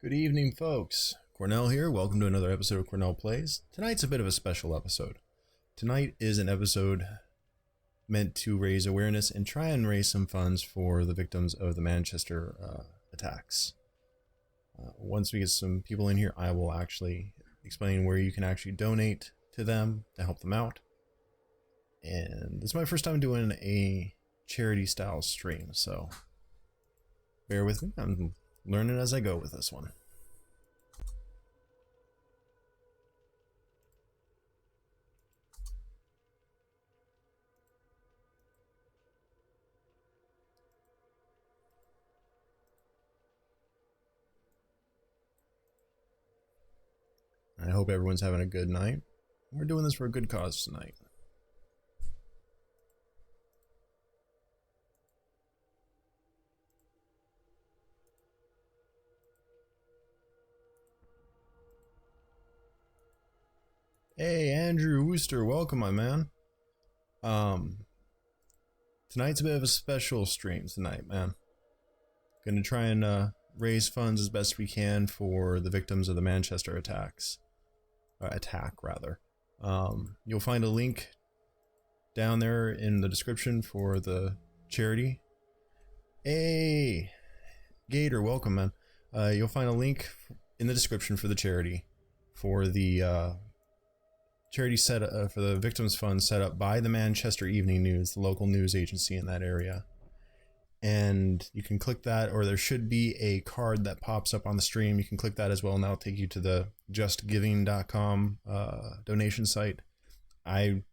Good evening, folks. Cornell here. Welcome to another episode of Cornell Plays. Tonight's a bit of a special episode. Tonight is an episode meant to raise awareness and try and raise some funds for the victims of the Manchester attacks. Once we get some people in here, I will actually explain where you can actually donate to them to help them out. And this is my first time doing a charity style stream, so bear with me. I'm learning as I go with this one. I hope everyone's having a good night. We're doing this for a good cause tonight. Hey, Andrew Wooster, welcome, my man. Tonight's a bit of a special stream tonight, man. Gonna try and raise funds as best we can for the victims of the Manchester attacks. Attack, rather. You'll find a link down there in the description for the charity. Hey, Gator, welcome, man. You'll find a link in the description for the charity for the charity set for the victims fund set up by the Manchester Evening News, the local news agency in that area. And you can click that, or there should be a card that pops up on the stream. You can click that as well, and that'll take you to the justgiving.com donation site. I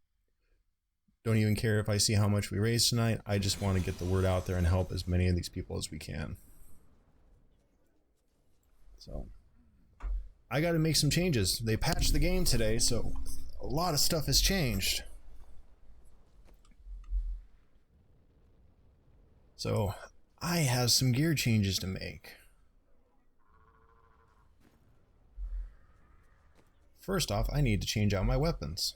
don't even care if I see how much we raise tonight. I just want to get the word out there and help as many of these people as we can. So I got to make some changes. They patched the game today, so a lot of stuff has changed. So I have some gear changes to make. First off, I need to change out my weapons.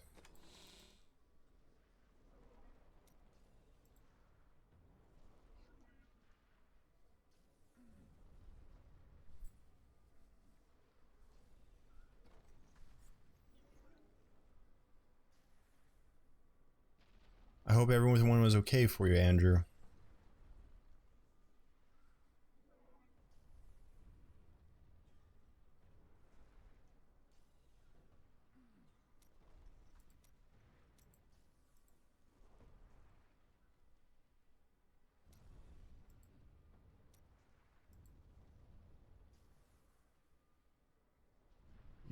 I hope everyone was okay for you, Andrew.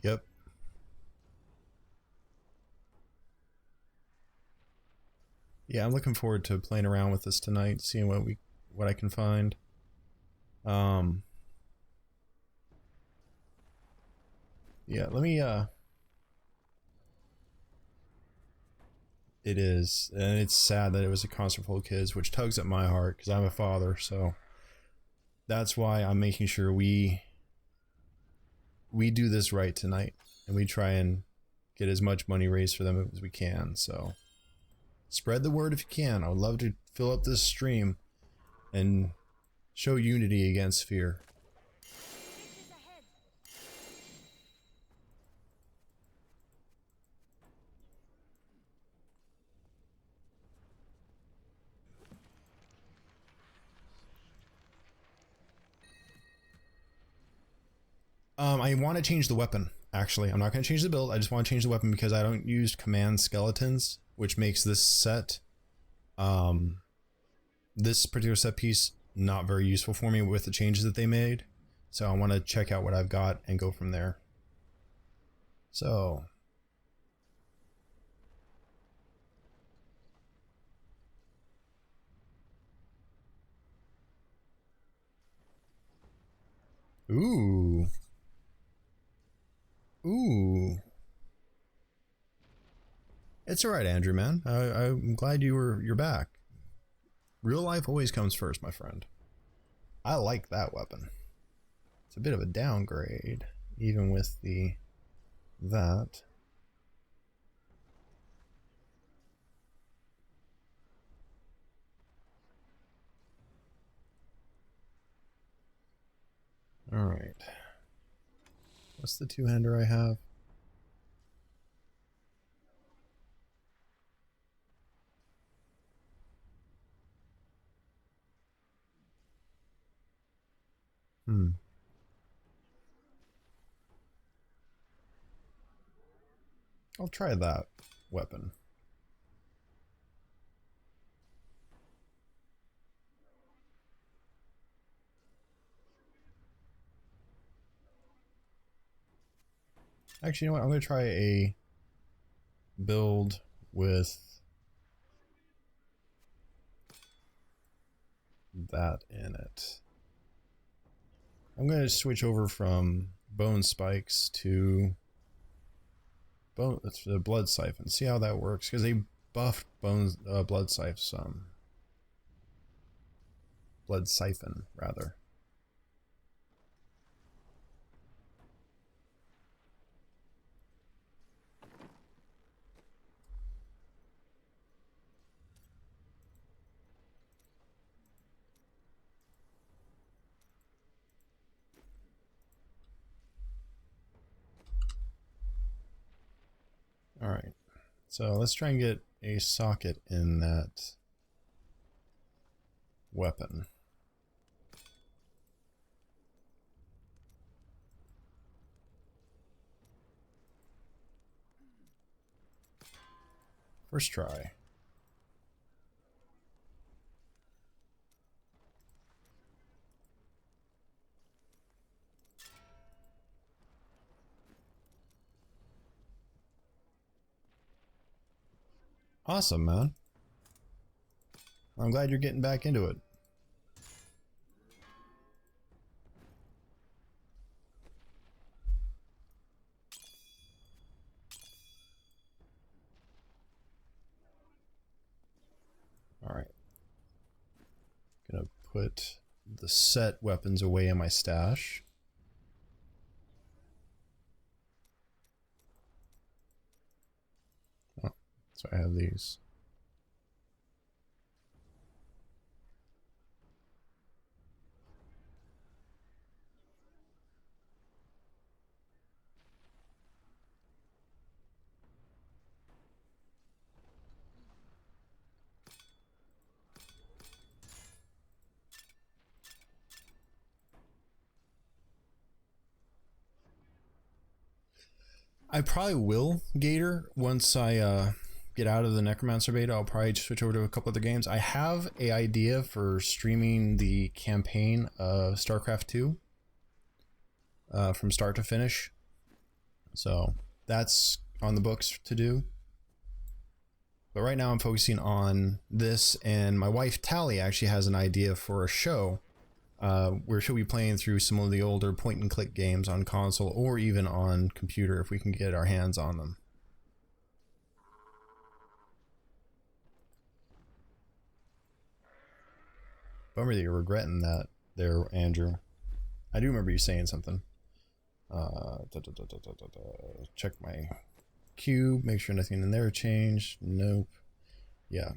Yep. Yeah, I'm looking forward to playing around with this tonight, seeing what I can find. Yeah, let me it is, and it's sad that it was a concert full of kids, which tugs at my heart because I'm a father, so that's why I'm making sure we do this right tonight, and we try and get as much money raised for them as we can. So spread the word if you can. I would love to fill up this stream and show unity against fear. I want to change the weapon. Actually, I'm not going to change the build. I just want to change the weapon because I don't use command skeletons, which makes this set, this particular set piece, not very useful for me with the changes that they made. So I want to check out what I've got and go from there. So ooh. Ooh. It's alright, Andrew, man. I'm glad you're back. Real life always comes first, my friend. I like that weapon. It's a bit of a downgrade, even with that. Alright. What's the two-hander I have? I'll try that weapon. Actually, you know what? I'm going to try a build with that in it. I'm going to switch over from bone spikes to blood siphon. See how that works, because they buffed blood siphon rather. All right, so let's try and get a socket in that weapon. First try. Awesome, man. I'm glad you're getting back into it. Alright. Gonna put the set weapons away in my stash. Oh, so I have these. I probably will Gator once I get out of the Necromancer beta. I'll probably switch over to a couple other games. I have an idea for streaming the campaign of StarCraft 2 from start to finish. So that's on the books to do. But right now I'm focusing on this, and my wife Tally actually has an idea for a show where she'll be playing through some of the older point and click games on console or even on computer if we can get our hands on them. Bummer that you're regretting that there, Andrew. I do remember you saying something. Check my cube, make sure nothing in there changed. Nope. Yeah.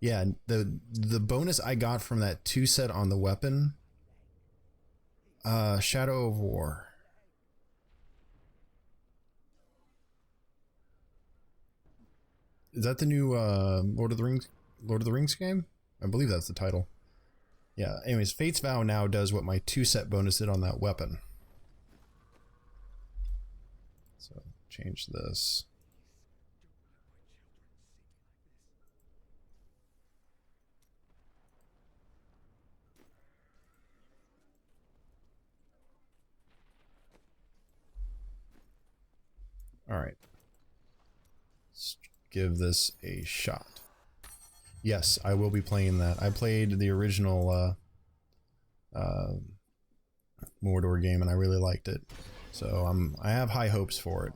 Yeah, the bonus I got from that 2 set on the weapon, Shadow of War. Is that the new Lord of the Rings game? I believe that's the title. Yeah, anyways, Fate's Vow now does what my 2 set bonus did on that weapon. So, change this. Alright. Let's give this a shot. Yes, I will be playing that. I played the original Mordor game and I really liked it. So I have high hopes for it.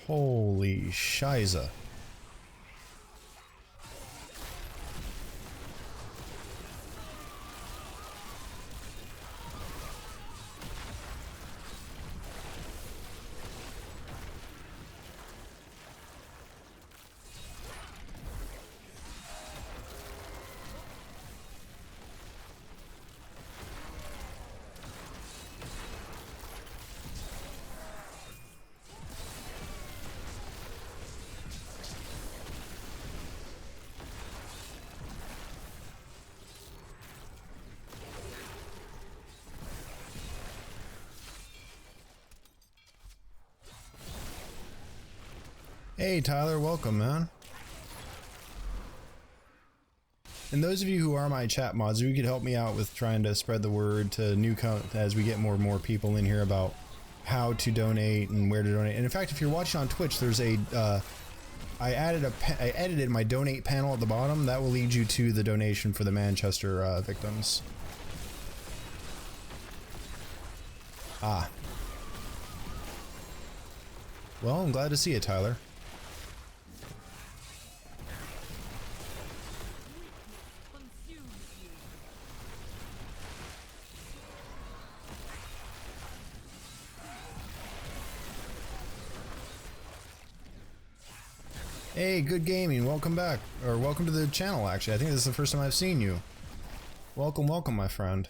Holy shiza. Hey Tyler, welcome man. And those of you who are my chat mods, if you could help me out with trying to spread the word to as we get more and more people in here about how to donate and where to donate. And in fact, if you're watching on Twitch, there's a I edited my donate panel at the bottom. That will lead you to the donation for the Manchester victims. Ah. Well, I'm glad to see you, Tyler. Hey, Good Gaming, welcome back. Or welcome to the channel, actually. I think this is the first time I've seen you. Welcome, welcome, my friend.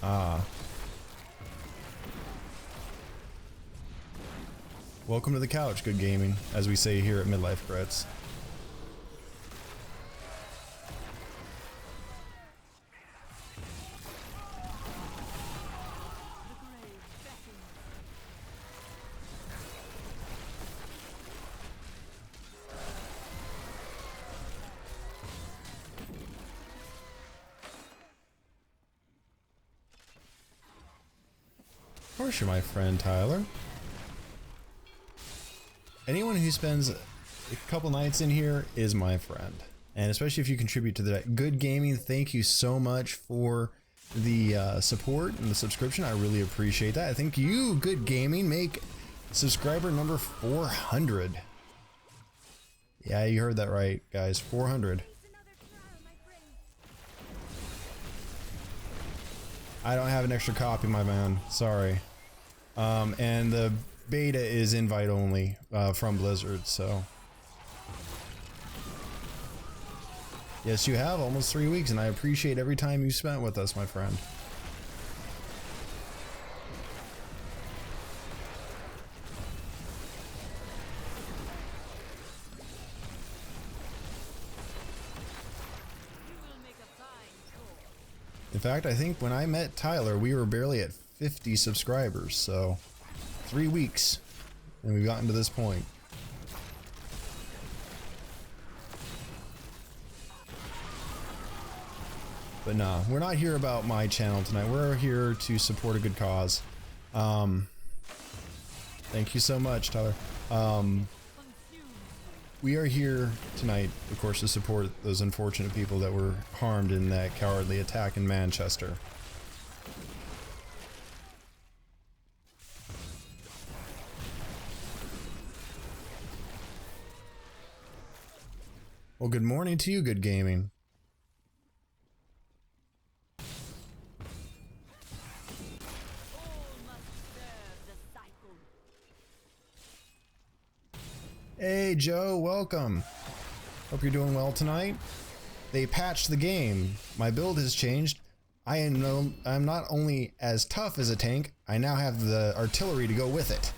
Ah. Welcome to the couch, Good Gaming, as we say here at Midlife Crits. Of course you're my friend, Tyler. Anyone who spends a couple nights in here is my friend. And especially if you contribute to that. Good Gaming, thank you so much for the support and the subscription. I really appreciate that. I think you, Good Gaming, make subscriber number 400. Yeah, you heard that right, guys. 400. I don't have an extra copy, my man. Sorry. And the beta is invite only from Blizzard, so. Yes, you have almost 3 weeks, and I appreciate every time you spent with us, my friend. In fact, I think when I met Tyler, we were barely at 50 subscribers, so 3 weeks, and we've gotten to this point. But nah, we're not here about my channel tonight. We're here to support a good cause. Thank you so much, Tyler. We are here tonight, of course, to support those unfortunate people that were harmed in that cowardly attack in Manchester. Well, good morning to you, Good Gaming. Hey Joe, welcome. Hope you're doing well tonight. They patched the game. My build has changed. I'm not only as tough as a tank, I now have the artillery to go with it.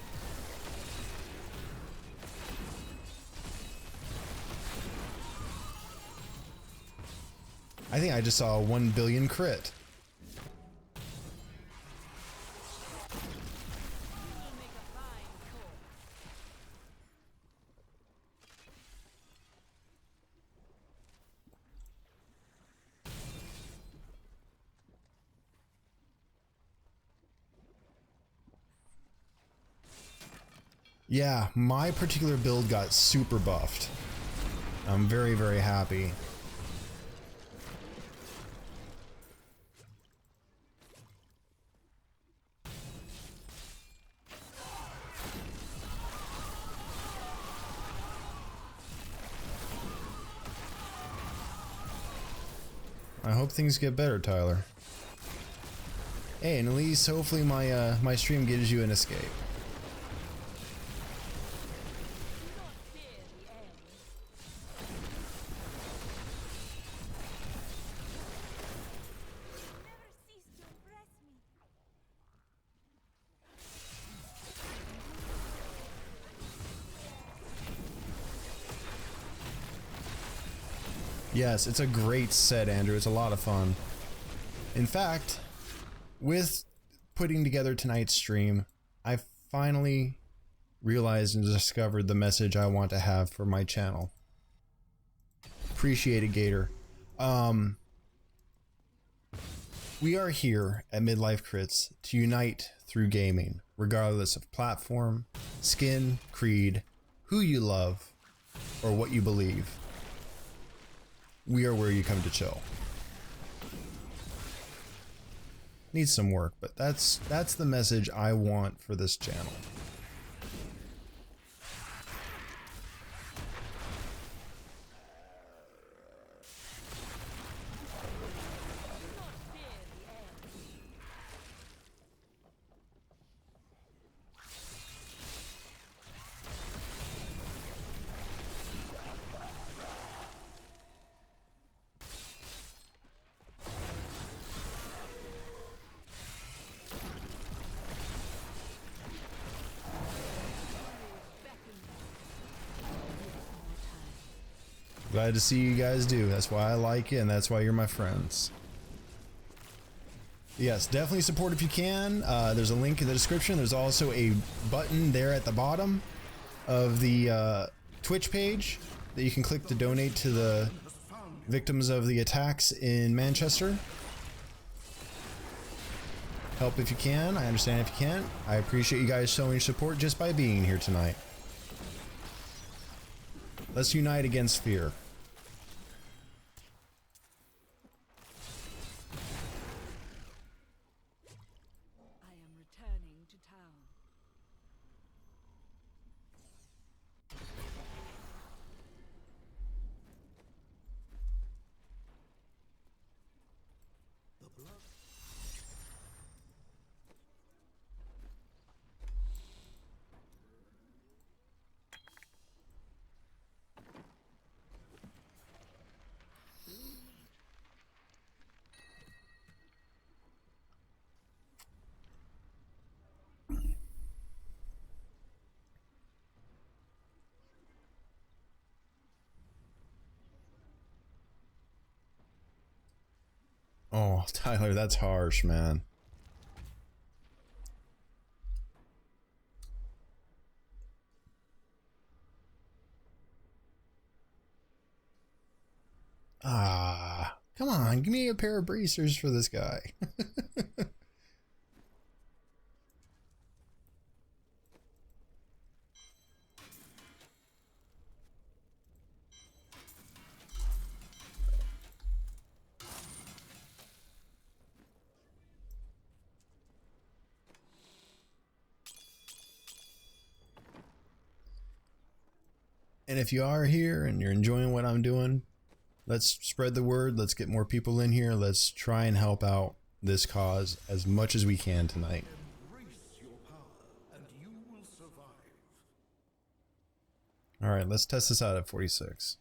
I think I just saw a 1 billion crit. Yeah, my particular build got super buffed. I'm very, very happy. I hope things get better, Tyler. Hey, and at least hopefully my my stream gives you an escape. Yes, it's a great set, Andrew. It's a lot of fun. In fact, with putting together tonight's stream, I finally realized and discovered the message I want to have for my channel. Appreciate it, Gator. We are here at Midlife Crits to unite through gaming, regardless of platform, skin, creed, who you love, or what you believe. We are where you come to chill. Needs some work, but that's the message I want for this channel. Glad to see you guys do. That's why I like it, and that's why you're my friends. Yes, definitely support if you can. There's a link in the description. There's also a button there at the bottom of the Twitch page that you can click to donate to the victims of the attacks in Manchester. Help if you can. I understand if you can't. I appreciate you guys showing support just by being here tonight. Let's unite against fear. Oh, Tyler, that's harsh, man. Ah, come on, give me a pair of bracers for this guy. And if you are here and you're enjoying what I'm doing, let's spread the word. Let's get more people in here. Let's try and help out this cause as much as we can tonight. Embrace your power and you will survive. All right, let's test this out at 46.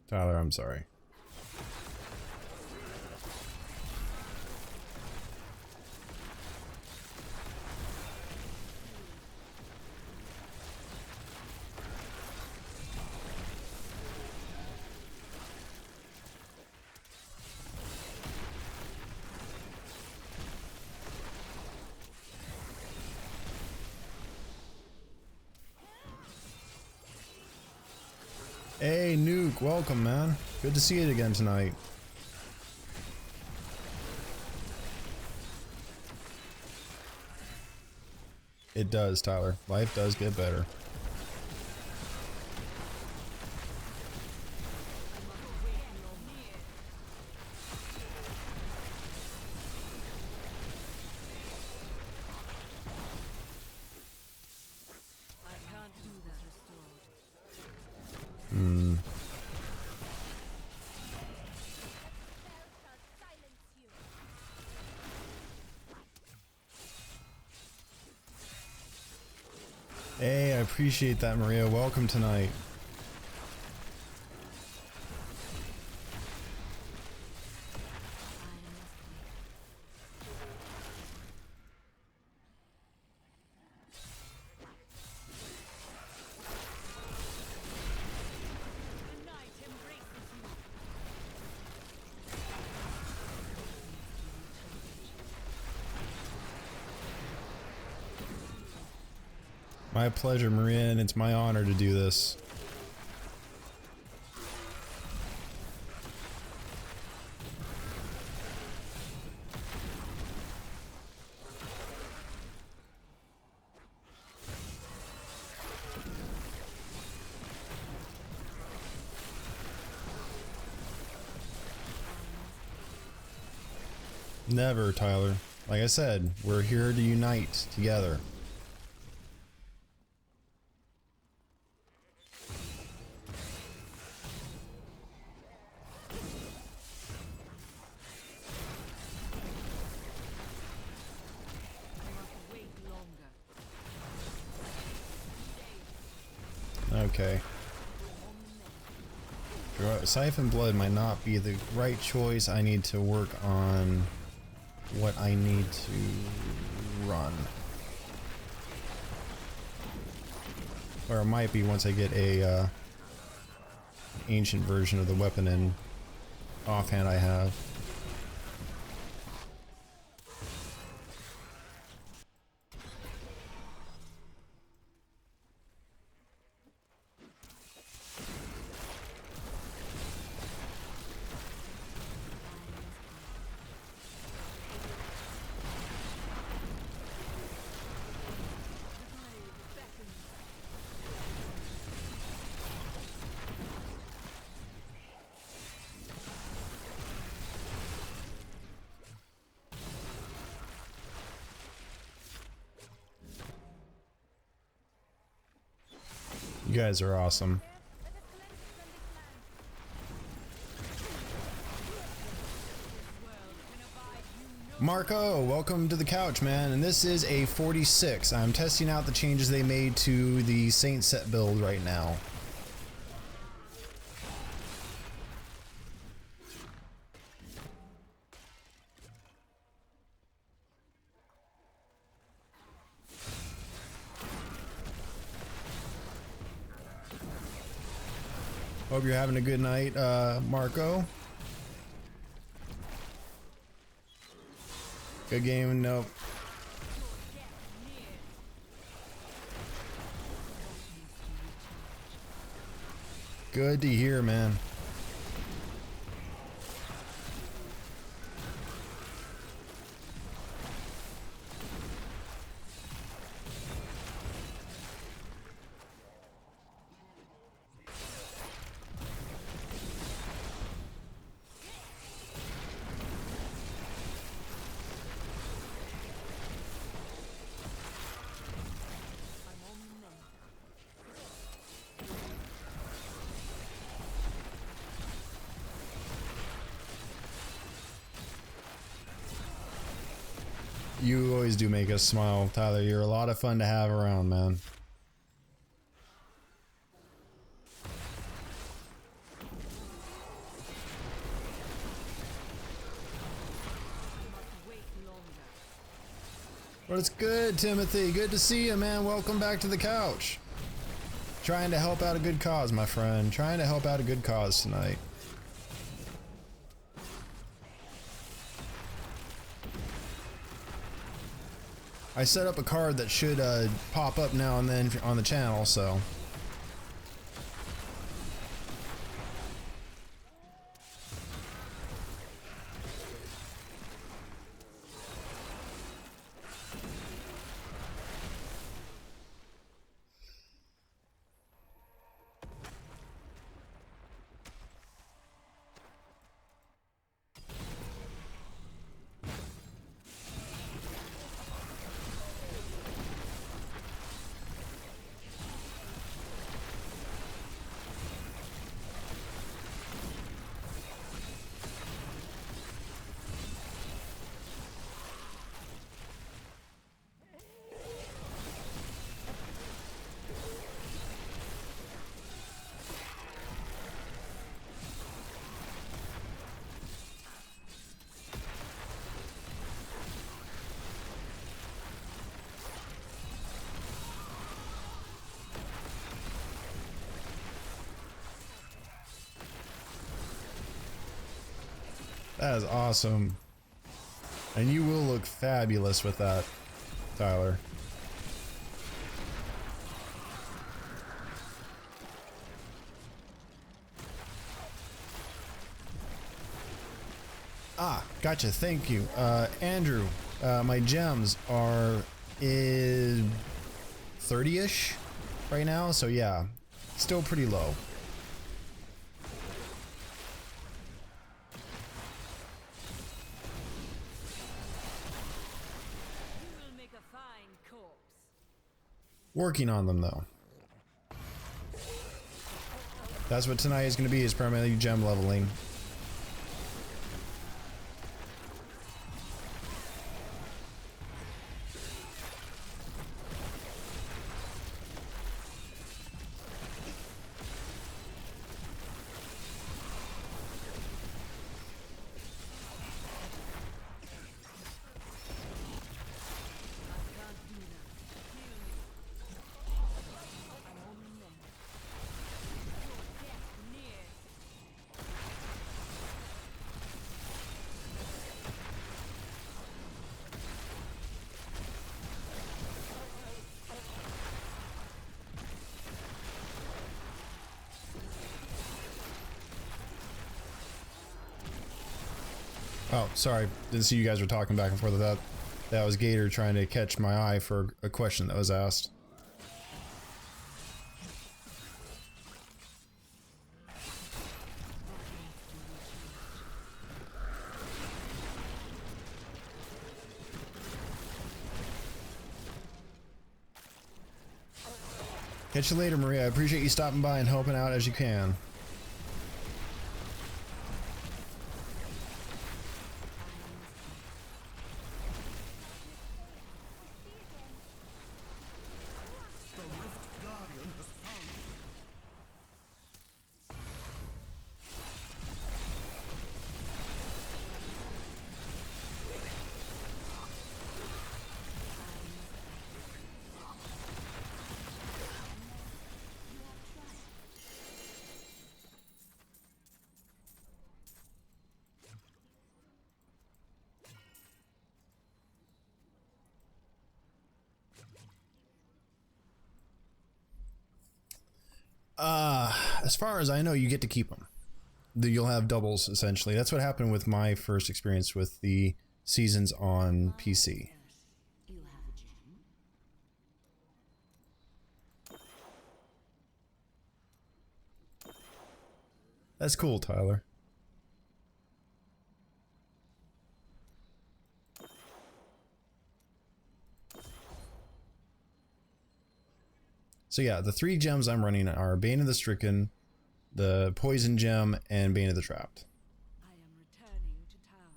Tyler, I'm sorry. Hey, Nuke, welcome, man. Good to see you again tonight. It does, Tyler. Life does get better. Hey, I appreciate that, Maria. Welcome tonight. My pleasure, Marin. It's my honor to do this. Never, Tyler. Like I said, we're here to unite together. Okay. Siphon Blood might not be the right choice. I need to work on what I need to run. Or it might be once I get a ancient version of the weapon in offhand I have. You guys are awesome. Marco, welcome to the couch, man. And this is a 46. I'm testing out the changes they made to the Saint set build right now. Hope you're having a good night, Marco. Good game, nope. Good to hear, man. You always do make us smile, Tyler. You're a lot of fun to have around, man. But it's good, Timothy. Good to see you, man. Welcome back to the couch. Trying to help out a good cause, my friend. Trying to help out a good cause tonight. I set up a card that should pop up now and then on the channel, so. That is awesome. And you will look fabulous with that, Tyler. Ah, gotcha. Thank you. Andrew, my gems are is 30-ish right now, so yeah, still pretty low. You will make a fine corpse. Working on them though. That's what tonight is going to be, is primarily gem leveling. Oh, sorry. Didn't see you guys were talking back and forth. That was Gator trying to catch my eye for a question that was asked. Catch you later, Maria. I appreciate you stopping by and helping out as you can. The Rift Guardian has found you. As far as I know, you get to keep them. You'll have doubles, essentially. That's what happened with my first experience with the seasons on PC. You have a gem? That's cool, Tyler. So yeah, the 3 gems I'm running are Bane of the Stricken, the Poison Gem, and Bane of the Trapped. I am returning to town.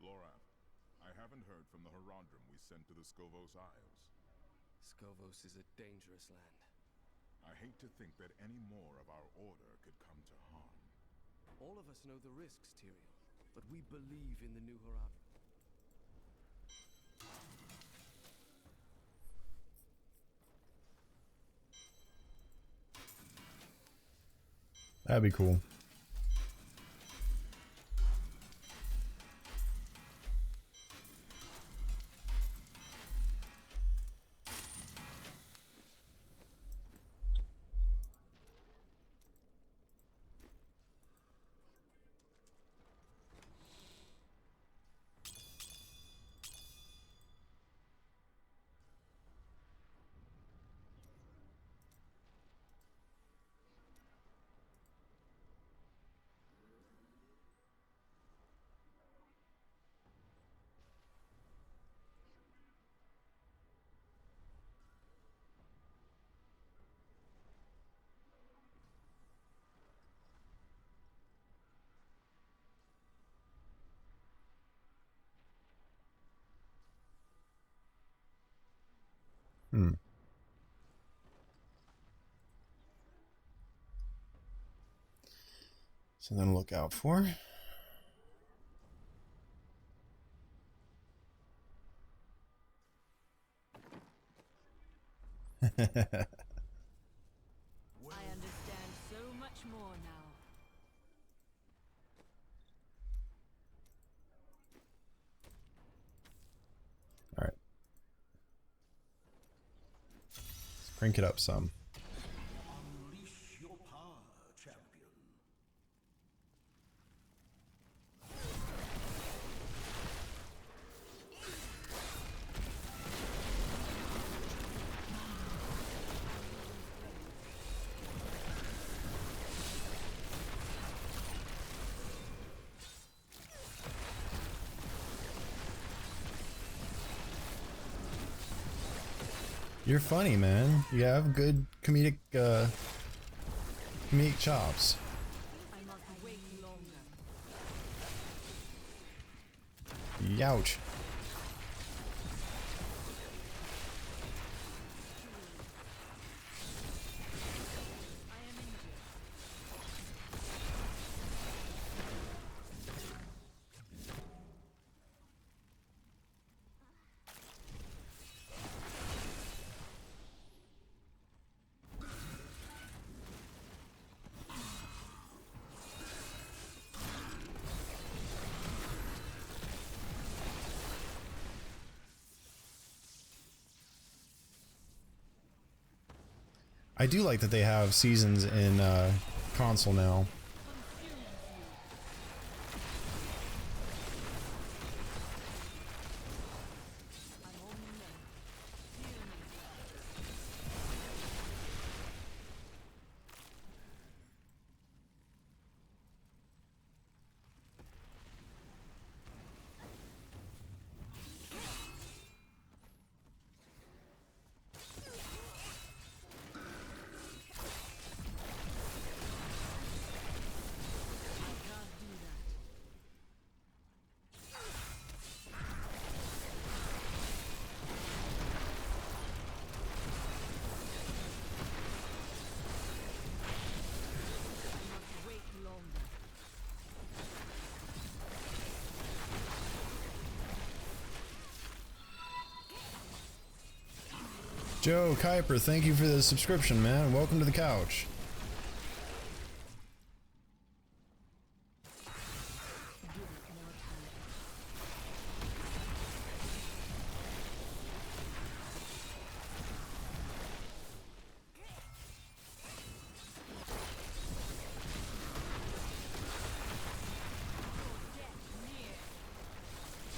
Lorath, I haven't heard from the Herondrum we sent to the Skovos Isles. Skovos is a dangerous land. I hate to think that any more of our order could come to harm. All of us know the risks, Tyrael, but we believe in the new Herondrum. That'd be cool. Something to look out for. I understand so much more now. All right. Let's crank it up some. Unleash your power, champion. You're funny, man. You have good comedic chops. I must wait longer. Youch. I am injured. I do like that they have seasons in console now. I'm only men. Hear me. I can't do that. I must wait longer. Joe Kuiper, thank you for the subscription, man. Welcome to the couch. Give it more time. Death near. My head is restored.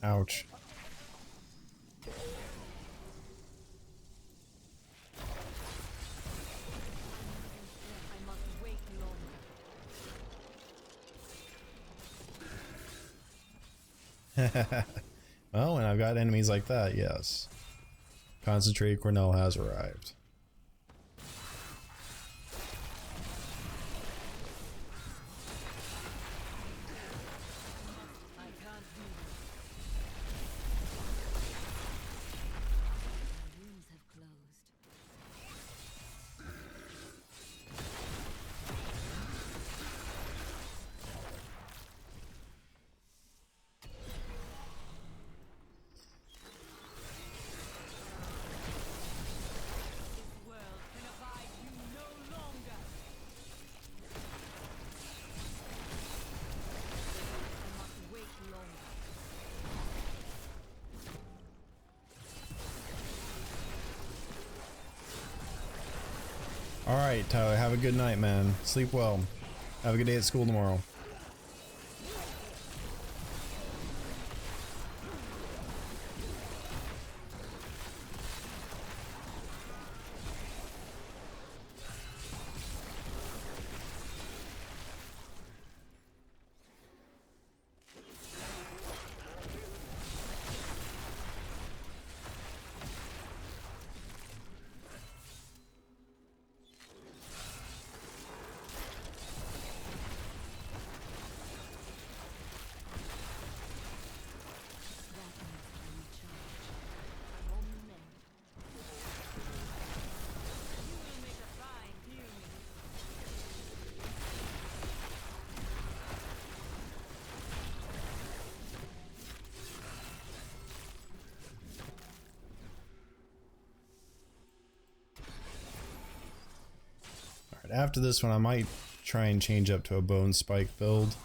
Ouch. I must wait longer. Well, when I've got enemies like that, yes. Concentrated Cornell has arrived. I can't do this. My wounds have closed. Alright, Tyler, have a good night, man. Sleep well. Have a good day at school tomorrow. After this one, I might try and change up to a bone spike build.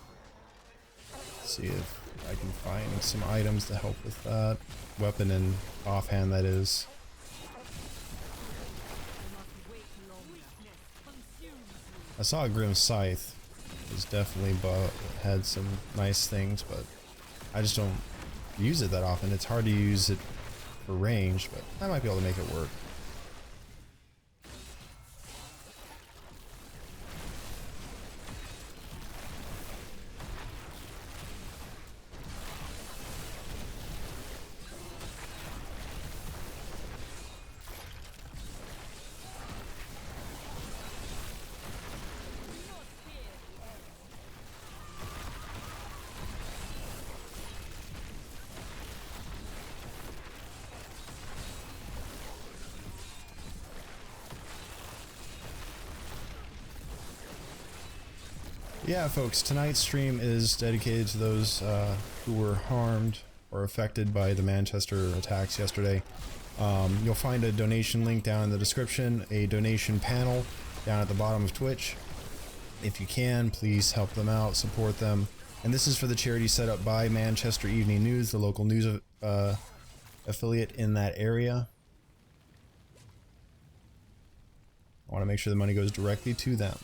See if I can find some items to help with that. Weapon and offhand, that is. I saw a Grim Scythe. It was definitely had some nice things, but I just don't use it that often. It's hard to use it for range, but I might be able to make it work. Yeah, folks, tonight's stream is dedicated to those who were harmed or affected by the Manchester attacks yesterday. You'll find a donation link down in the description, a donation panel down at the bottom of Twitch. If you can, please help them out, support them. And this is for the charity set up by Manchester Evening News, the local news affiliate in that area. I want to make sure the money goes directly to them.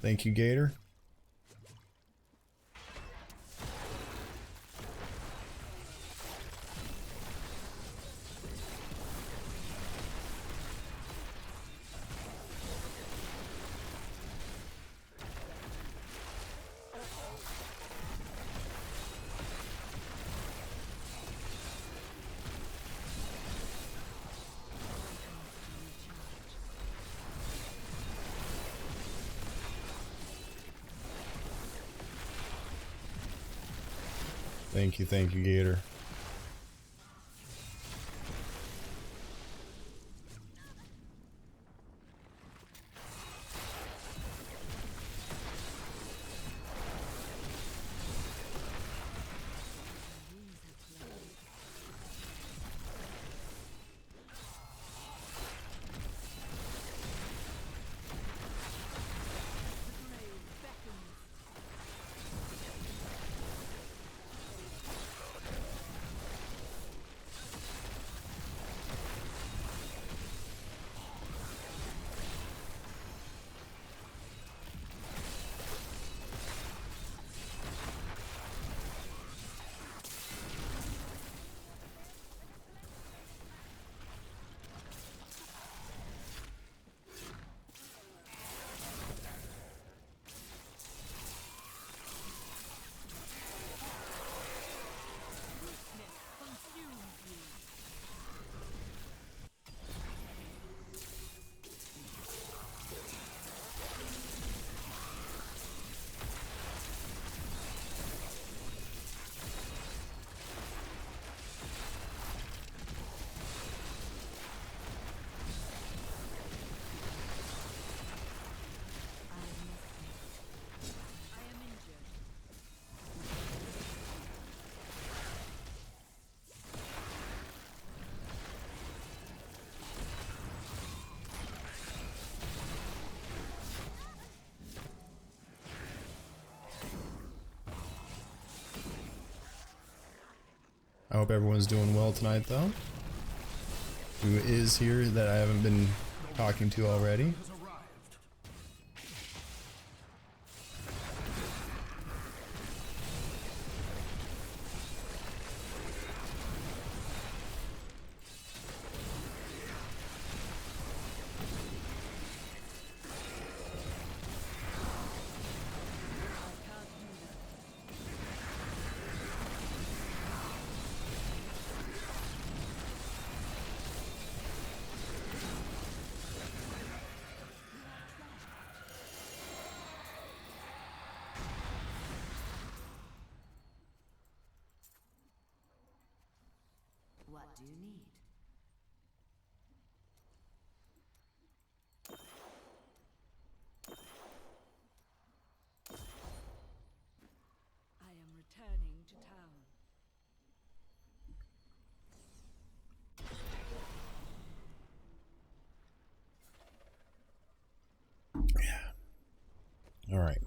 Thank you, Gator. Thank you, Gator. I hope everyone's doing well tonight, though. Who is here that I haven't been talking to already? Has arrived. What do you need? I am returning to town. All right.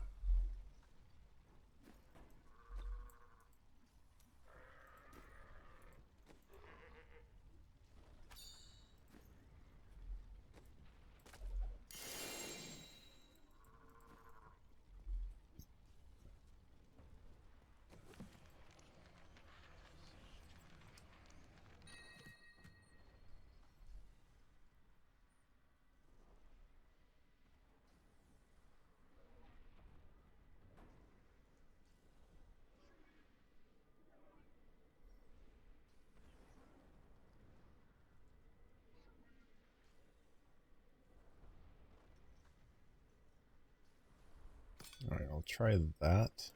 Alright, I'll try that.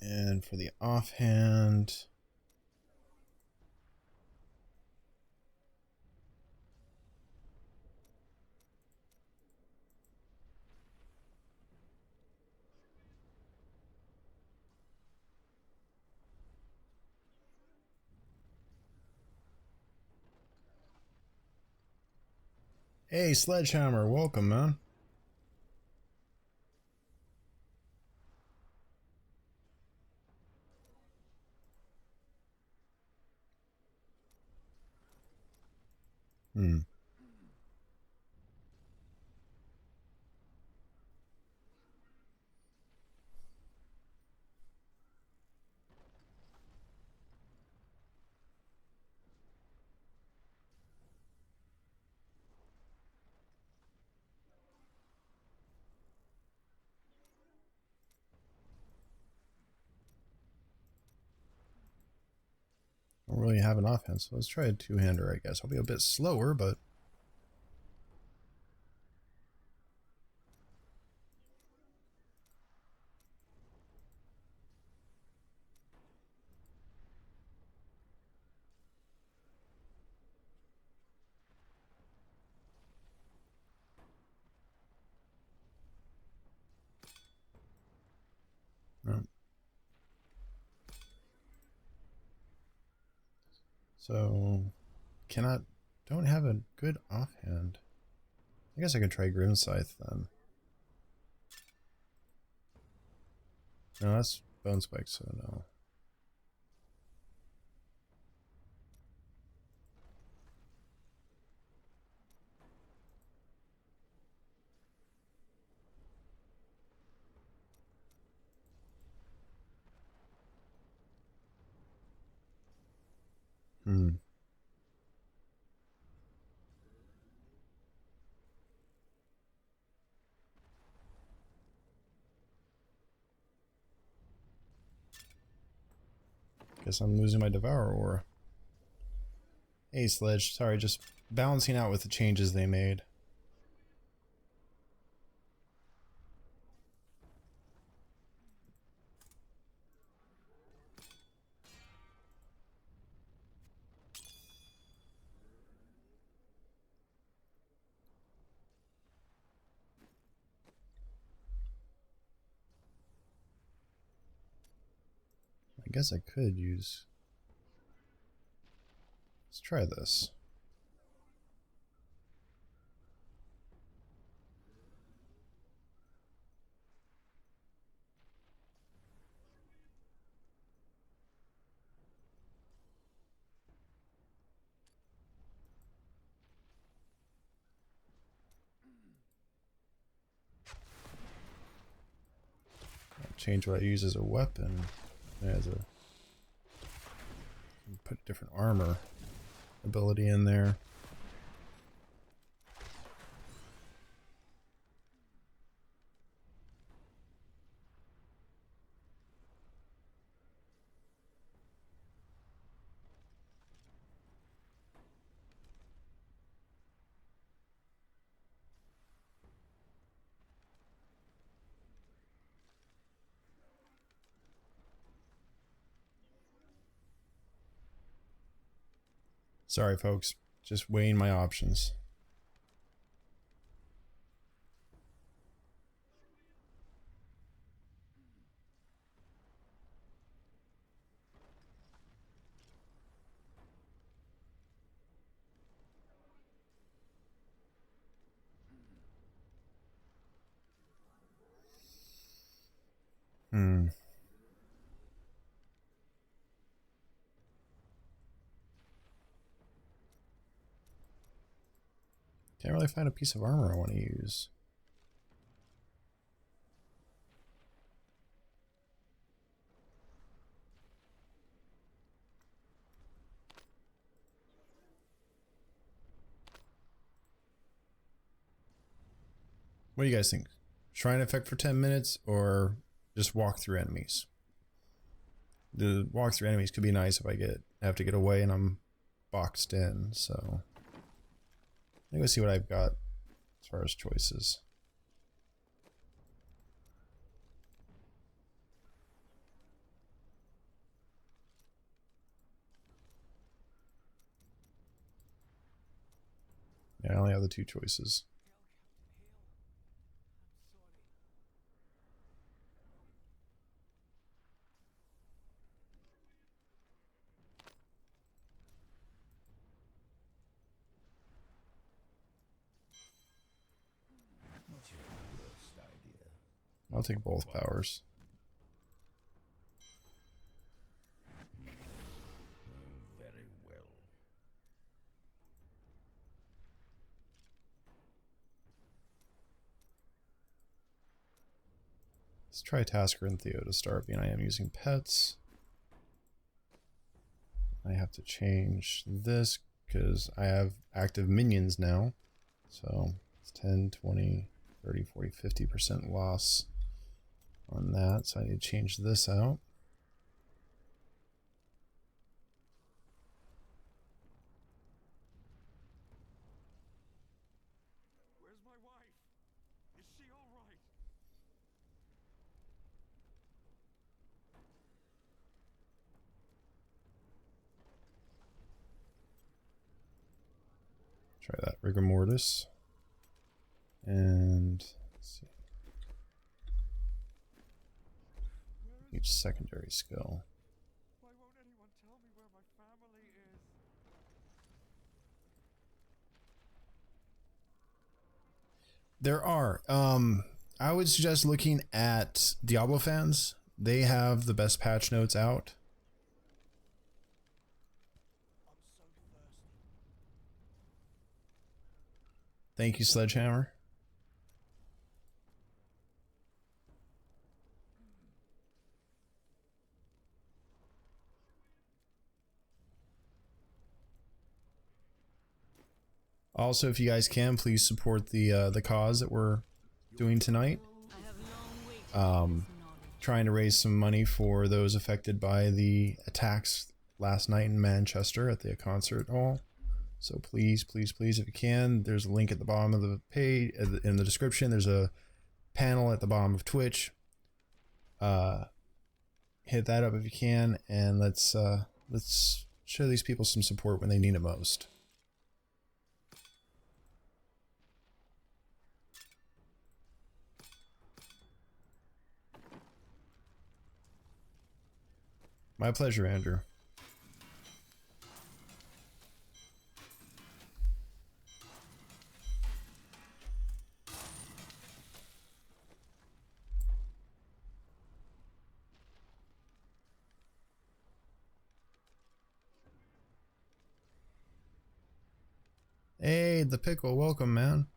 And for the offhand... Hey, Sledgehammer, welcome, man. Don't really have an offhand, so let's try a two-hander, I guess. I'll be a bit slower, but... So, don't have a good offhand. I guess I can try Grim Scythe then. No, that's Bone Spike, so no. Guess I'm losing my Devourer Aura. Hey, Sledge. Sorry, just balancing out with the changes they made. I guess I could use... Let's try this. change what I use as a weapon. As a put different armor ability in there. Sorry, folks. Just weighing my options. Can't really find a piece of armor I want to use. What do you guys think? Shrine effect for 10 minutes or just walk through enemies? The walk through enemies could be nice if I have to get away and I'm boxed in, so I think we'll see what I've got as far as choices. Yeah, I only have the two choices. I'll take both powers. Very well. Let's try Tasker and Theo to start, being I am using pets. I have to change this because I have active minions now. So it's 10, 20, 30, 40, 50% loss on that. So I need to change this out. Where's my wife? Is she all right? Try that rigor mortis. And let's see. Each secondary skill. Why won't anyone tell me where my family is? There are. I would suggest looking at Diablo fans. They have the best patch notes out. Thank you, Sledgehammer. Also, if you guys can, please support the cause that we're doing tonight. I have long waited for this knowledge. Trying to raise some money for those affected by the attacks last night in Manchester at the concert hall. So please, please, please, if you can, there's a link at the bottom of the page, in the description. There's a panel at the bottom of Twitch. Hit that up if you can, and let's show these people some support when they need it most. My pleasure, Andrew. Hey, the pickle, welcome, man.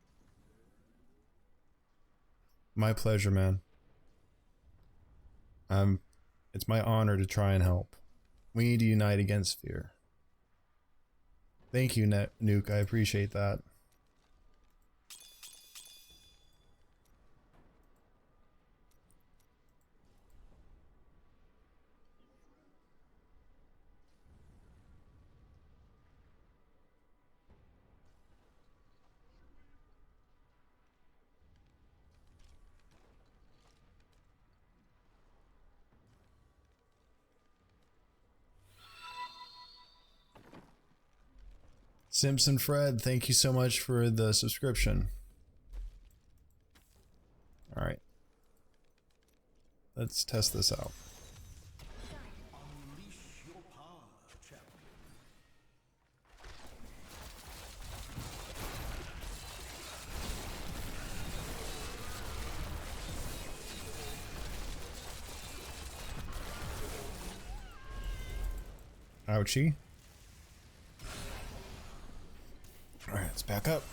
My pleasure, man. It's my honor to try and help. We need to unite against fear. Thank you, Nuke. I appreciate that. Simpson Fred, thank you so much for the subscription. Alright. Let's test this out. Unleash your power, champion. Ouchie. Alright, let's back up.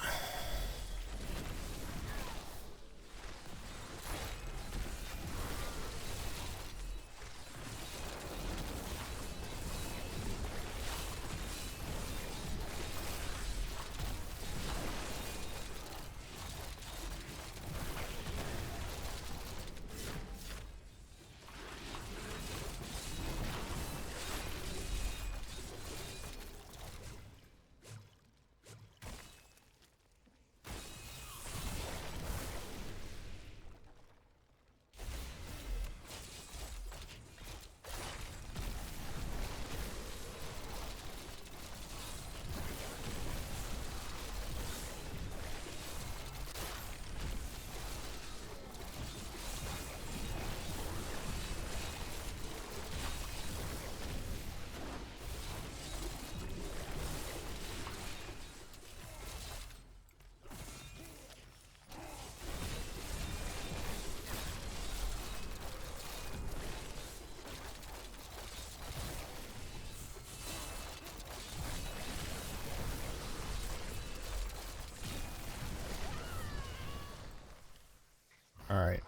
Alright,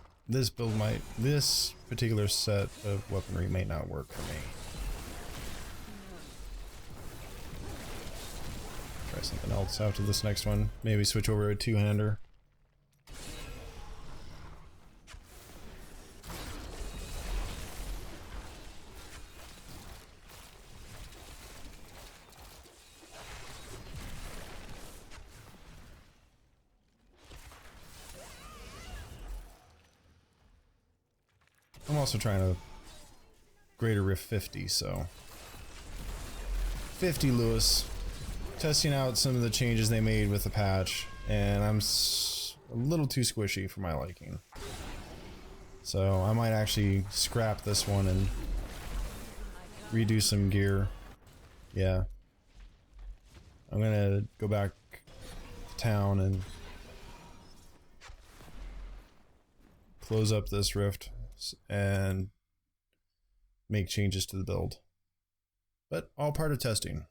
this particular set of weaponry may not work for me. Try something else after this next one. Maybe switch over to a two-hander. I'm also trying to Greater Rift 50, so 50 Lewis, testing out some of the changes they made with the patch, and I'm a little too squishy for my liking. So I might actually scrap this one and redo some gear. Yeah. I'm gonna go back to town and close up this rift and make changes to the build. But all part of testing.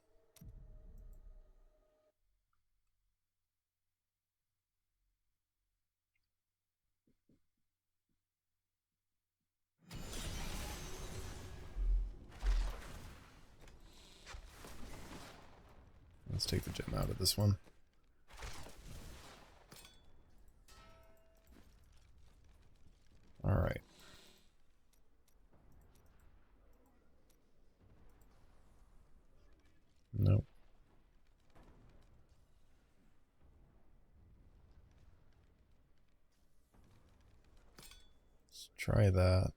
Let's take the gem out of this one. All right. Nope. Let's try that.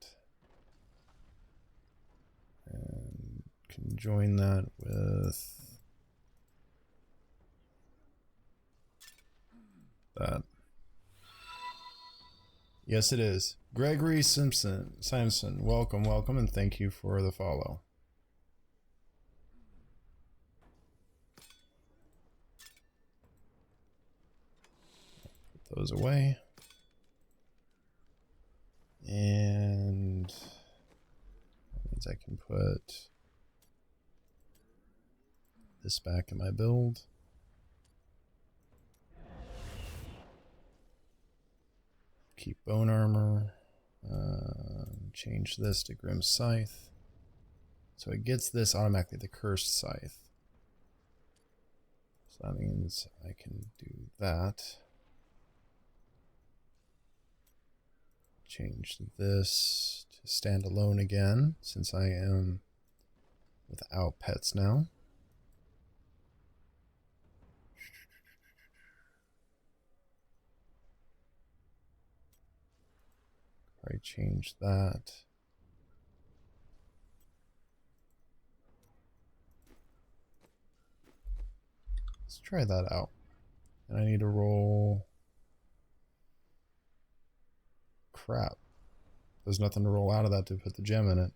And conjoin that with that. Yes, it is. Gregory Simpson, welcome, welcome, and thank you for the follow. Put those away. And that means I can put this back in my build. Keep bone armor. change this to Grim Scythe. So it gets this automatically, the Cursed Scythe. So that means I can do that. Change this to standalone again, since I am without pets now. Probably change that. Let's try that out. And I need to roll. Crap. There's nothing to roll out of that to put the gem in it.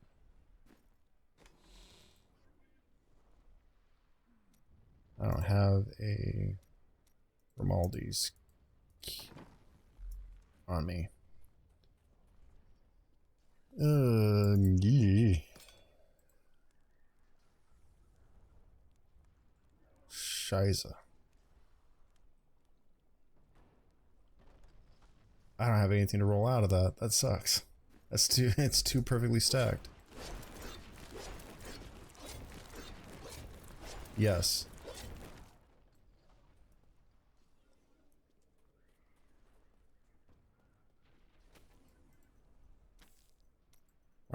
I don't have a Grimaldi's on me. Yeah. Shiza. I don't have anything to roll out of that. That sucks. That's too, it's too perfectly stacked. Yes.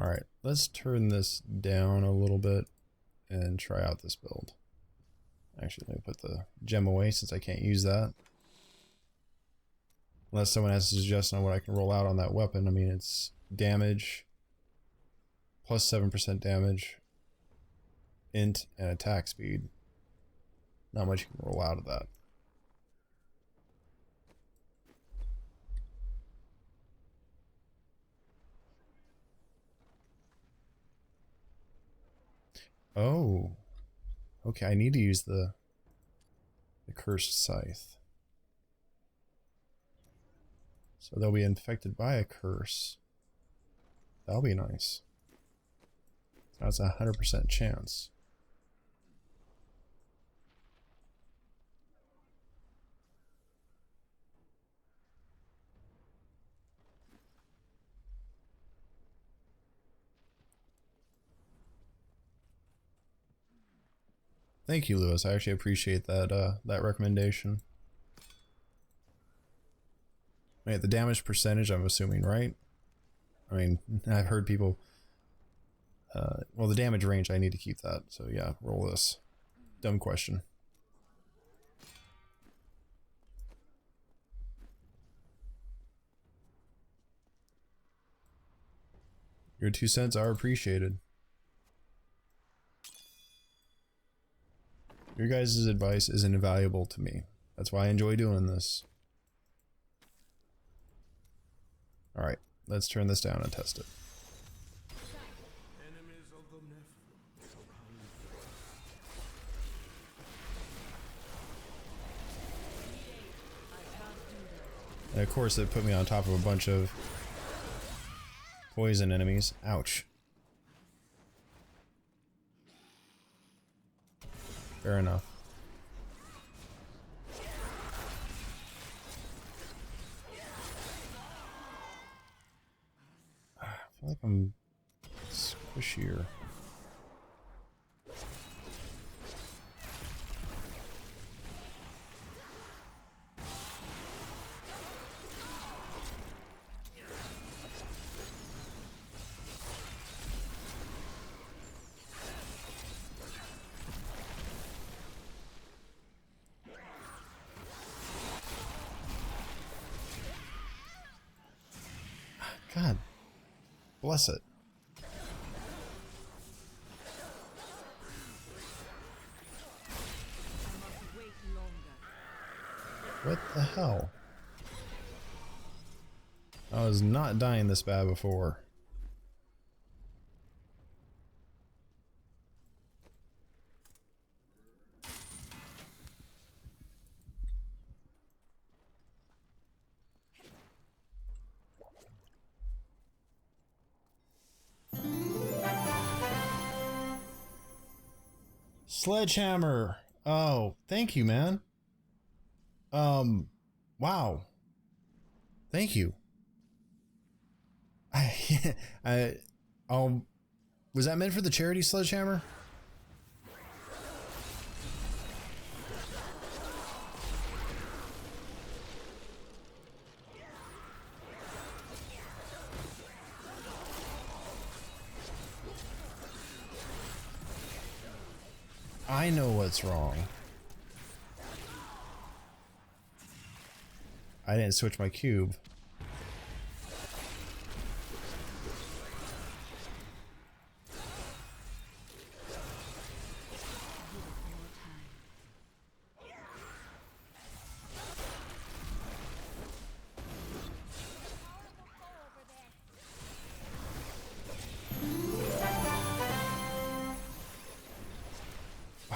Alright, let's turn this down a little bit and try out this build. Actually, let me put the gem away since I can't use that. Unless someone has a suggestion on what I can roll out on that weapon. I mean, it's damage, plus 7% damage, int, and attack speed. Not much you can roll out of that. Oh. Okay, I need to use the Cursed Scythe. So they'll be infected by a curse. That'll be nice. That's a 100% chance. Thank you, Lewis. I actually appreciate that that recommendation. Wait, the damage percentage, I'm assuming, right? I mean, I've heard people... well, the damage range, I need to keep that. So yeah, roll this. Dumb question. Your 2 cents are appreciated. Your guys' advice is invaluable to me. That's why I enjoy doing this. Alright, let's turn this down and test it. Enemies of the Nephilim surround And of course it put me on top of a bunch of poison enemies. Ouch. Fair enough. I feel like I'm squishier. God bless it. What the hell? I was not dying this bad before. Sledgehammer. Oh, thank you, man. Wow. Thank you. I'll. Was that meant for the charity sledgehammer? I know what's wrong. I didn't switch my cube.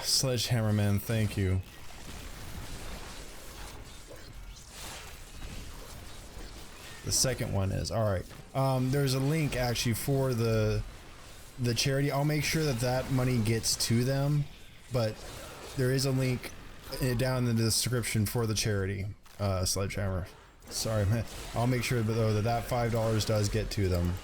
Sledgehammer man, thank you. The second one is alright. There's a link actually for the charity. I'll make sure that that money gets to them, but there is a link down in the description for the charity sledgehammer. Sorry man, I'll make sure though that $5 does get to them.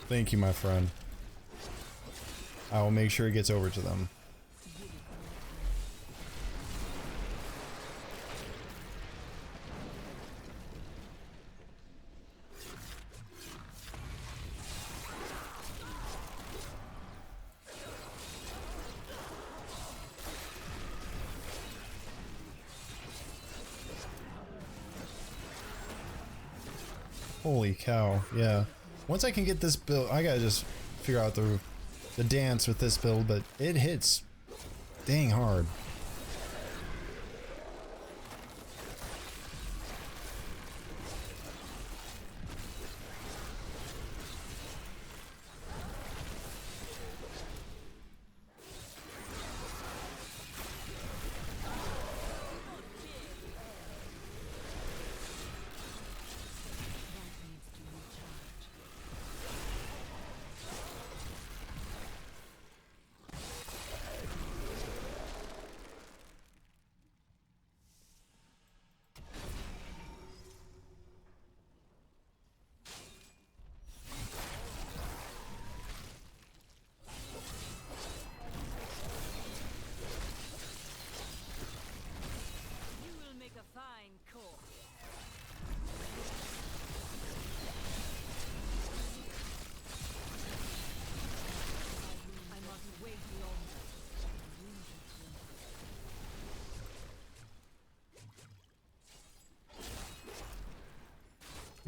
Thank you, my friend. I will make sure it gets over to them. Holy cow, yeah. Once I can get this build, I gotta just figure out the dance with this build, but it hits dang hard.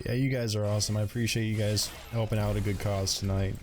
Yeah, you guys are awesome. I appreciate you guys helping out a good cause tonight.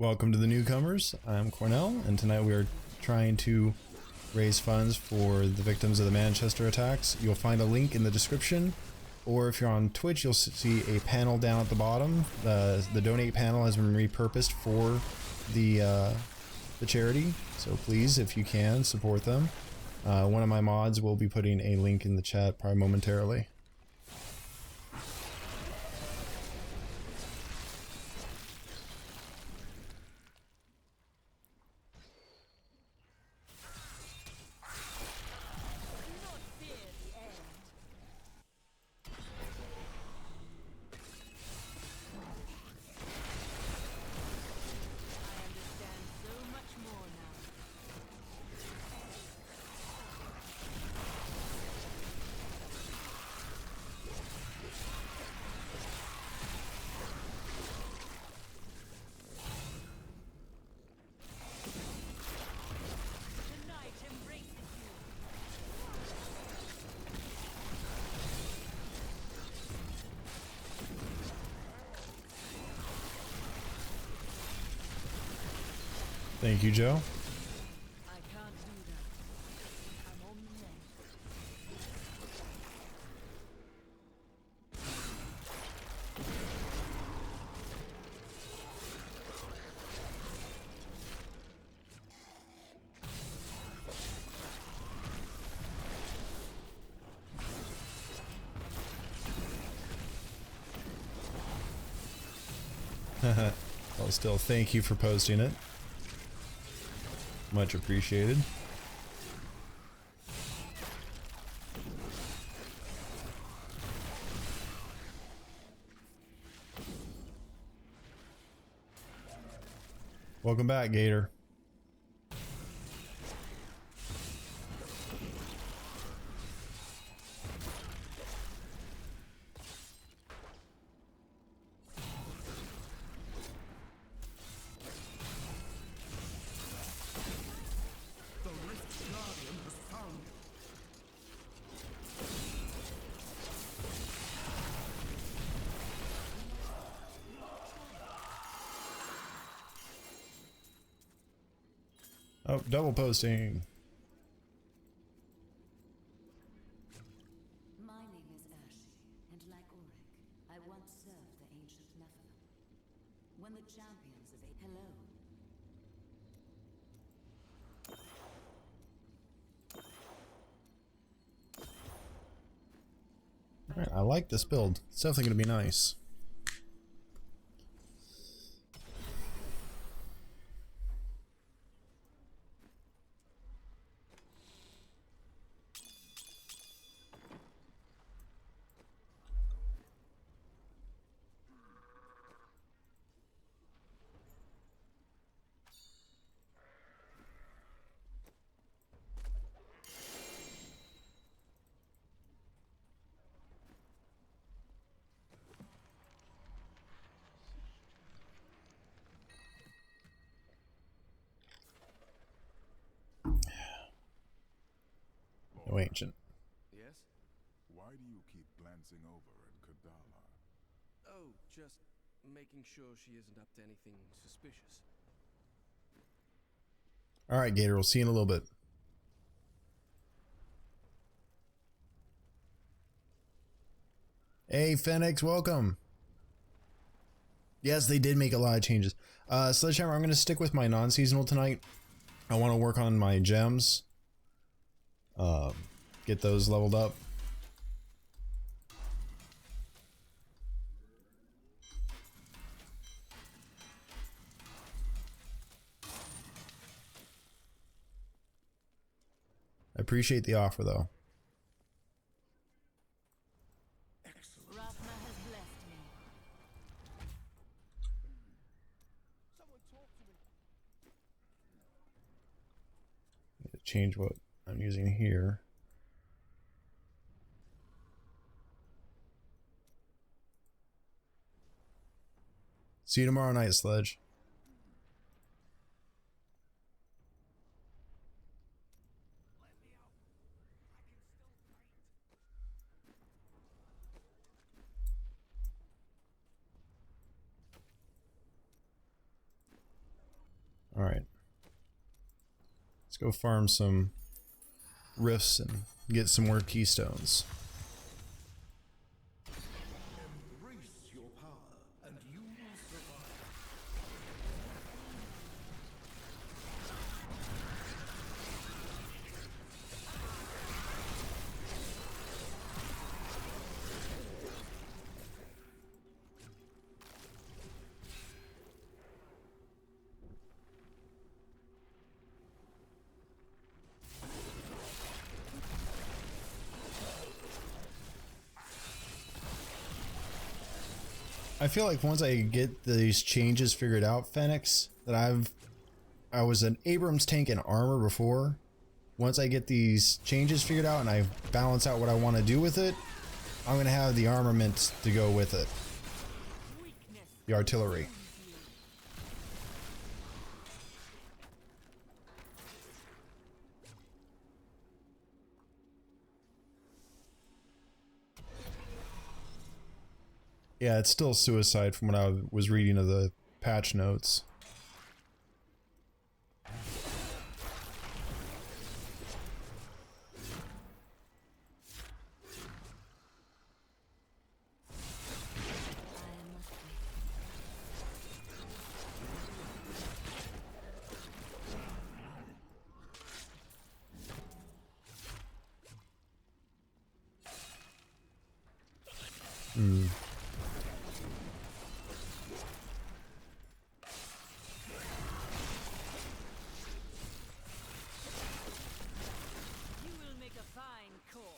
Welcome to the newcomers. I'm Cornell, and tonight we are trying to raise funds for the victims of the Manchester attacks. You'll find a link in the description, or if you're on Twitch, you'll see a panel down at the bottom. The donate panel has been repurposed for the charity, so please, if you can, support them. One of my mods will be putting a link in the chat probably momentarily. Thank you, Joe. I can't do that. I'm on the mend. Well, still, thank you for posting it. Much appreciated. Welcome back, Gator. Oh, double posting. My name is Urshi, and like Auric, I once served the ancient Nephilim. When the champions of Hello. Alright, I like this build. It's definitely gonna be nice. No ancient. Yes? Why do you keep glancing over at Kadala? Oh, just making sure she isn't up to anything suspicious. Alright, Gator, we'll see you in a little bit. Hey, Phoenix, welcome. Yes, they did make a lot of changes. Sledgehammer, I'm going to stick with my non-seasonal tonight. I want to work on my gems. Get those leveled up. I appreciate the offer, though. Rathma has blessed me. Someone talk to me. Need to change what I'm using here. See you tomorrow night, Sledge. go farm some rifts and get some more keystones. Embrace your power, and you will survive. I feel like once I get these changes figured out, Phoenix, that I was an Abrams tank in armor before. Once I get these changes figured out and I balance out what I want to do with it, I'm going to have the armament to go with it. The artillery. Yeah, it's still suicide from what I was reading of the patch notes. You will make a fine corpse.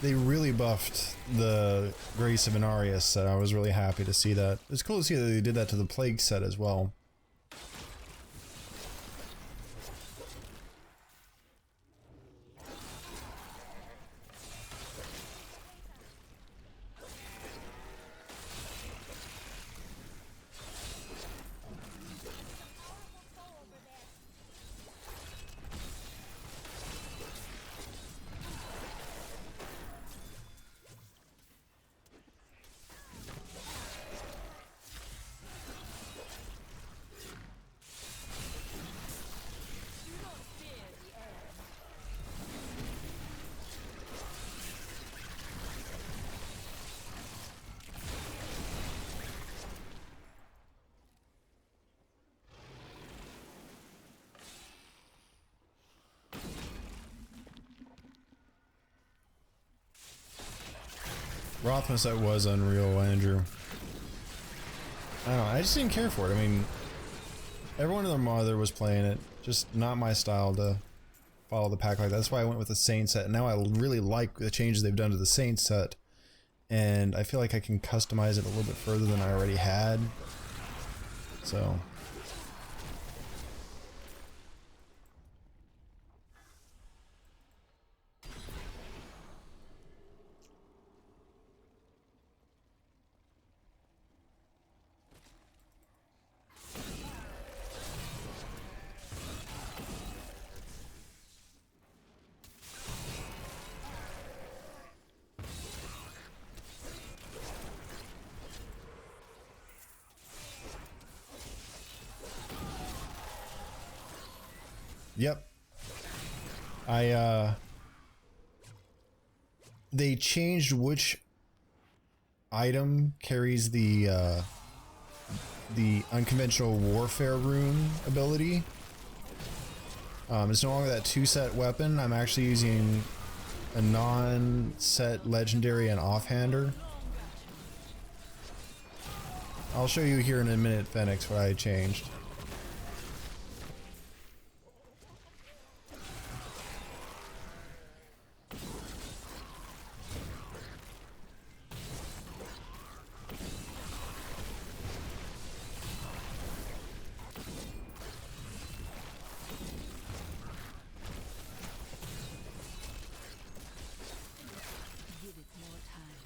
They really buffed the Grace of Inarius set. I was really happy to see that. It's cool to see that they did that to the Plague set as well. Rothman set was unreal, Andrew. I don't know, I just didn't care for it. I mean, everyone and their mother was playing it, just not my style to follow the pack like that. That's why I went with the Saint set. And now I really like the changes they've done to the Saint set. And I feel like I can customize it a little bit further than I already had. So... Yep. They changed which item carries the unconventional warfare rune ability. It's no longer that 2-set weapon. I'm actually using a non-set legendary and offhander. I'll show you here in a minute, Phoenix, what I changed. Give it more time.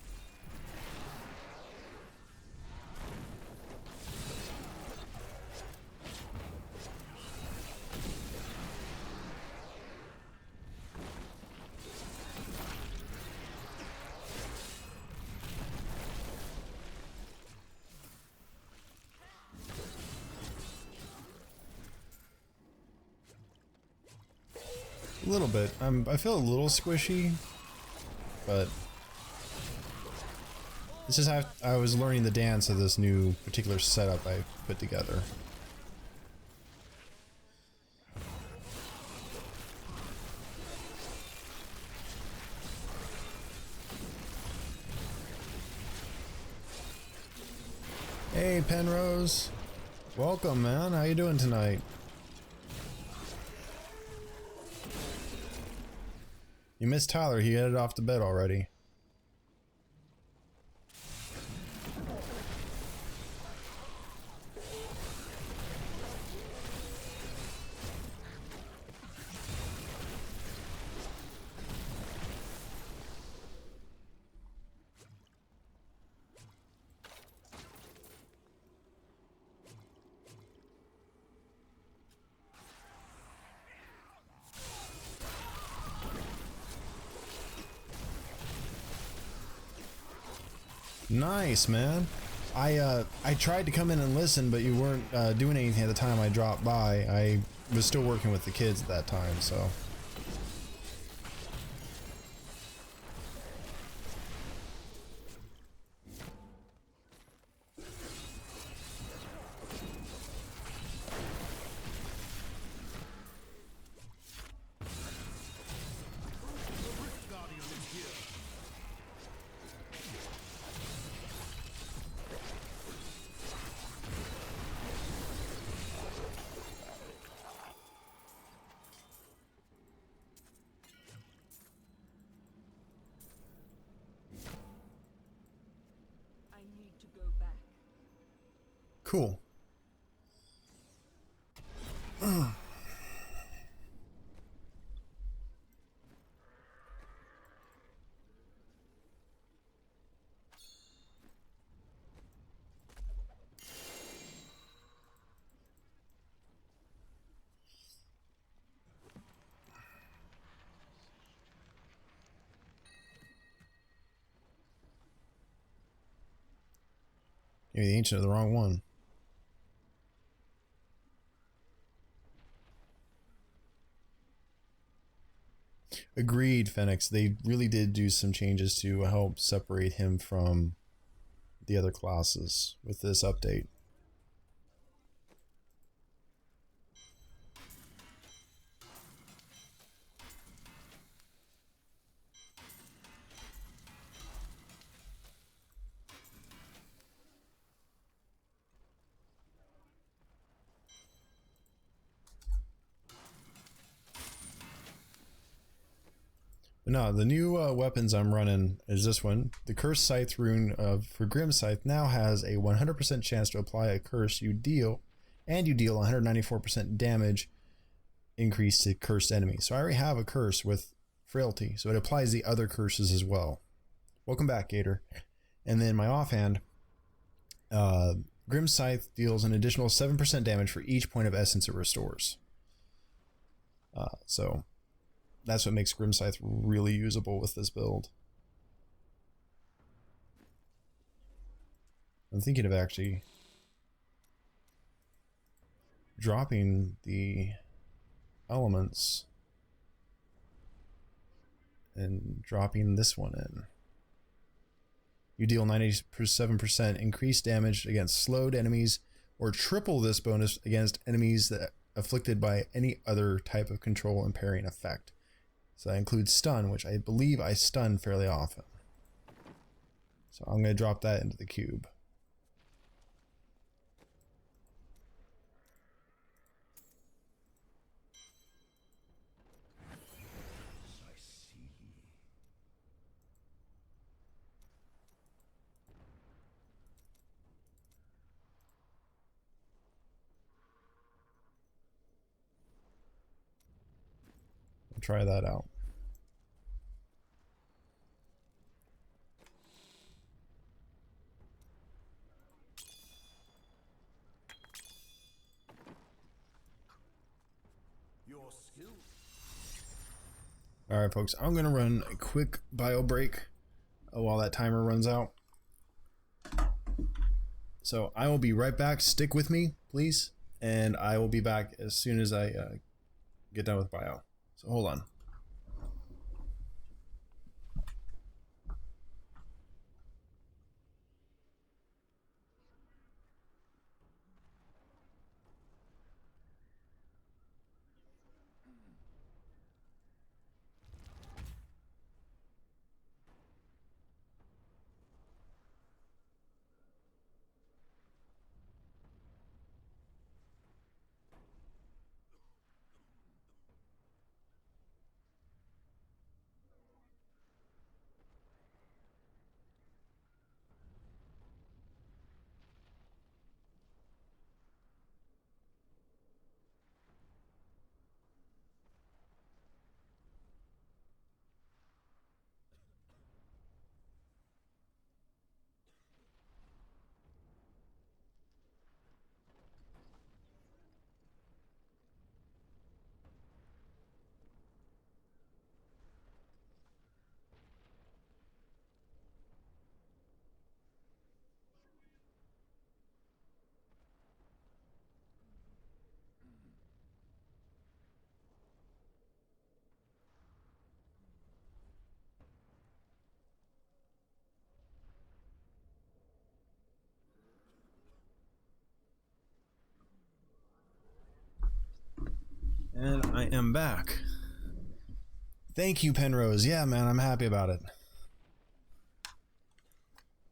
A little bit. I feel a little squishy, but it's just I was learning the dance of this new particular setup I put together. Hey Penrose, welcome man. How you doing tonight? You missed Tyler. He headed off to bed already. Nice, man. I tried to come in and listen, but you weren't doing anything at the time I dropped by. I was still working with the kids at that time, so. Guardian is here. I need to go back. Cool. Maybe the ancient of the wrong one. Agreed, Phoenix. They really did do some changes to help separate him from the other classes with this update. No, the new weapons I'm running is this one. The Cursed Scythe rune for Grim Scythe now has a 100% chance to apply a curse you deal, and you deal 194% damage increase to cursed enemies. So I already have a curse with Frailty, so it applies the other curses as well. Welcome back, Gator. And then my offhand, Grim Scythe deals an additional 7% damage for each point of essence it restores. So that's what makes Grim Scythe really usable with this build. I'm thinking of actually dropping the elements and dropping this one in. You deal 97% increased damage against slowed enemies, or triple this bonus against enemies that afflicted by any other type of control impairing effect. So that includes stun, which I believe I stun fairly often. So I'm going to drop that into the cube. Try that out. Your skill. Alright folks, I'm going to run a quick bio break while that timer runs out. So I will be right back. Stick with me, please. And I will be back as soon as I get done with bio. So hold on. I am back. Thank you, Penrose. Yeah, man, I'm happy about it.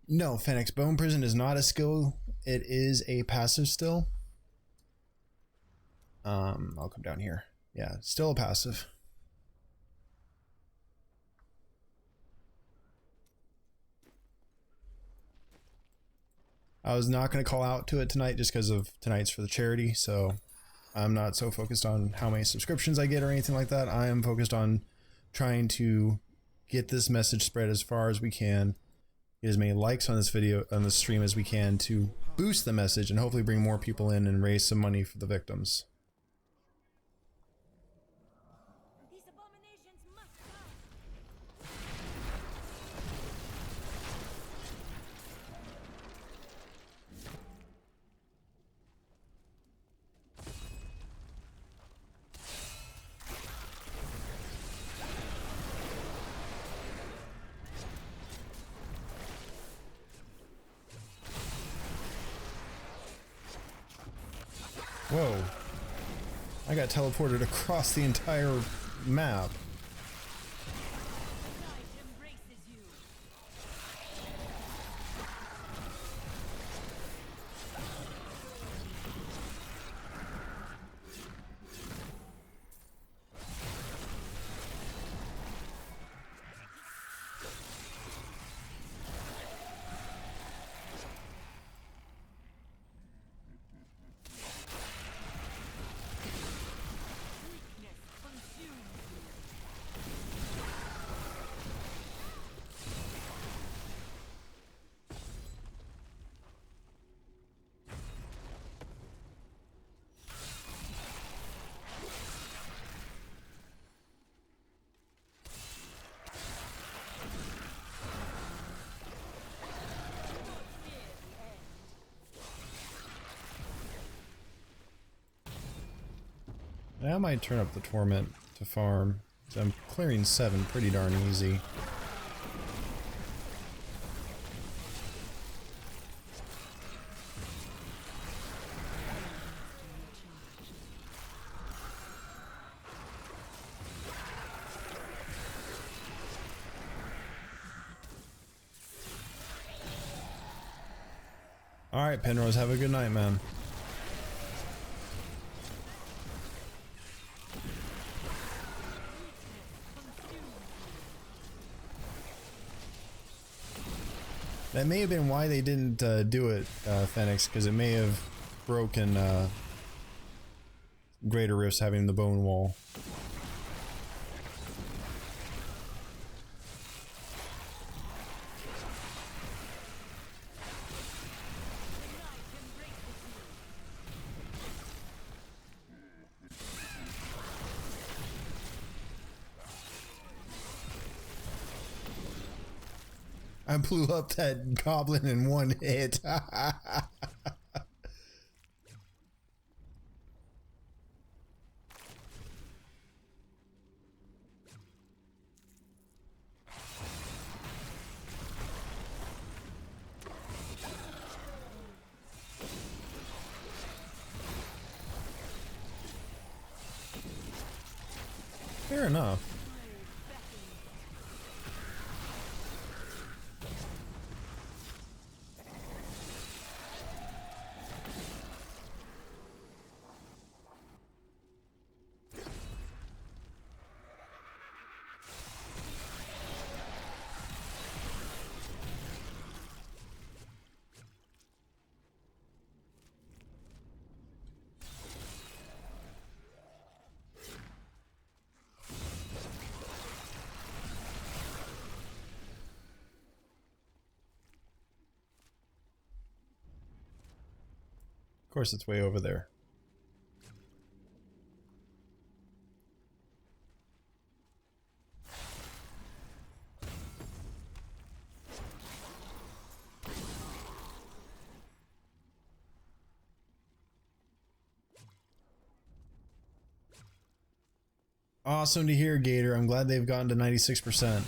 No, Fenix, Bone Prison is not a skill. It is a passive still. I'll come down here. Yeah, still a passive. I was not going to call out to it tonight just because of tonight's for the charity, so I'm not so focused on how many subscriptions I get or anything like that. I am focused on trying to get this message spread as far as we can, get as many likes on this video, on this stream as we can to boost the message and hopefully bring more people in and raise some money for the victims. These abominations must go. Whoa. I got teleported across the entire map. Night embraces you. Weakness consumes you. I might turn up the torment to farm. So I'm clearing 7 pretty darn easy. Alright, Penrose, have a good night, man. That may have been why they didn't do it, Fenix, because it may have broken Greater Rifts having the bone wall. I blew up that goblin in one hit. Fair enough. Of course, it's way over there. Awesome to hear, Gator. I'm glad they've gotten to 96%.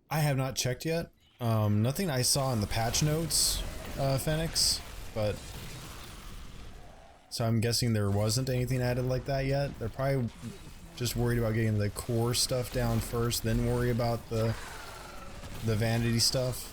I have not checked yet. Nothing I saw in the patch notes, Phoenix, but so I'm guessing there wasn't anything added like that yet. They're probably just worried about getting the core stuff down first, then worry about the vanity stuff.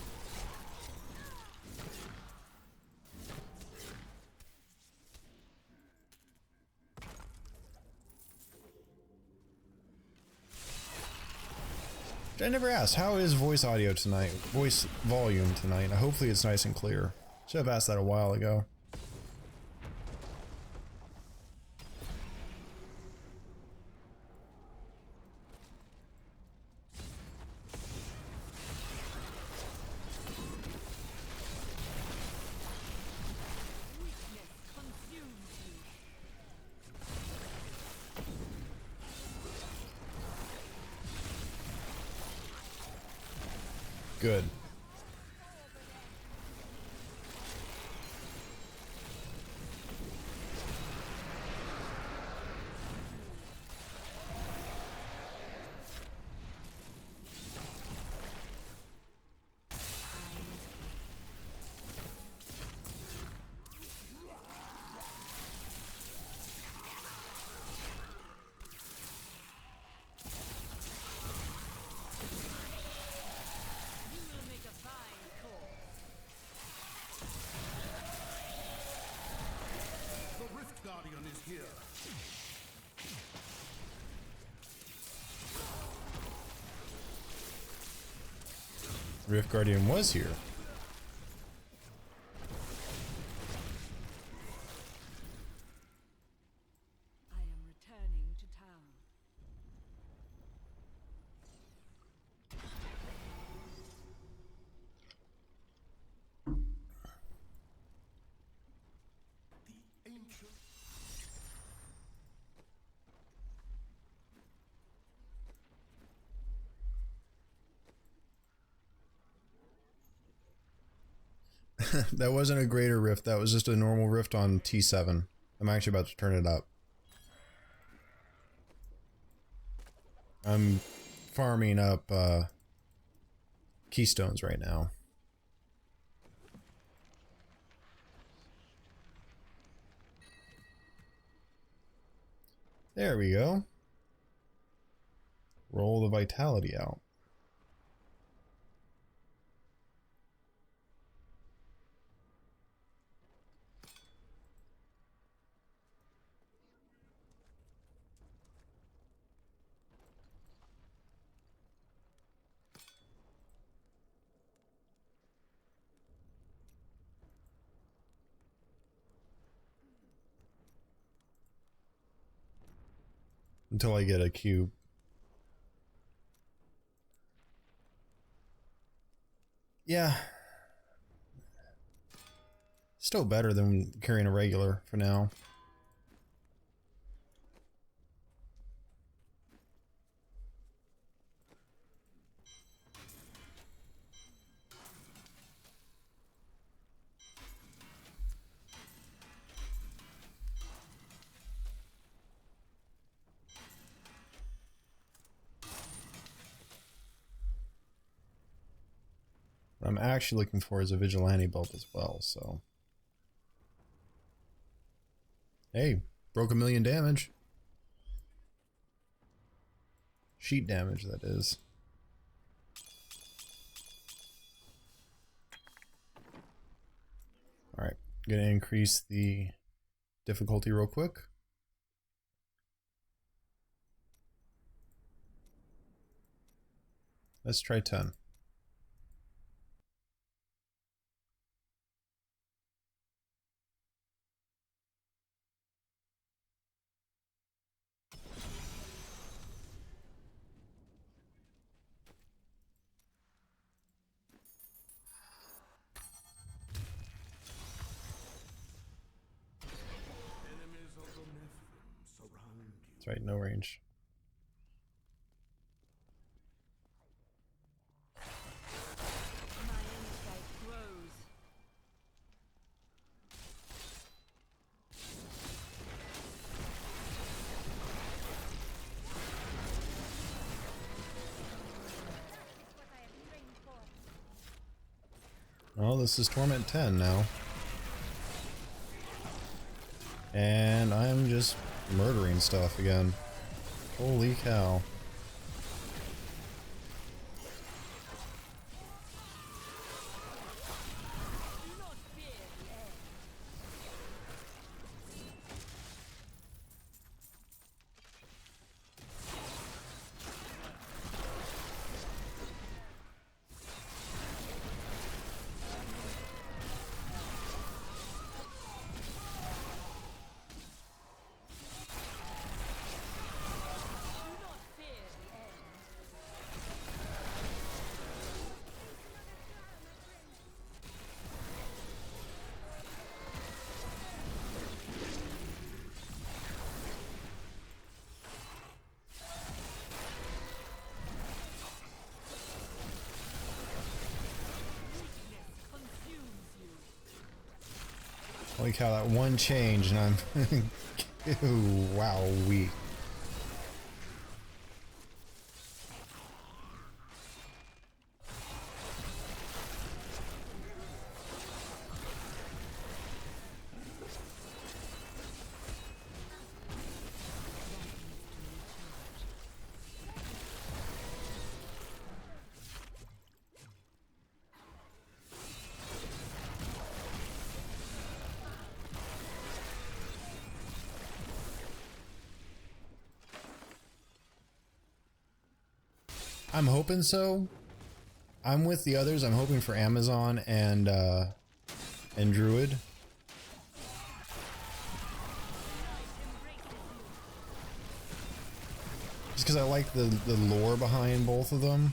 I never asked, how is voice audio tonight? Voice volume tonight? Hopefully it's nice and clear. Should have asked that a while ago. Good. The Rift Guardian is here. Rift Guardian was here. I am returning to town. The ancient. That wasn't a greater rift, that was just a normal rift on T7. I'm actually about to turn it up. I'm farming up keystones right now. There we go. Roll the vitality out. Until I get a cube. Yeah. Still better than carrying a regular for now. What I'm actually looking for is a vigilante build as well, so. Hey, broke 1,000,000 damage. Sheet damage, that is. Alright, gonna increase the difficulty real quick. Let's try 10. Enemies of the Nephilim surround you. That's right, no range. My insight grows. Well, this is Torment 10 now. And I'm just murdering stuff again. Holy cow. Holy cow, that one change and I'm wow, weak. I'm hoping so. I'm with the others. I'm hoping for Amazon and Druid. Just because I like the lore behind both of them.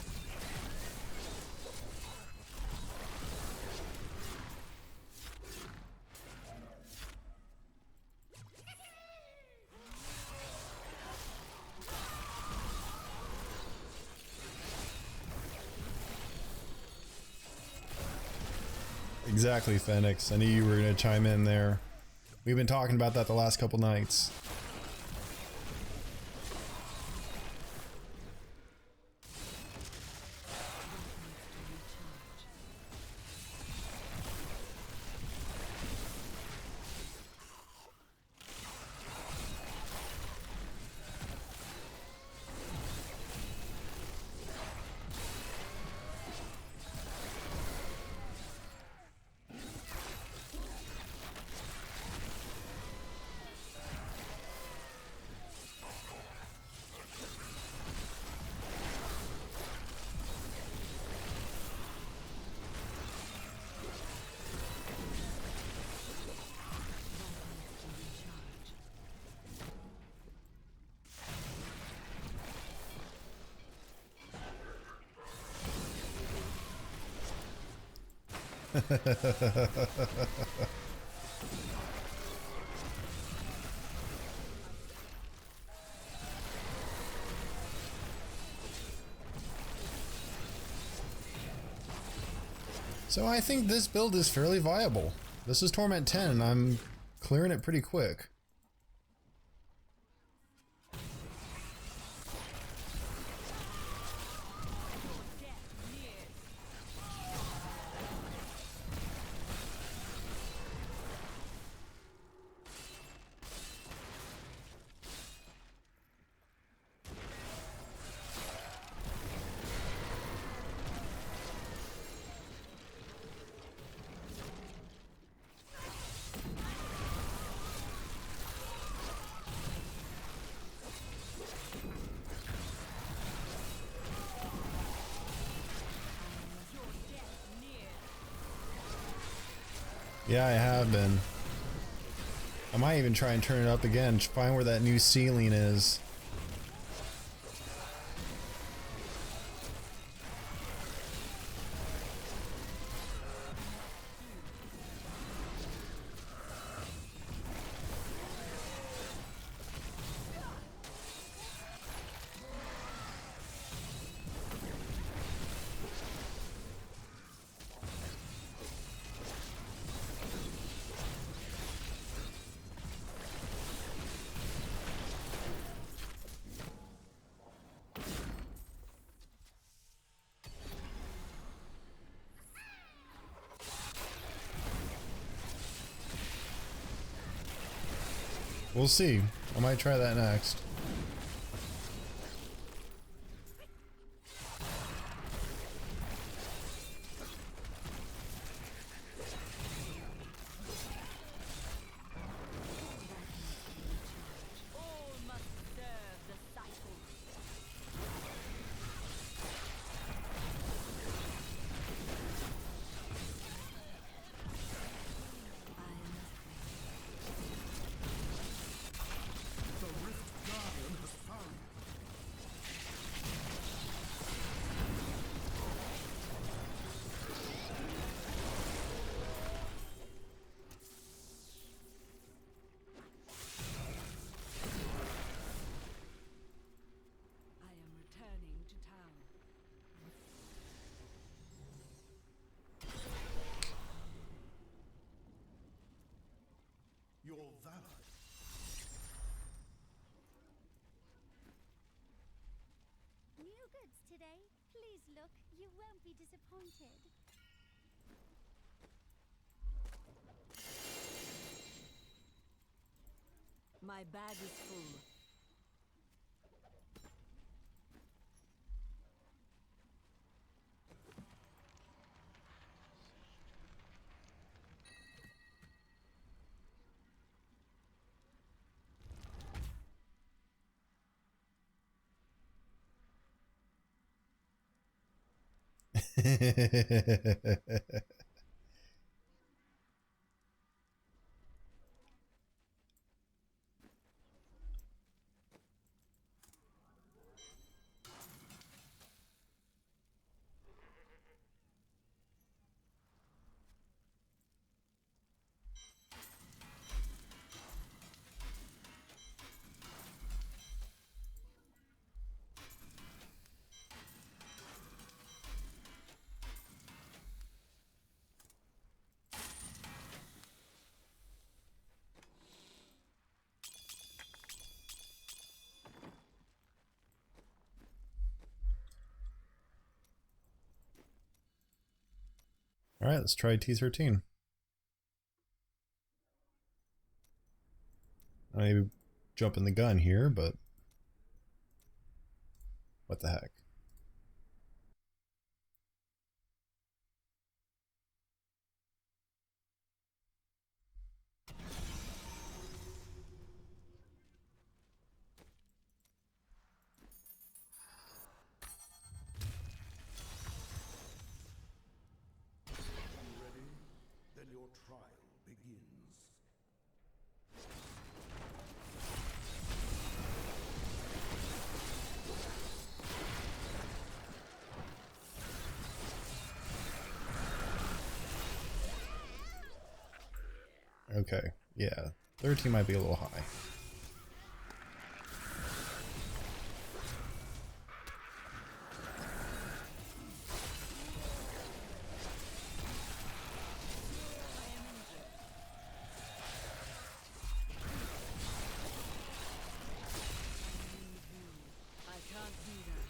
Exactly, Phoenix. I knew you were going to chime in there. We've been talking about that the last couple nights. So I think this build is fairly viable. This is Torment 10 and I'm clearing it pretty quick. Yeah, I have been. I might even try and turn it up again, find where that new ceiling is. We'll see. I might try that next. All must serve the cycle. The Rift Guardian has found you. I am returning to town. Your valor. New goods today. Please look, you won't be disappointed. My bag is full. Alright, let's try T13. I may be jumping the gun here, but what the heck. Ready? Then your trial begins. Okay, yeah. 13 might be a little high. I can't do that.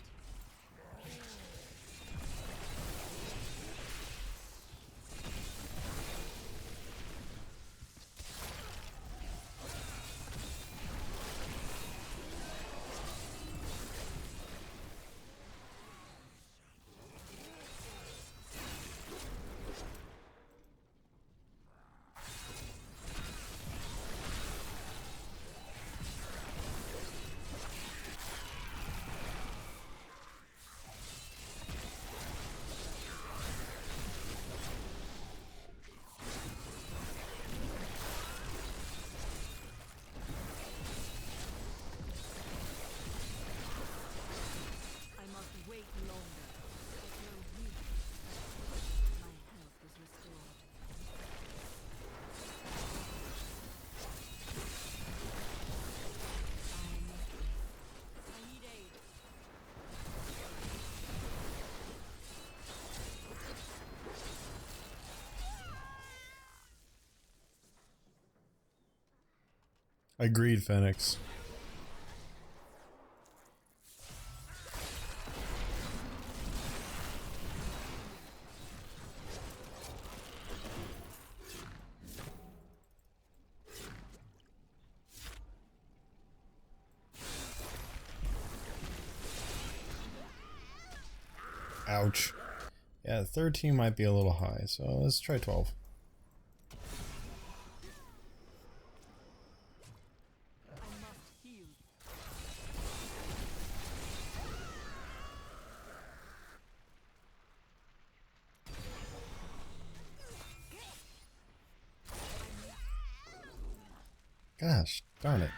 I must wait longer. But no need. My health is restored. I need aid. Agreed, Phoenix. Ouch. Yeah, 13 might be a little high, so let's try 12. I must heal. Gosh, darn it.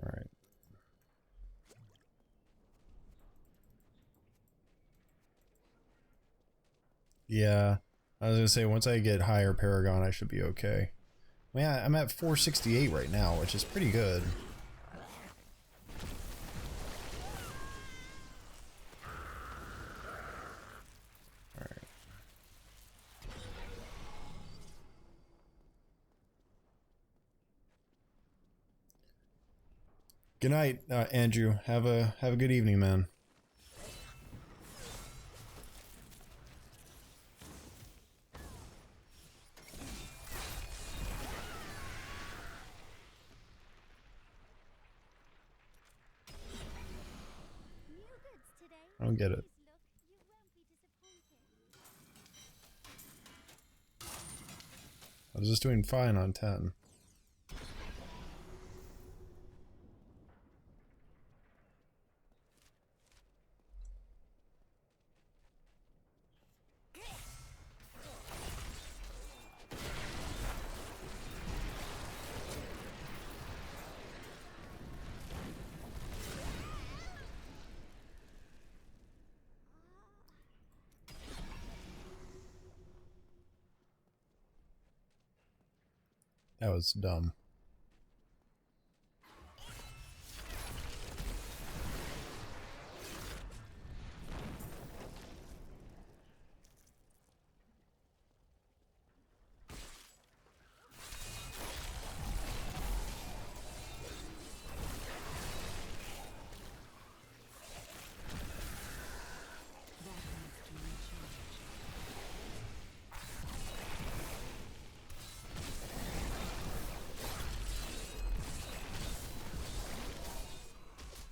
Alright. Yeah, I was gonna say, once I get higher Paragon, I should be okay. Man, I'm at 468 right now, which is pretty good. Alright. Good night, Andrew. Have a good evening, man. New goods today. I don't get it. Please look, you won't be disappointed. I was just doing fine on 10. That was dumb.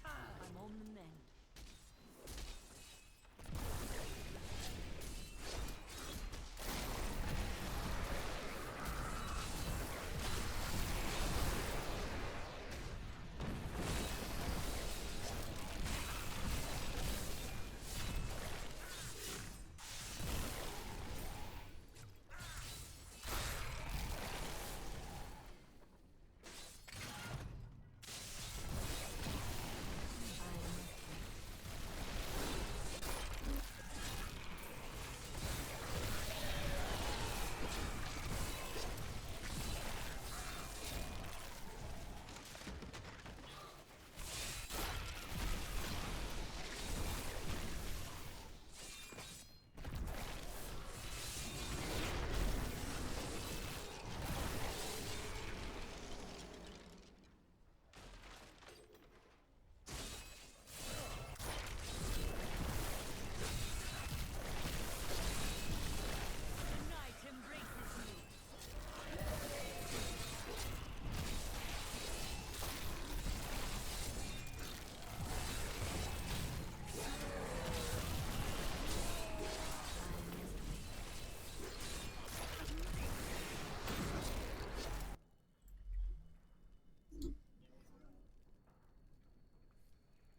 I'm on the mend.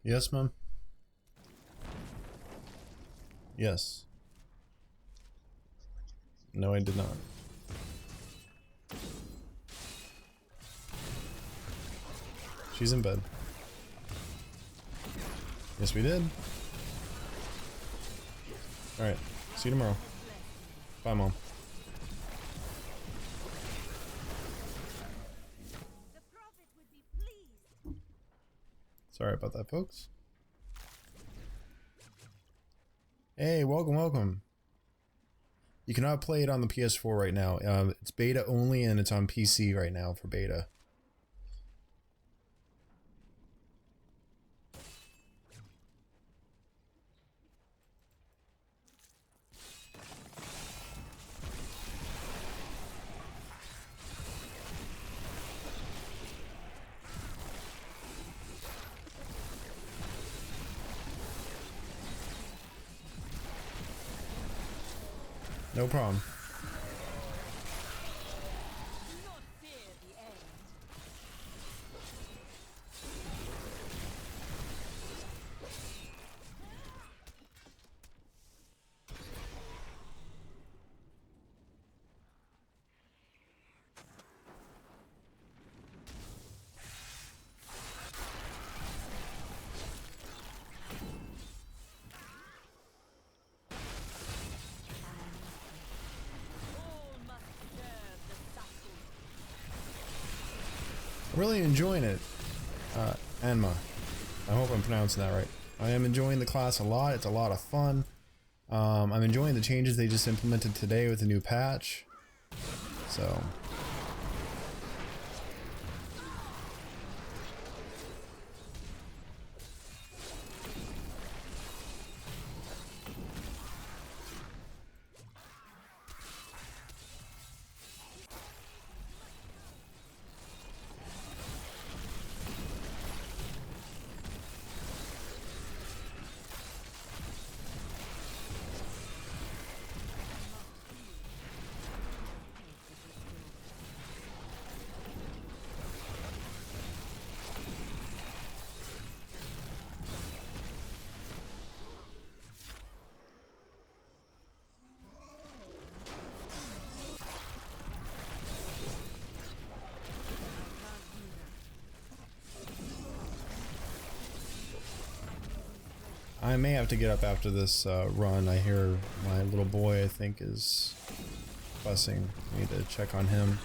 Yes, ma'am? Yes. No, I did not. She's in bed. Yes, we did. Alright, see you tomorrow. Bye, Mom. The prophet would be pleased. Sorry about that, folks. Hey, welcome, welcome. You cannot play it on the PS4 right now. It's beta only, and it's on PC right now for beta. No problem. Do not fear the end. All must serve the cycle. I'm really enjoying it. Anma. I hope I'm pronouncing that right. I am enjoying the class a lot. It's a lot of fun. I'm enjoying the changes they just implemented today with the new patch. So. I may have to get up after this run. I hear my little boy, I think, is fussing. I need to check on him.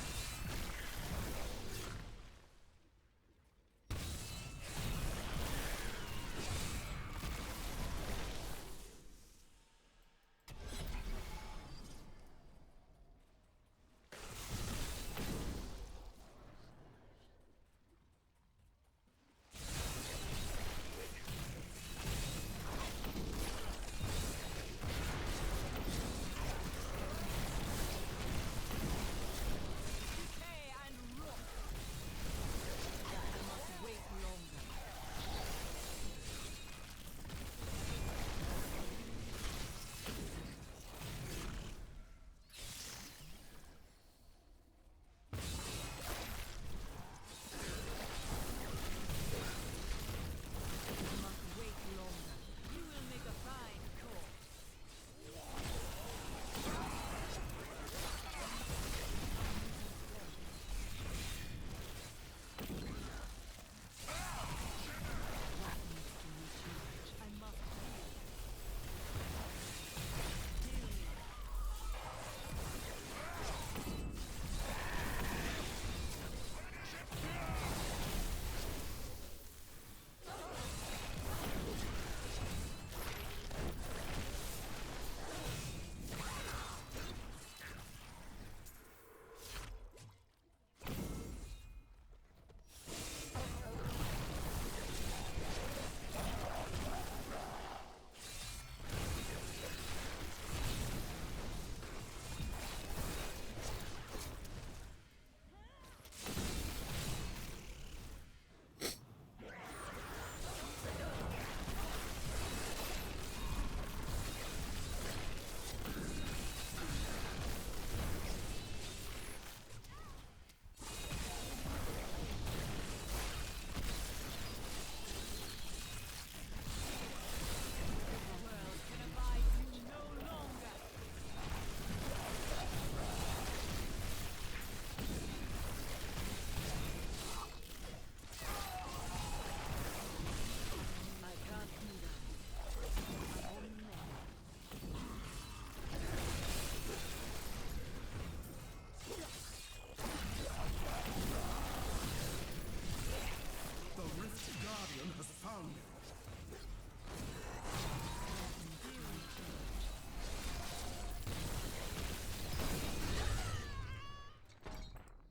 Decay and rot. I must wait longer. I must wait longer. You will make a fine corpse. I must The Rift Guardian has found you.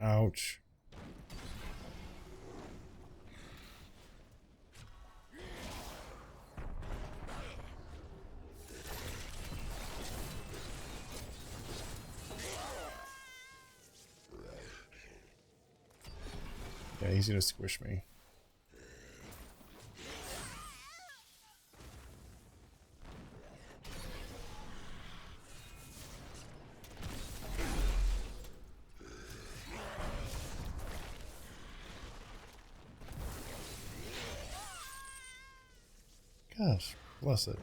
Ouch. Yeah, he's gonna squish me. Gosh, bless it.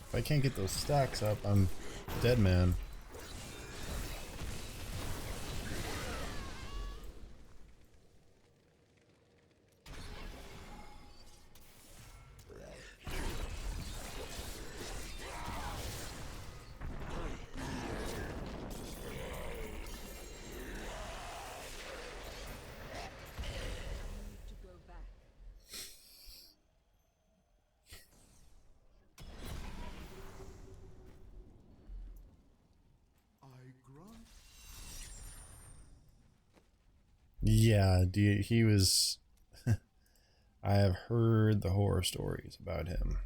If I can't get those stacks up, I'm dead man. To go back. I grant. Yeah, he was. I have heard the horror stories about him.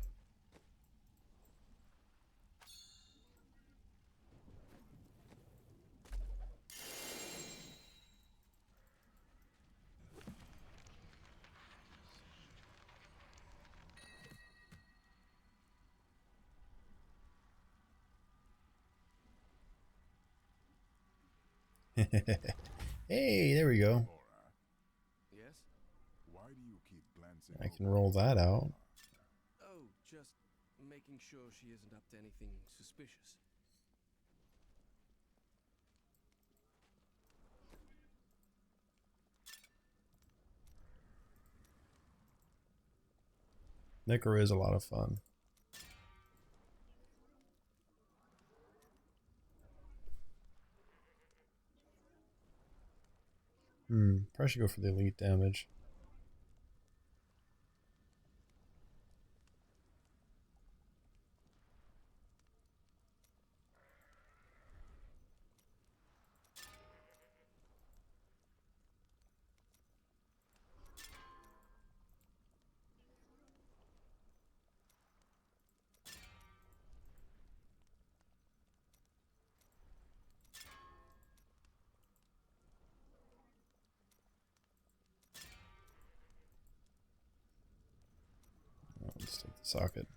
Hey, there we go. Laura, Yes? why do you keep glancing I can over roll at that out. Oh, just making sure she isn't up to anything suspicious. Necro is a lot of fun. Probably should go for the elite damage. Let's take the socket.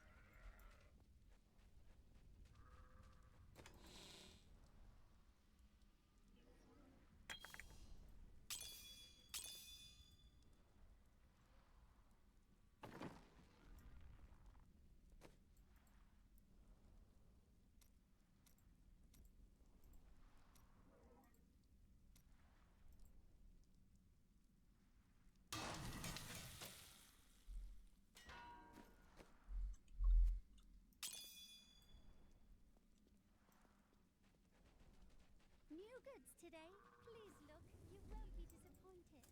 New goods today. Please look. You won't be disappointed.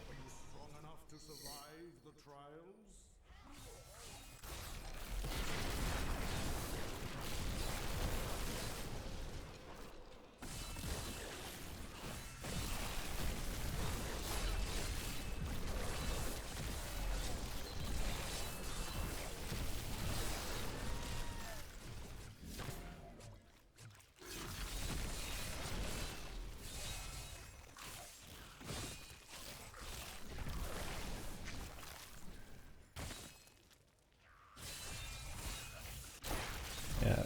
Are you strong enough to survive the trials? Yeah.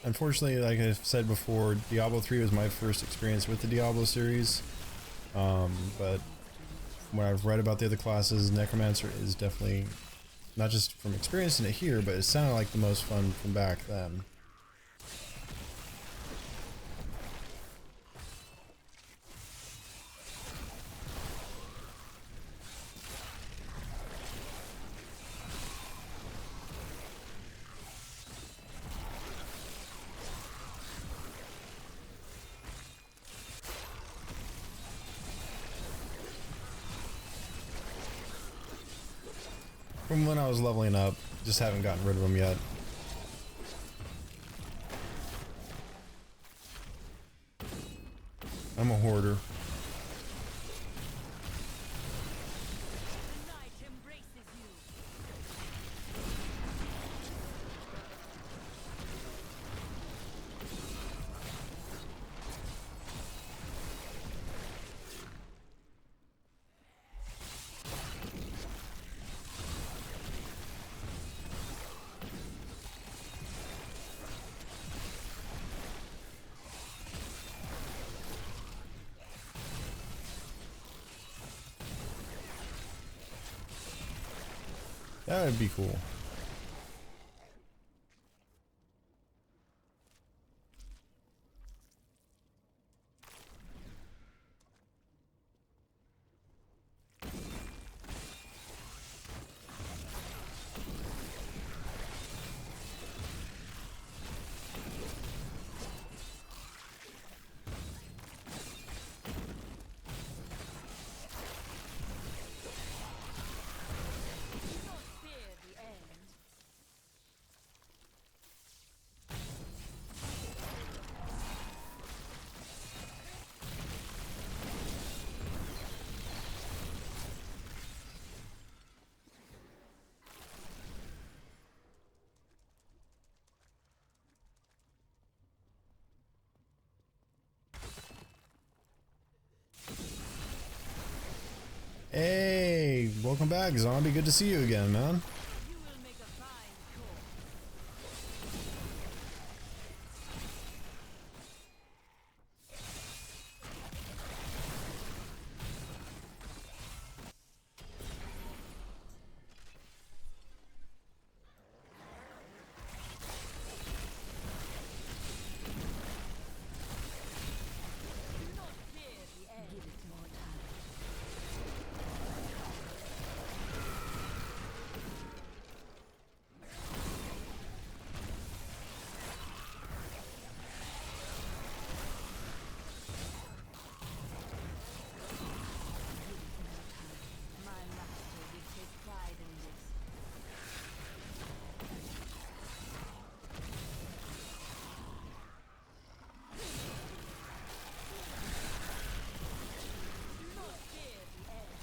Unfortunately, like I've said before, Diablo 3 was my first experience with the Diablo series. But from what I've read about the other classes, Necromancer is definitely, not just from experiencing it here, but it sounded like the most fun from back then. From when I was leveling up, just haven't gotten rid of them yet. I'm a hoarder. The night embraces you. That would be cool. Fear the end. Hey, welcome back, zombie. Good to see you again, man. You will make a fine corpse. Do not fear the end. Give it more time. My master will take pride in this. Do not fear the end.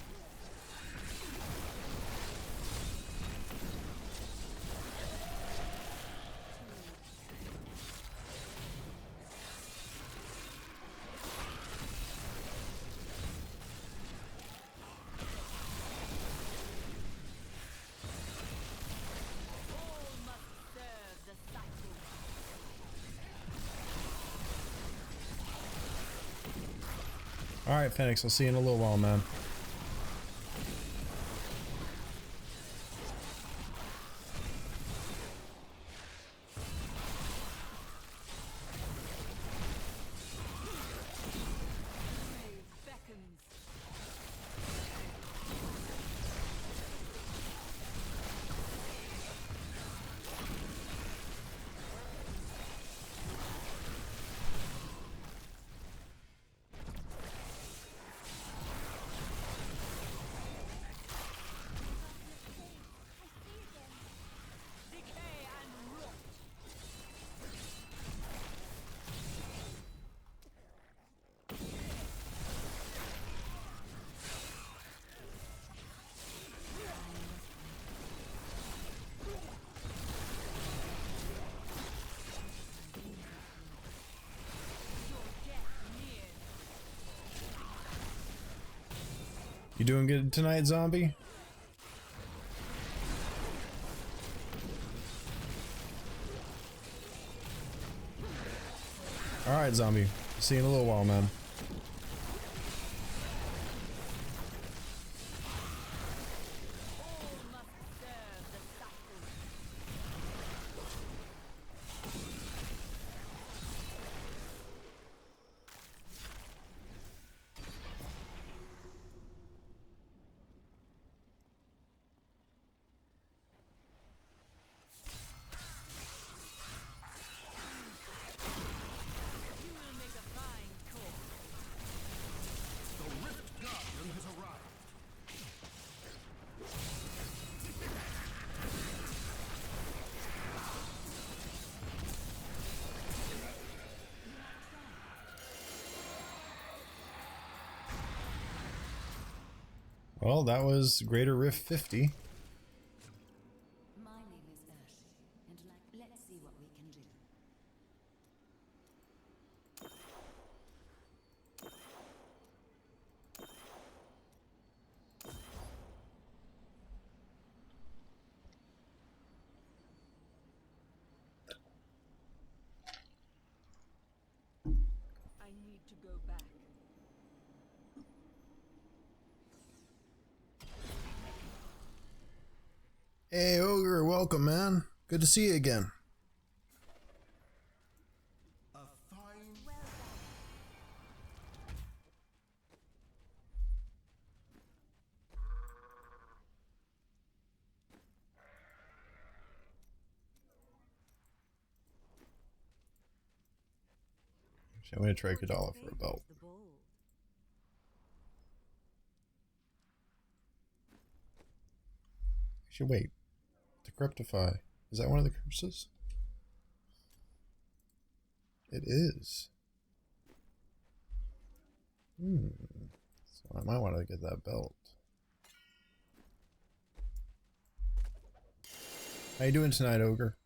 All must serve the cycle. Alright, Phoenix, I'll see you in a little while, man. Grave beckons. Decay and rot. Your death nears. You doing good tonight, zombie? Alright, zombie. See you in a little while, man. All must serve the cycle. You will make a fine corpse. Well, that was Greater Rift 50. My name is Urshi, and let's see what we can do. I need to go back. Hey, Ogre, welcome, man. Good to see you again. A fine Actually, I'm going to trade Kadala for a belt. The bold. Actually, wait. Decryptify. Is that one of the curses? It is. So I might want to get that belt. How you doing tonight, Ogre?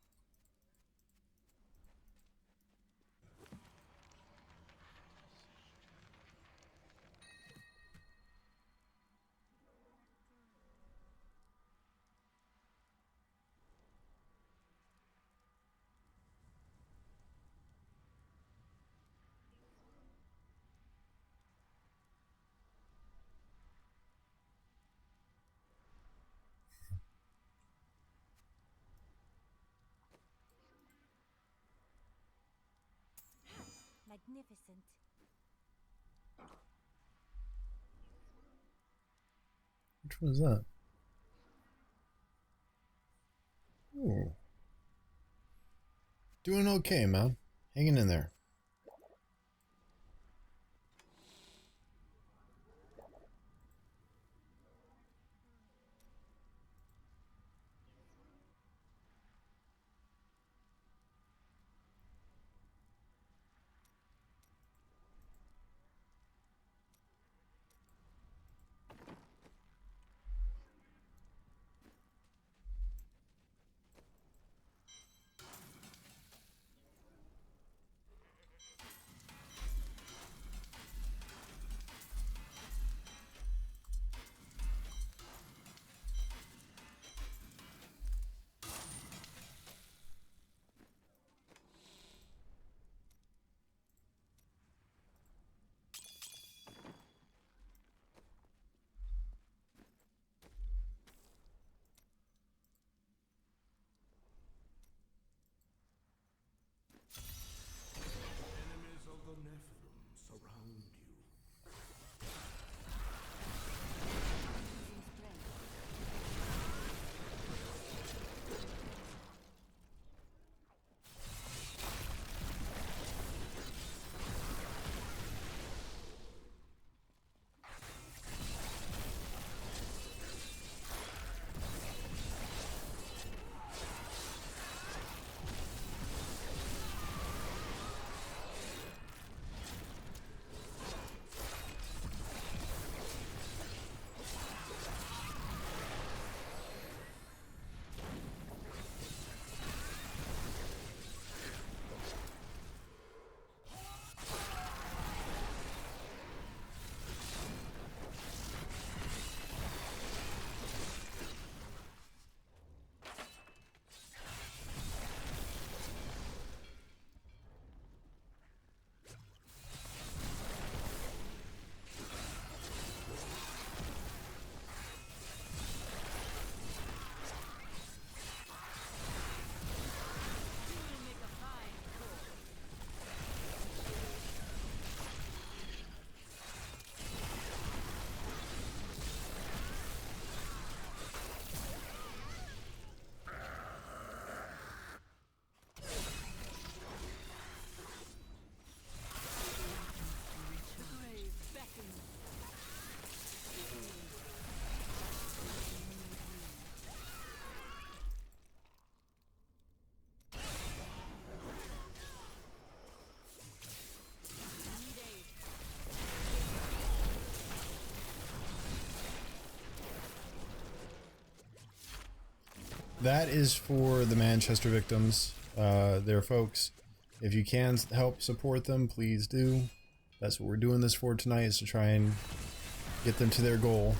Magnificent. Which one is that? Ooh. Doing okay, man. Hanging in there. that is for the Manchester victims. There, folks. If you can help support them, please do. That's what we're doing this for tonight, is to try and get them to their goal,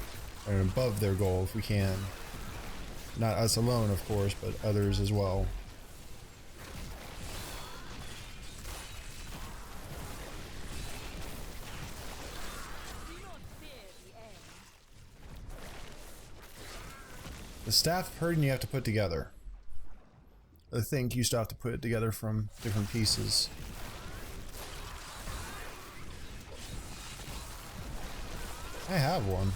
or above their goal if we can. Not us alone, of course, but others as well. The staff herding you have to put together. I think you still have to put it together from different pieces. I have one.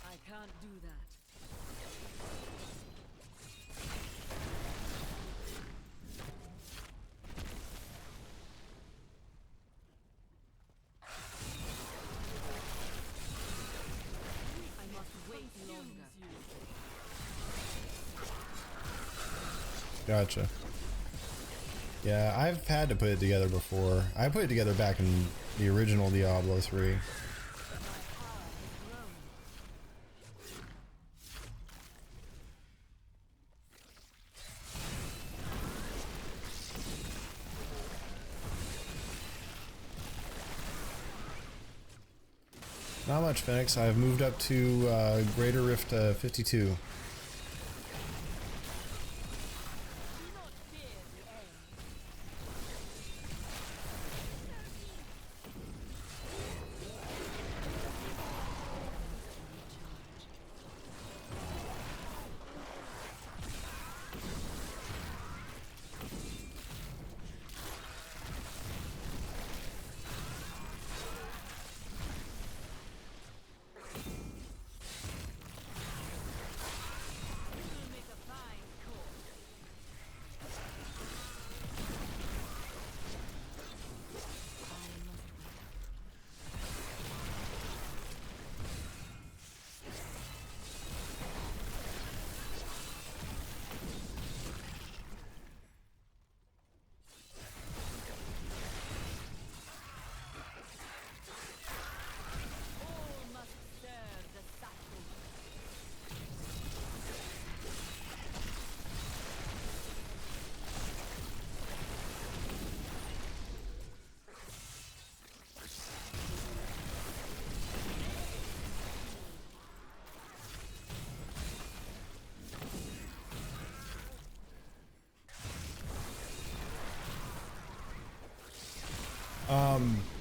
I can't do that. I must wait longer. Gotcha. Yeah, I've had to put it together before. I put it together back in the original Diablo 3. Not much, Phoenix. I've moved up to Greater Rift 52.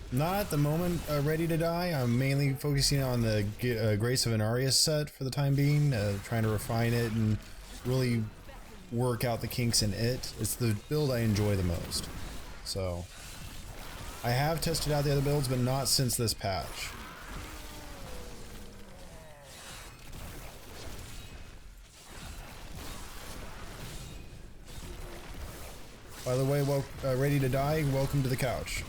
Not at the moment ready to die. I'm mainly focusing on the Grace of Inarius set for the time being, trying to refine it and really work out the kinks in it. It's the build I enjoy the most. So, I have tested out the other builds, but not since this patch. By the way, ready to die, welcome to the couch.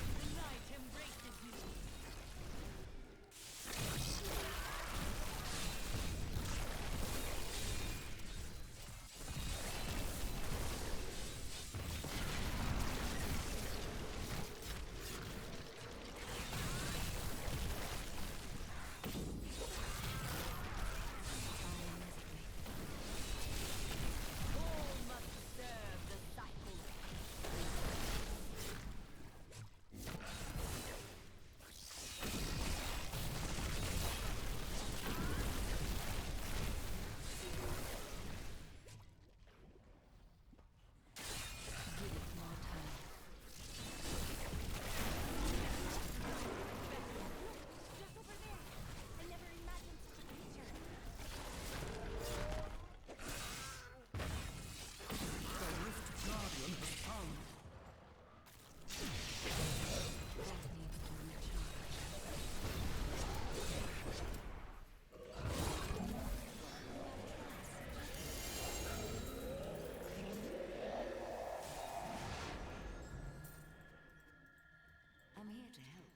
here to help.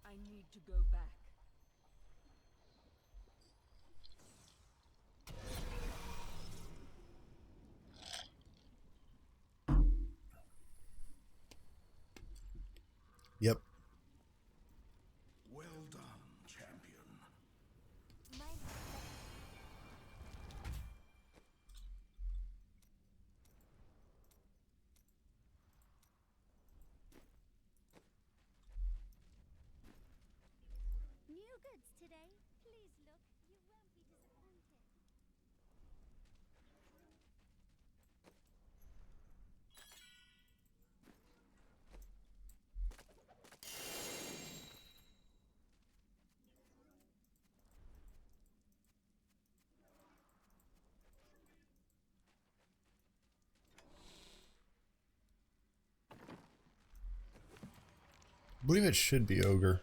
I need to go back. Yep. Well done, champion. My new goods today. Please look. You won't be disappointed. I believe it should be ogre.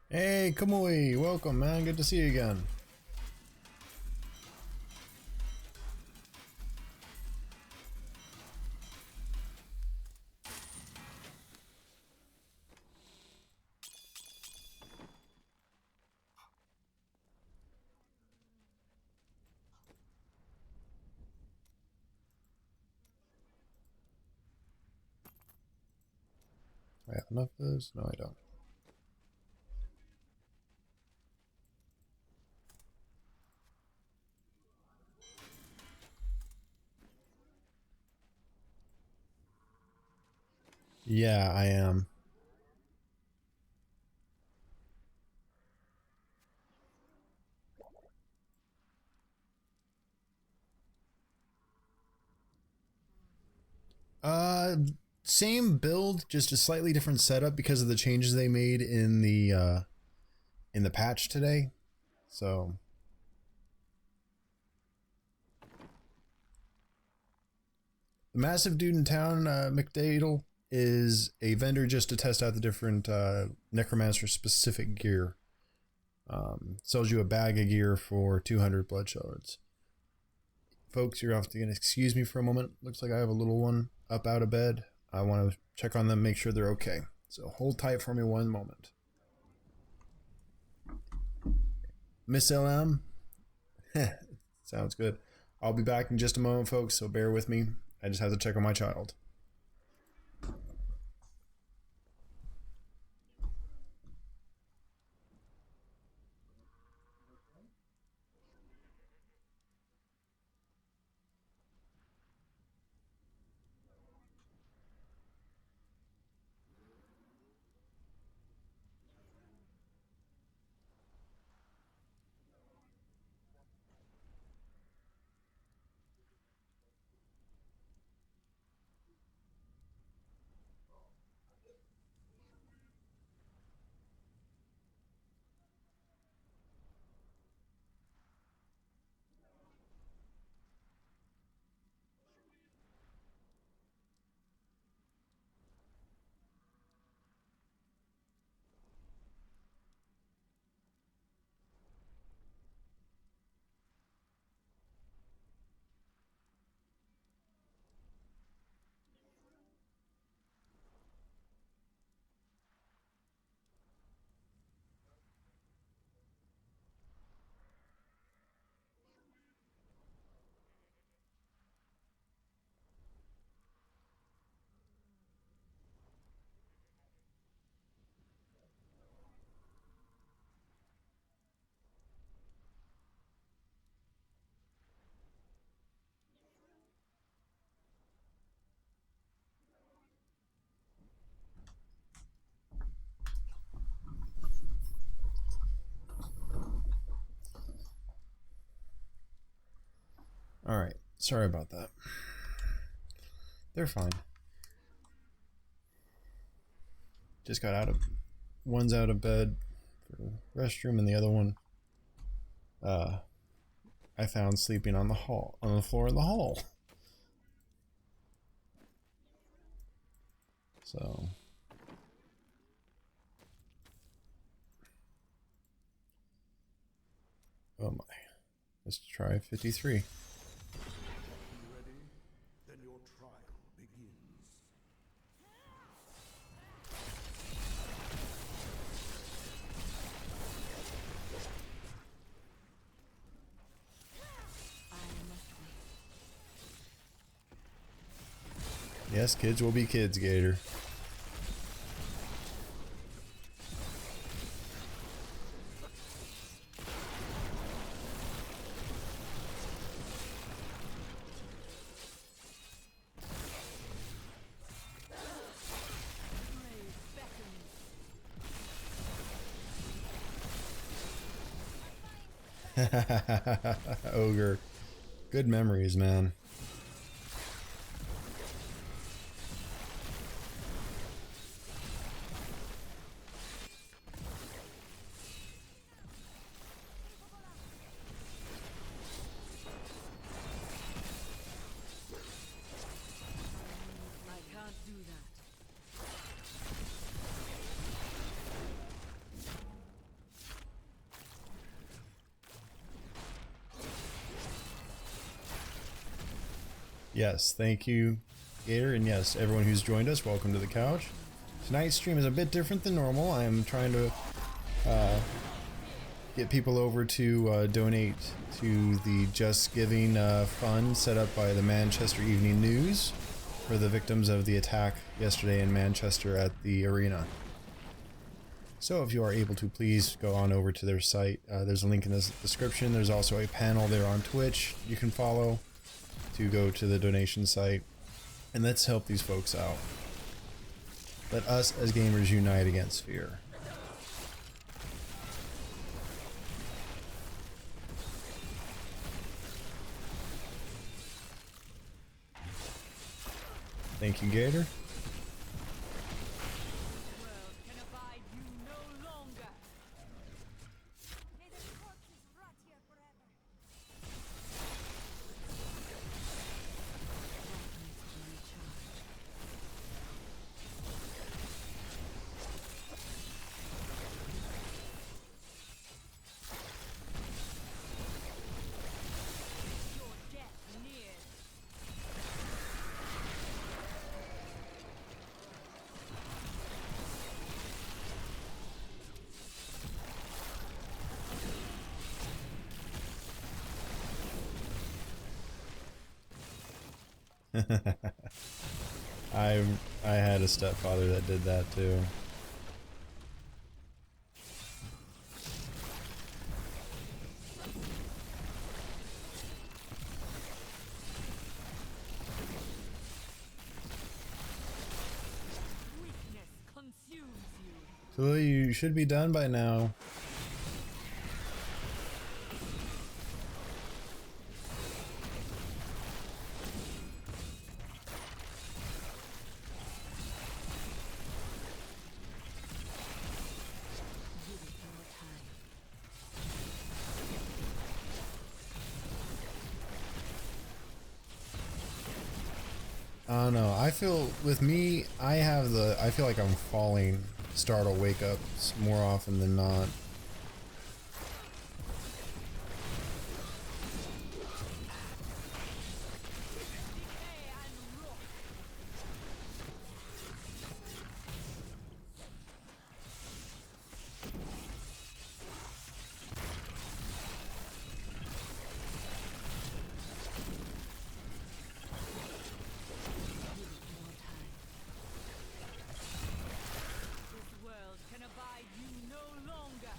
Hey, Kamui, welcome, man. Good to see you again. I have enough of those? No, I don't. Yeah, I am. Uh, Same build, just a slightly different setup because of the changes they made in the patch today. So the massive dude in town, McDadle, is a vendor just to test out the different Necromancer specific gear. Sells you a bag of gear for 200 blood shards. Folks, you're off to excuse me for a moment. Looks like I have a little one up out of bed. I want to check on them, make sure they're okay. So hold tight for me one moment. Miss LM? Sounds good. I'll be back in just a moment, folks, so bear with me. I just have to check on my child. All right, Sorry about that. They're fine. Just got out of... One's out of bed for the restroom, and the other one I found sleeping on the floor of the hall. So oh my. Let's try 53. You ready? Then your trial begins. Yes, kids will be kids, Gator. Ogre. Good memories, man. I can't do that. Yes, thank you, Gator, and yes, everyone who's joined us, welcome to the couch. Tonight's stream is a bit different than normal. I am trying to get people over to donate to the Just Giving fund set up by the Manchester Evening News for the victims of the attack yesterday in Manchester at the arena. So if you are able to, please go on over to their site. There's a link in the description. There's also a panel there on Twitch you can follow to go to the donation site, and let's help these folks out. Let us as gamers unite against fear. Thank you, Gator. World can abide you no longer. May the corpses rot here forever. Your death nears. I had a stepfather that did that too. Weakness consumes you. So you should be done by now. Give it your time. I don't know. I feel with me, I feel like I'm falling startle wake ups more often than not. Decay and rot. This world can abide you no longer.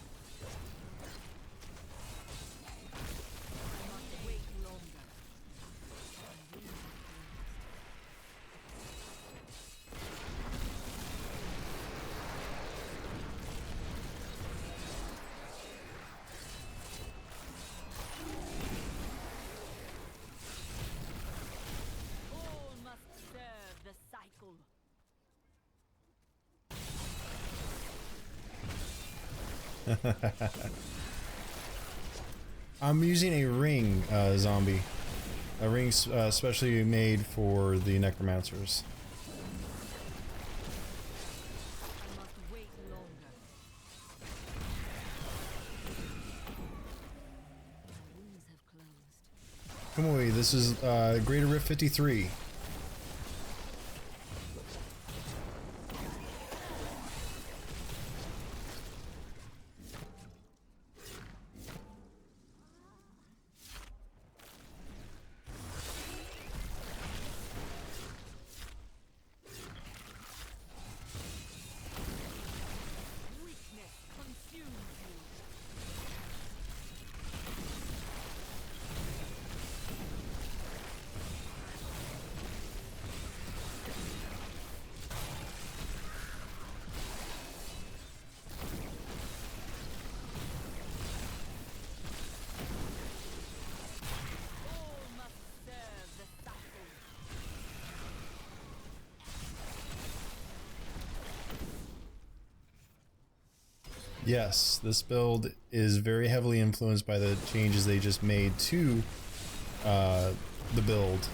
I'm using a ring zombie. A ring specially made for the Necromancers. I must wait longer. My wounds have closed. Come away, this is Greater Rift 53. Weakness consumes you. All must serve the cycle. Yes, this build is very heavily influenced by the changes they just made to the build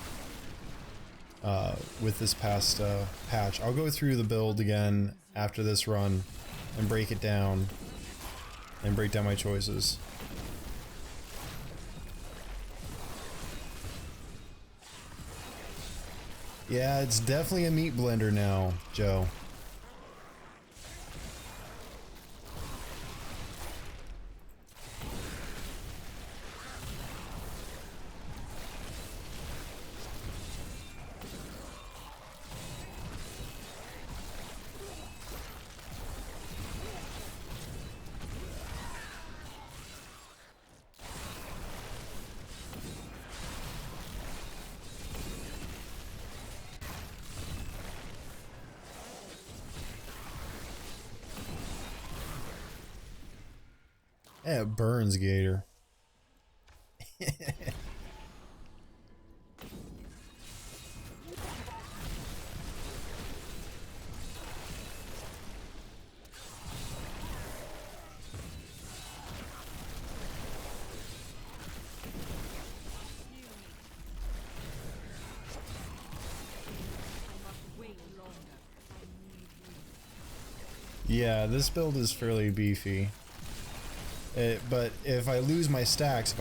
with this past patch. I'll go through the build again after this run and break it down and break down my choices. Yeah, it's definitely a meat blender now, Joe. Yeah, it burns, Gator. I must wait longer. I need you. Yeah, this build is fairly beefy. But if I lose my stacks, if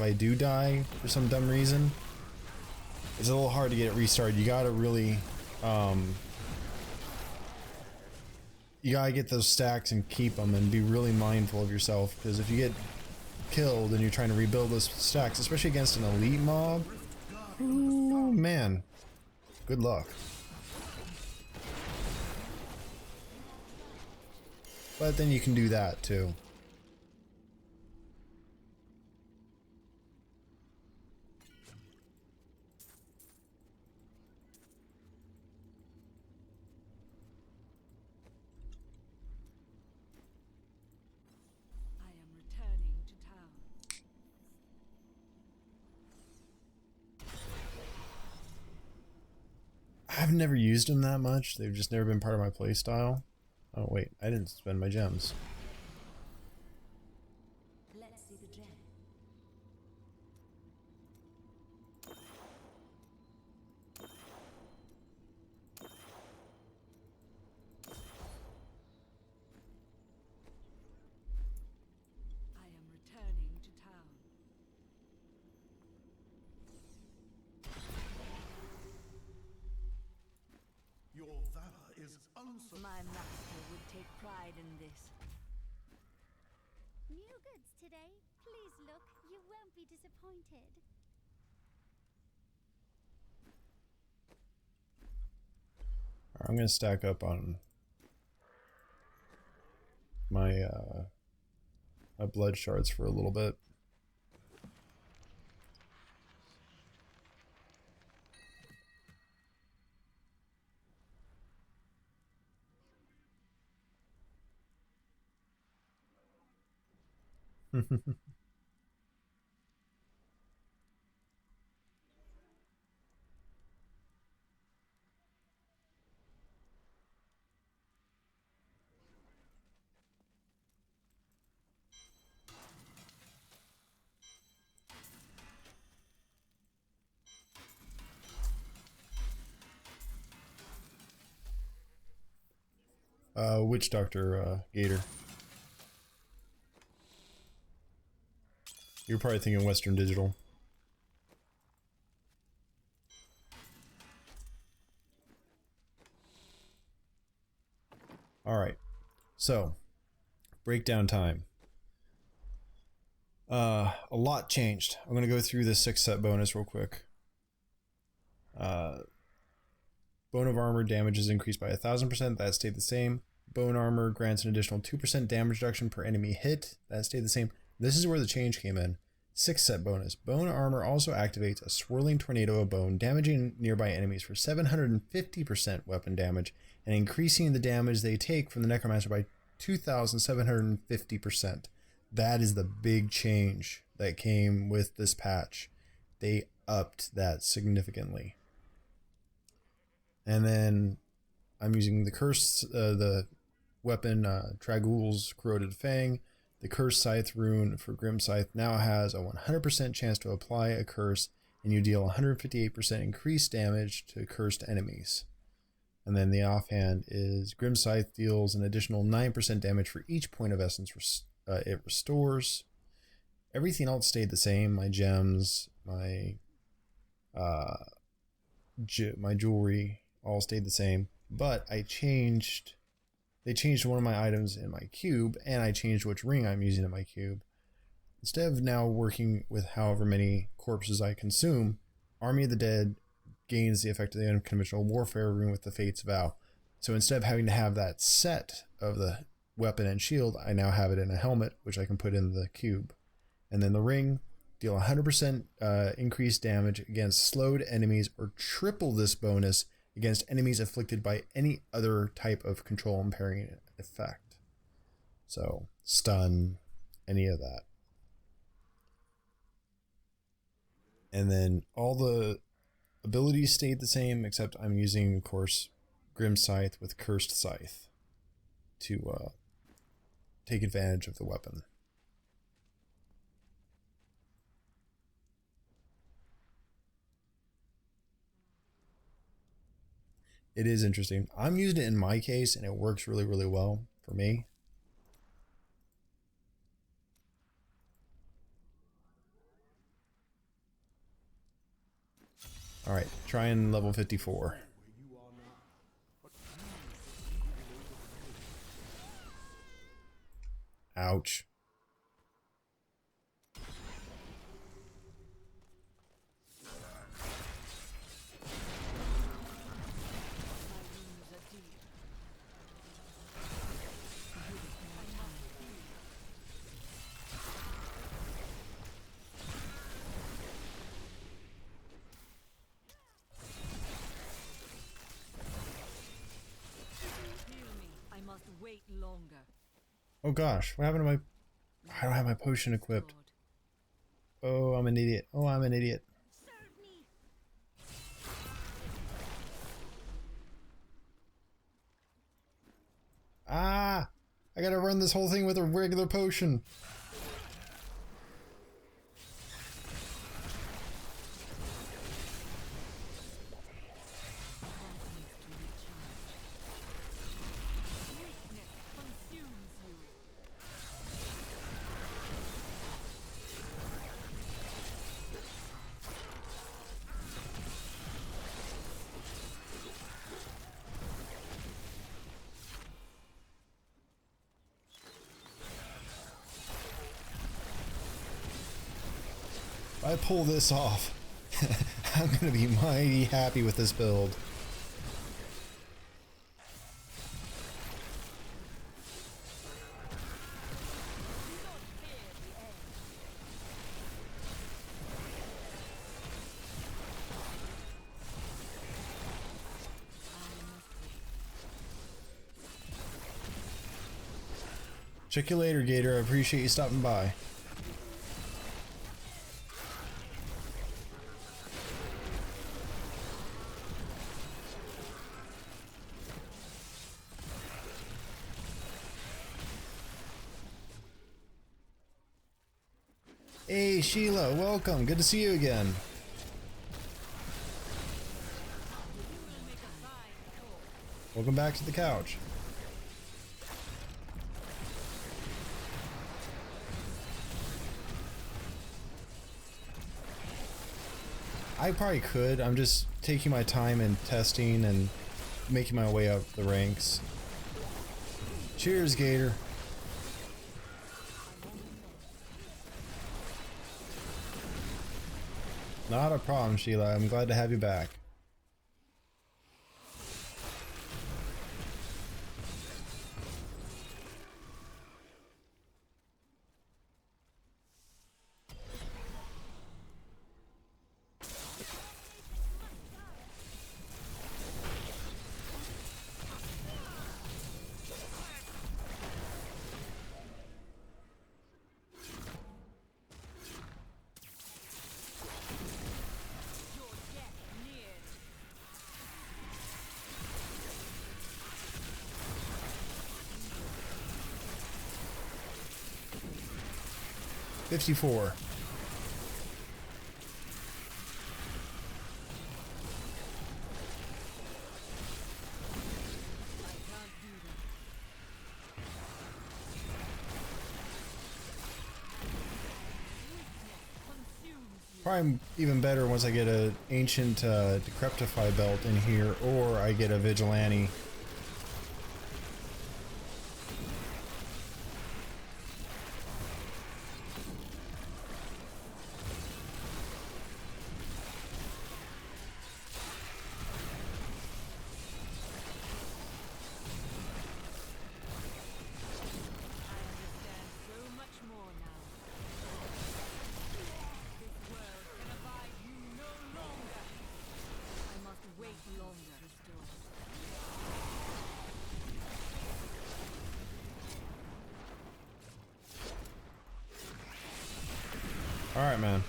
I do die for some dumb reason, it's a little hard to get it restarted. You gotta really, you gotta get those stacks and keep them and be really mindful of yourself, because if you get killed and you're trying to rebuild those stacks, especially against an elite mob, ooh, man, good luck. But then you can do that too. I am returning to town. I've never used them that much. They've just never been part of my playstyle. Oh wait, I didn't spend my gems. Let's see the gem. I am returning to town. Your valor is unsurpassed. My master would take pride in this. New goods today. Please look. You won't be disappointed. I'm gonna stack up on my my blood shards for a little bit. Witch Doctor, Gator. You're probably thinking Western Digital. Alright. So, breakdown time. A lot changed. I'm gonna go through this 6 set bonus real quick. Bone of Armor damage is increased by 1000%, that stayed the same. Bone Armor grants an additional 2% damage reduction per enemy hit, that stayed the same. This is where the change came in. 6 set bonus. Bone Armor also activates a swirling tornado of bone, damaging nearby enemies for 750% weapon damage, and increasing the damage they take from the Necromancer by 2750%. That is the big change that came with this patch. They upped that significantly. And then I'm using the curse, the weapon, Tragoul's Corroded Fang. The Curse Scythe rune for Grim Scythe now has a 100% chance to apply a curse, and you deal 158% increased damage to cursed enemies. And then the offhand is Grim Scythe deals an additional 9% damage for each point of essence it restores. Everything else stayed the same. My gems, my jewelry all stayed the same, but they changed one of my items in my cube, and I changed which ring I'm using in my cube. Instead of now working with however many corpses I consume, Army of the Dead gains the effect of the unconventional warfare rune with the Fate's Vow. So instead of having to have that set of the weapon and shield, I now have it in a helmet, which I can put in the cube. And then the ring, deal 100% increased damage against slowed enemies, or triple this bonus against enemies afflicted by any other type of control impairing effect. So, stun, any of that. And then all the abilities stayed the same, except I'm using, of course, Grim Scythe with Cursed Scythe to take advantage of the weapon. It is interesting. I'm using it in my case, and it works really, really well for me. Alright, try and level 54. Ouch. Wait longer. Oh gosh, what happened to my... I don't have my potion equipped. Oh, I'm an idiot. Oh, I'm an idiot. Serve me. Ah! I gotta run this whole thing with a regular potion. If I pull this off, I'm gonna be mighty happy with this build. Check you later, Gator. I appreciate you stopping by. Hey Sheila, welcome. Good to see you again. Welcome back to the couch. I probably could. I'm just taking my time and testing and making my way up the ranks. Cheers, Gator. Not a problem, Sheila. I'm glad to have you back. $54. Probably even better once I get a ancient decrepify belt in here, or I get a vigilante. Alright, man.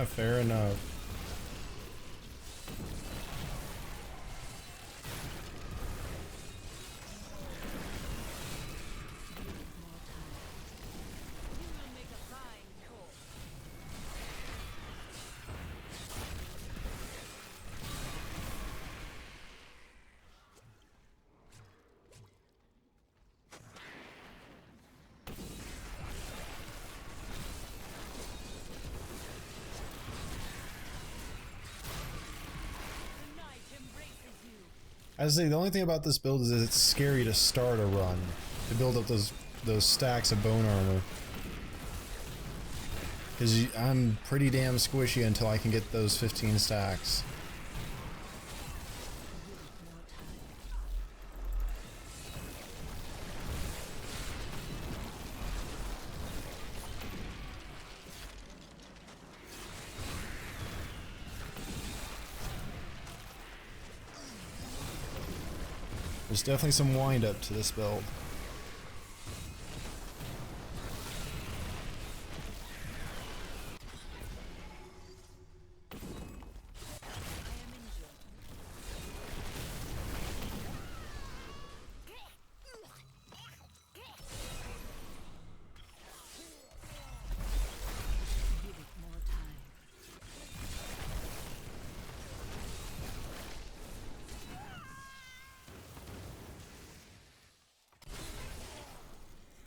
Fair enough. I say the only thing about this build is it's scary to start a run, to build up those stacks of bone armor. Because I'm pretty damn squishy until I can get those 15 stacks. There's definitely some wind up to this build.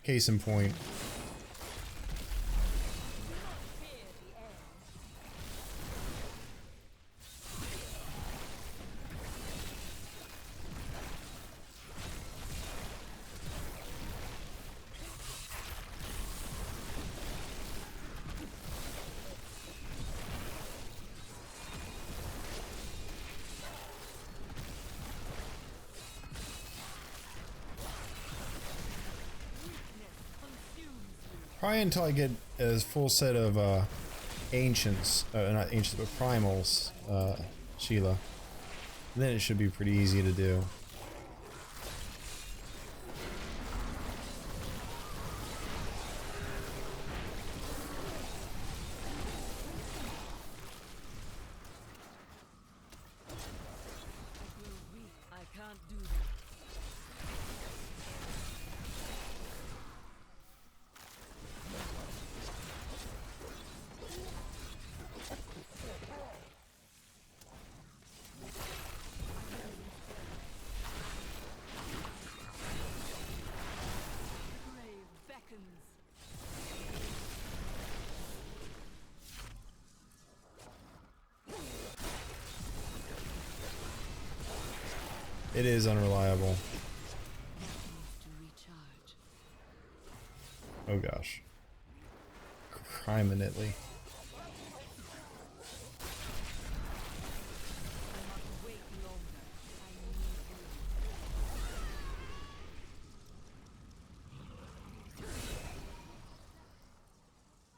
Case in point. Probably until I get a full set of ancients, not ancients, but primals, Sheila. Then it should be pretty easy to do. I can't do that. It is unreliable. To recharge. Oh gosh. Criminally. Wait longer. I need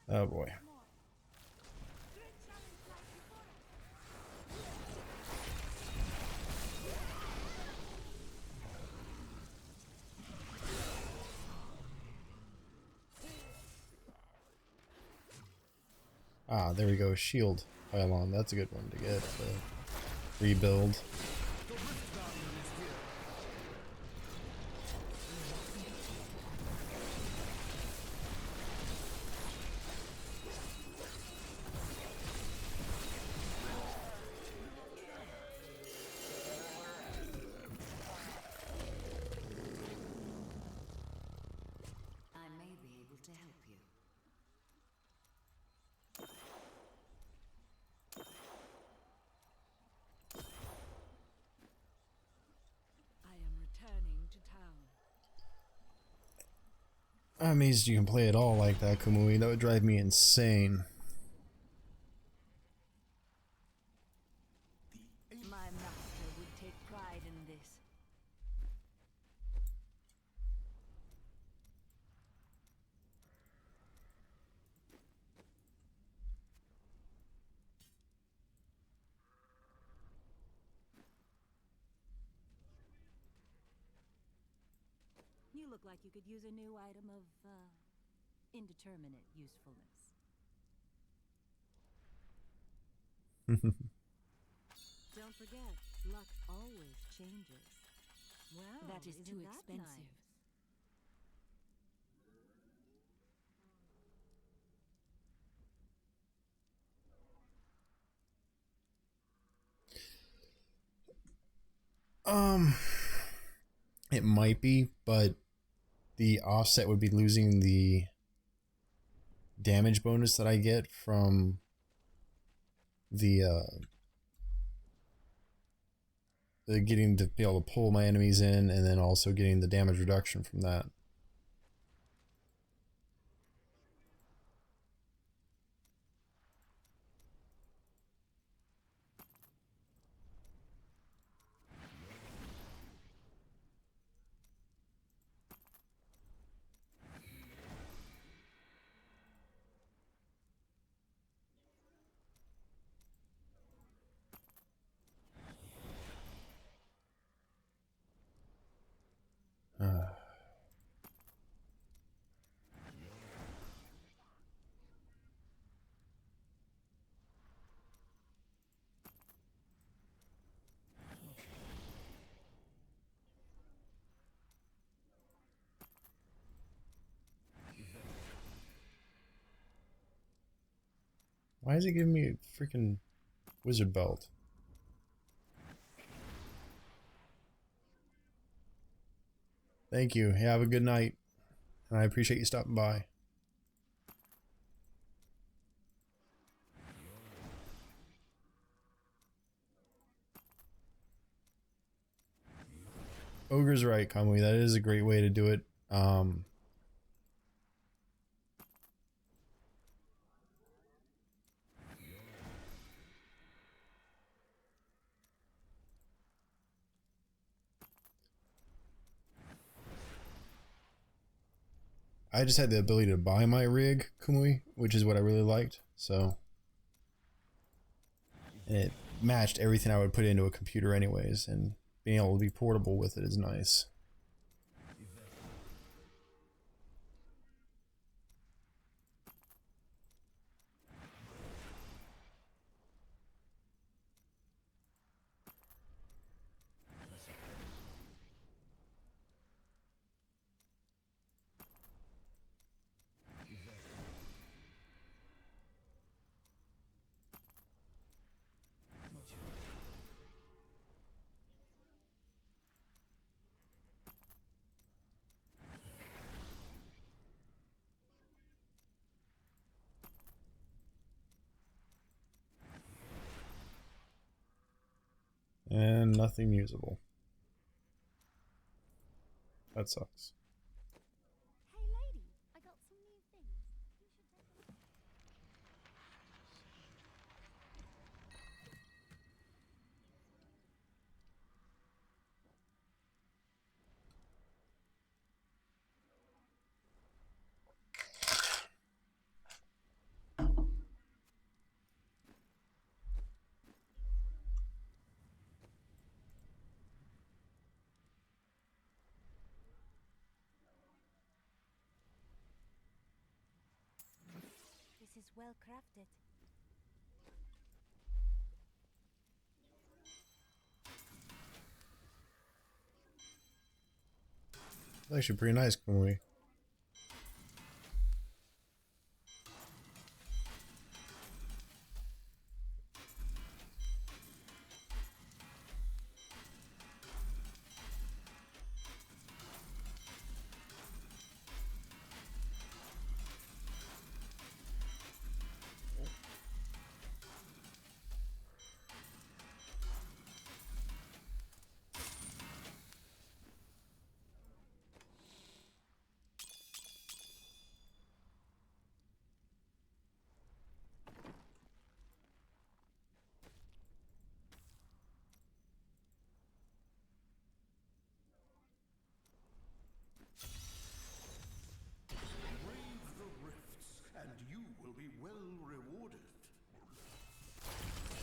you. Oh boy. Ah, there we go. Shield pylon. That's a good one to get. Rebuild. I may be able to help you. I am returning to town. I'm amazed you can play it all like that, Kamui. That would drive me insane. My master would take pride in this. You look like you could use a new item of, indeterminate usefulness. Don't forget, luck always changes. Well, That is isn't too that expensive. nice? It might be, but the offset would be losing the damage bonus that I get from the getting to be able to pull my enemies in, and then also getting the damage reduction from that. Why is it giving me a freaking wizard belt? Thank you. Have a good night. And I appreciate you stopping by. Ogre's right, Kamui. That is a great way to do it. I just had the ability to buy my rig, Kamui, which is what I really liked. So, and it matched everything I would put into a computer anyways, and being able to be portable with it is nice. And nothing usable. That sucks. Hey lady, I got some new things. You should take a look. This is well crafted. It's actually pretty nice, can we? Brave the rifts, and you will be well rewarded.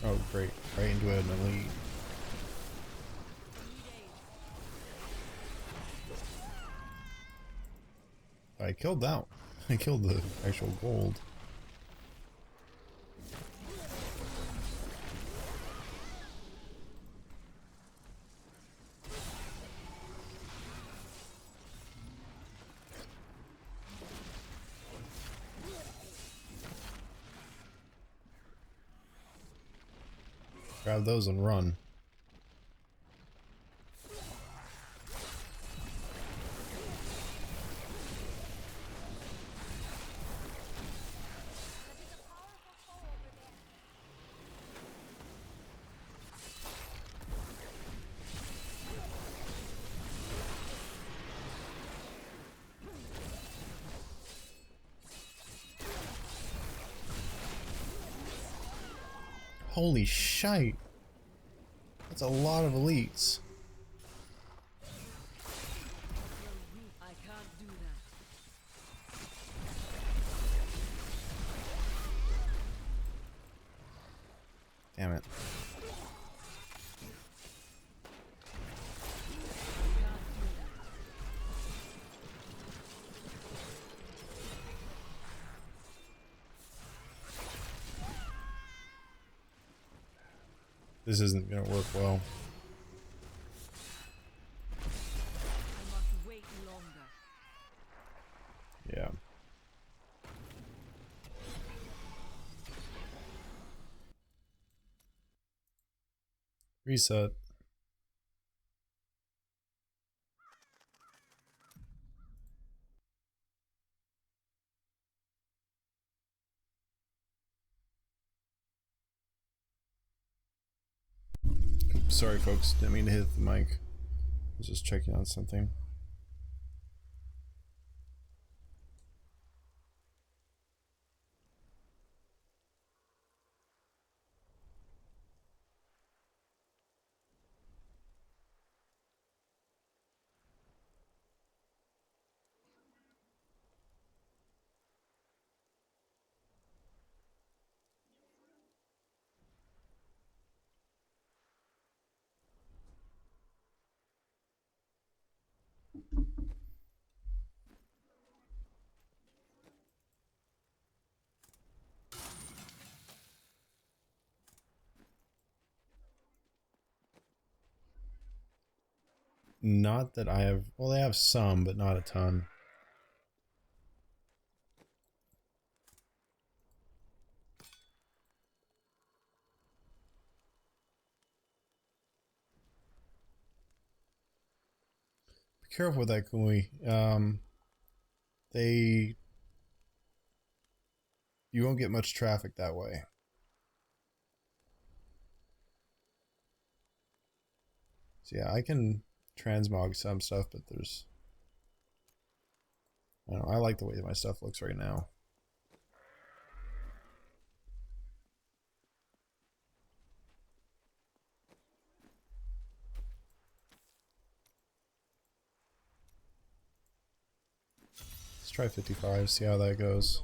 Oh, great. Right into an elite. I killed that one. I killed the actual gold. Grab those and run. Holy shite. That's a lot of elites. I can't do that. Damn it. This isn't gonna work well. I must wait longer. Yeah. Reset. Sorry folks, didn't mean to hit the mic. I was just checking on something. Not that I have, well, they have some, but not a ton. Be careful with that, Kumi. You won't get much traffic that way. So yeah, I can transmog some stuff, but there's I don't know, I like the way that my stuff looks right now. Let's try 55, see how that goes.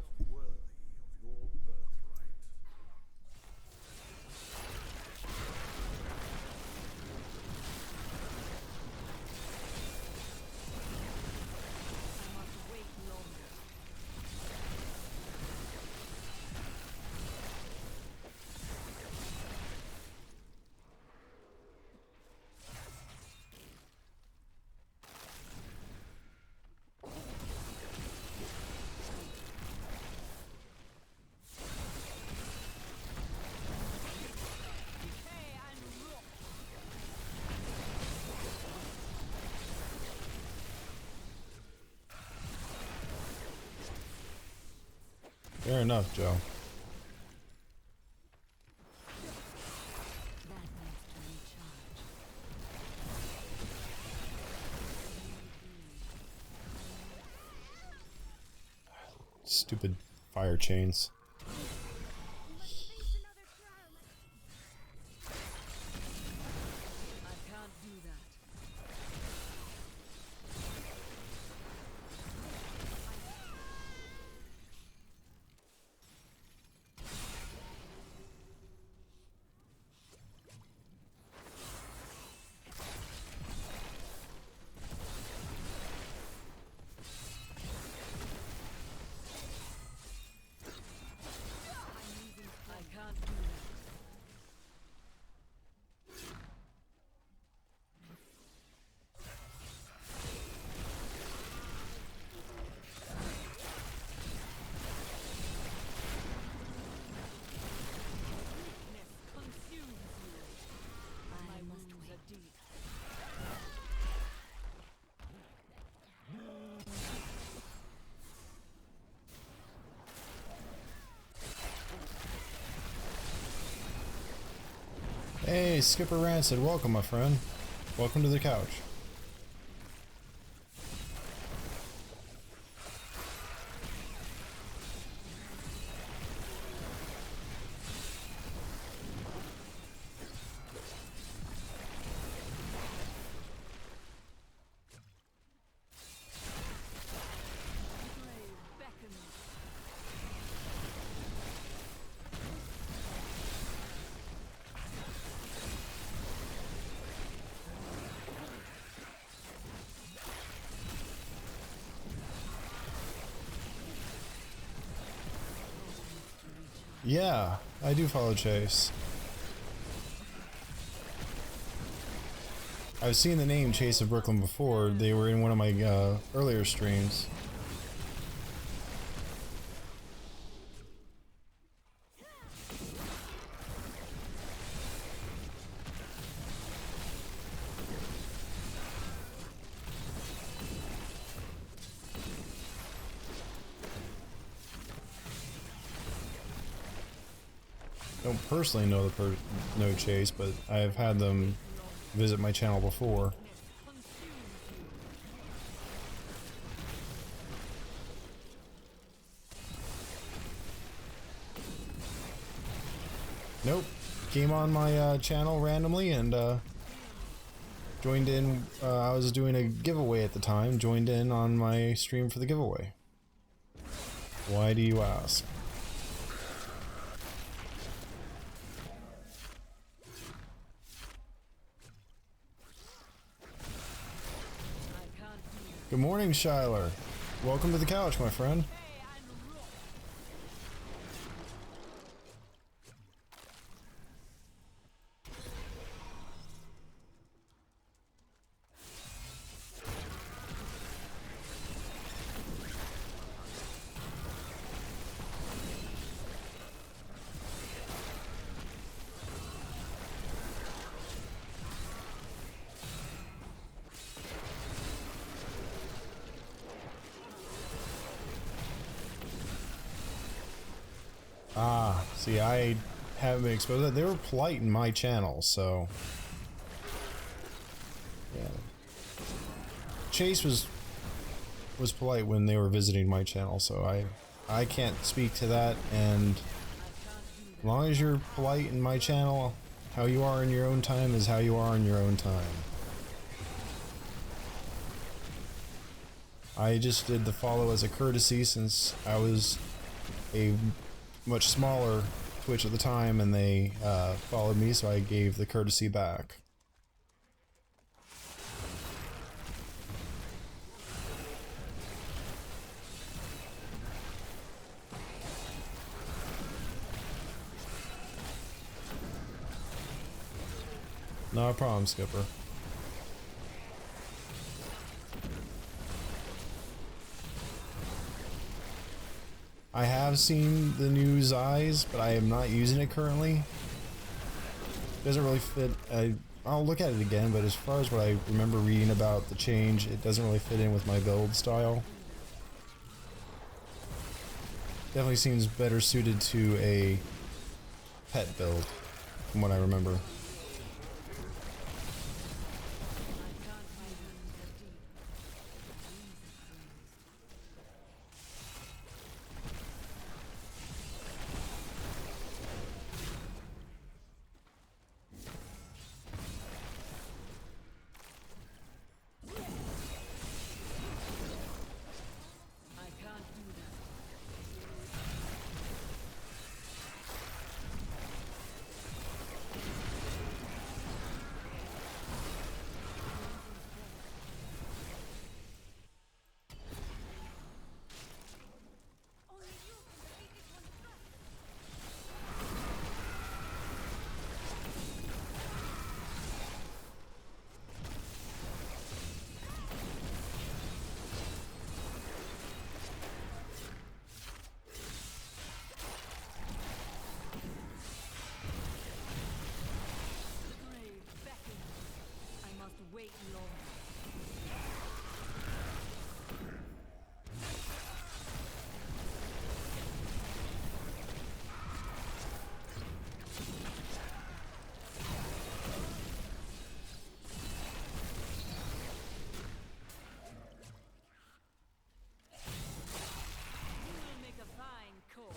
Fair enough, Joe. That needs to recharge. Stupid fire chains. I can't do that. I can't do that. Consumes you. My wounds are deep. Hey, Skipper Rancid, welcome, my friend. Welcome to the couch. Grave beckons. Yeah, I do follow Chase. I've seen the name Chase of Brooklyn before. They were in one of my earlier streams. Don't personally know know Chase, but I've had them visit my channel before. Nope, came on my channel randomly and joined in. I was doing a giveaway at the time, joined in on my stream for the giveaway. Why do you ask? Good morning, Shyler. Welcome to the couch, my friend. Ah, see, I haven't been exposed to that. They were polite in my channel, so yeah. Chase was was polite when they were visiting my channel, so I can't speak to that, and as long as you're polite in my channel, how you are in your own time is how you are in your own time. I just did the follow as a courtesy since I was a much smaller Twitch at the time and they followed me, so I gave the courtesy back. No problem, Skipper. I have seen the new Zeiss, but I am not using it currently. Doesn't really fit. I'll look at it again, but as far as what I remember reading about the change, it doesn't really fit in with my build style. Definitely seems better suited to a pet build, from what I remember. Wait longer. You will make a fine course.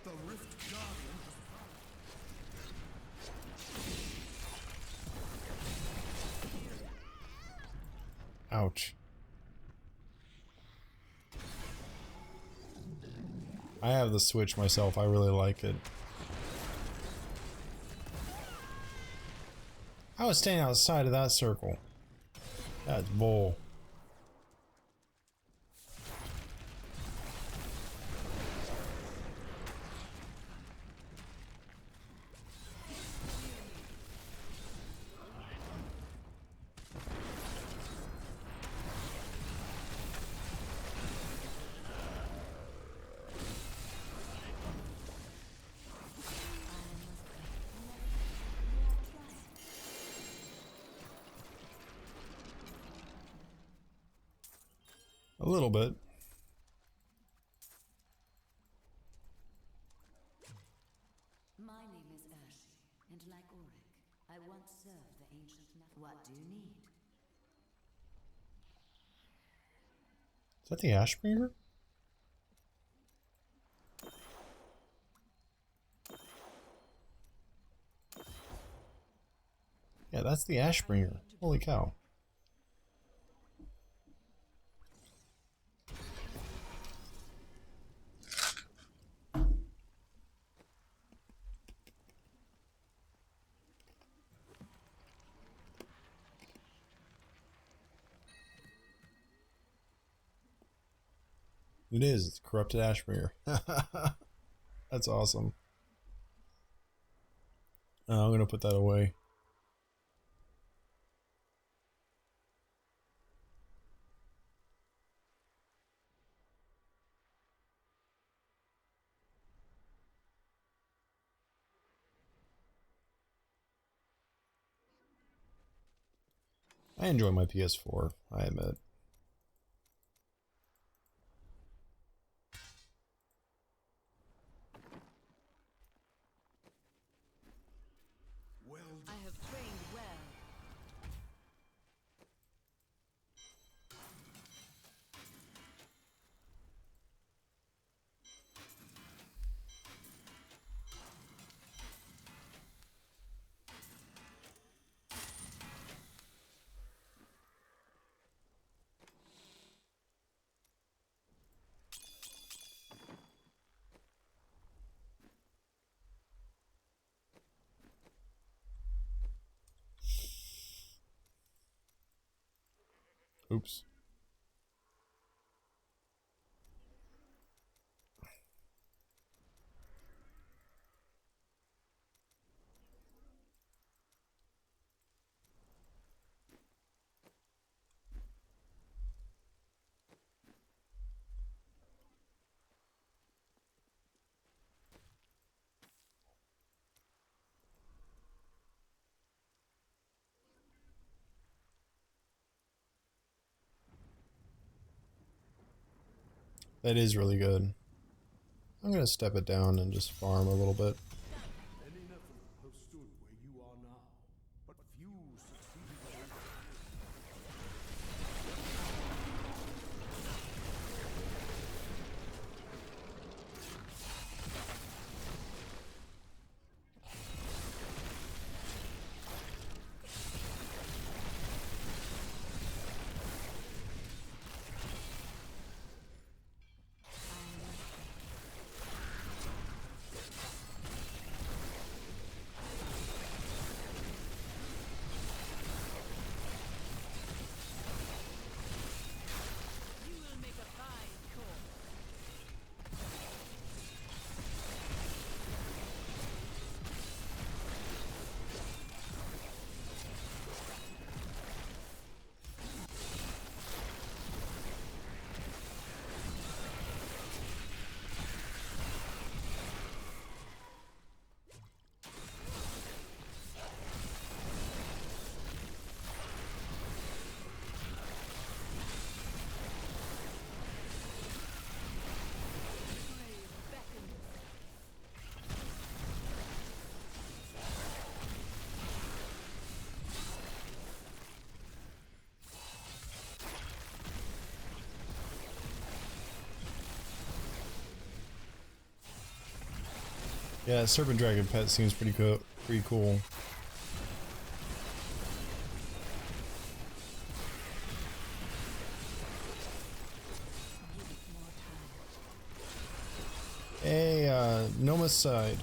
The Rift Guardian has Ouch. I have the Switch myself, I really like it. I was staying outside of that circle. That's bull. A little bit. My name is Urshi, and like Auric, I once served the ancient Nephilim. What do you need? Is that the Ashbringer? Yeah, that's the Ashbringer. Holy cow. It is. It's corrupted Ashbringer. That's awesome. I'm gonna put that away. I enjoy my PS4, I admit. Well I done. have trained well. Oops. That is really good. I'm gonna step it down and just farm a little bit. Many Nephilim have stood where you are now, but few succeeded to overcome. You will make a fine corpse. Brave beckons. Yeah, Serpent Dragon pet seems pretty cool. Hey, Nomicide.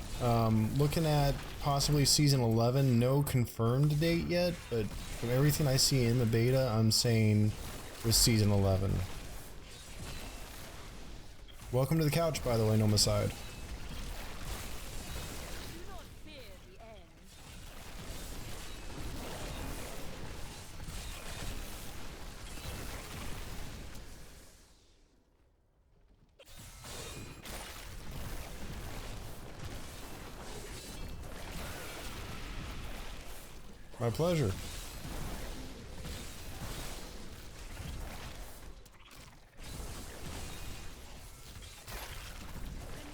Looking at possibly season 11. No confirmed date yet, but from everything I see in the beta, I'm saying with season 11. Welcome to the couch, by the way, Nomicide. Do not fear the end. My pleasure. The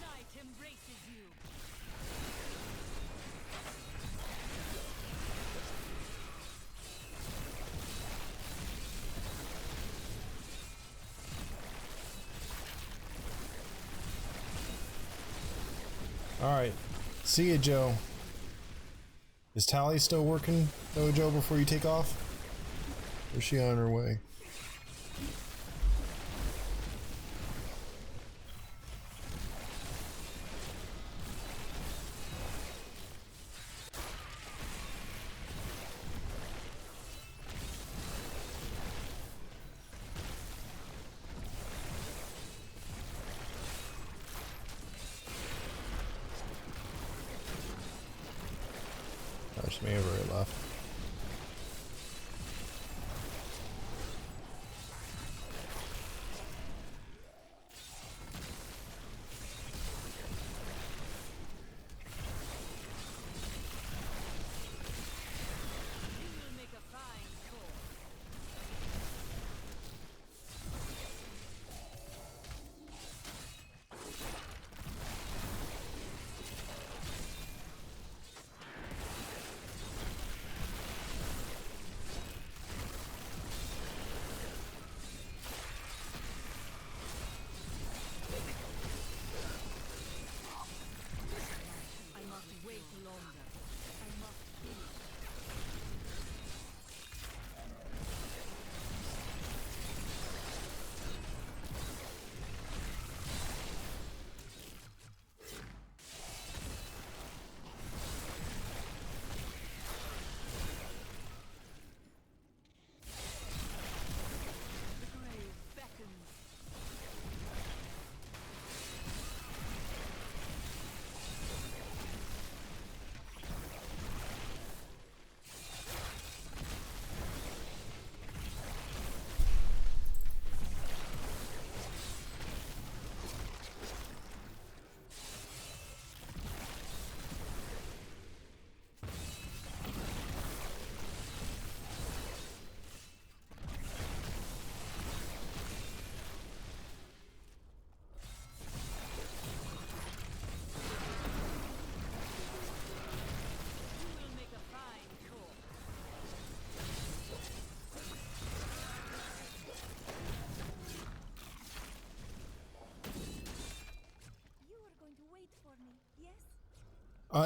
night embraces you. Alright. See ya, Joe. Is Tally still working, Dojo, before you take off? Or is she on her way? She may have already left.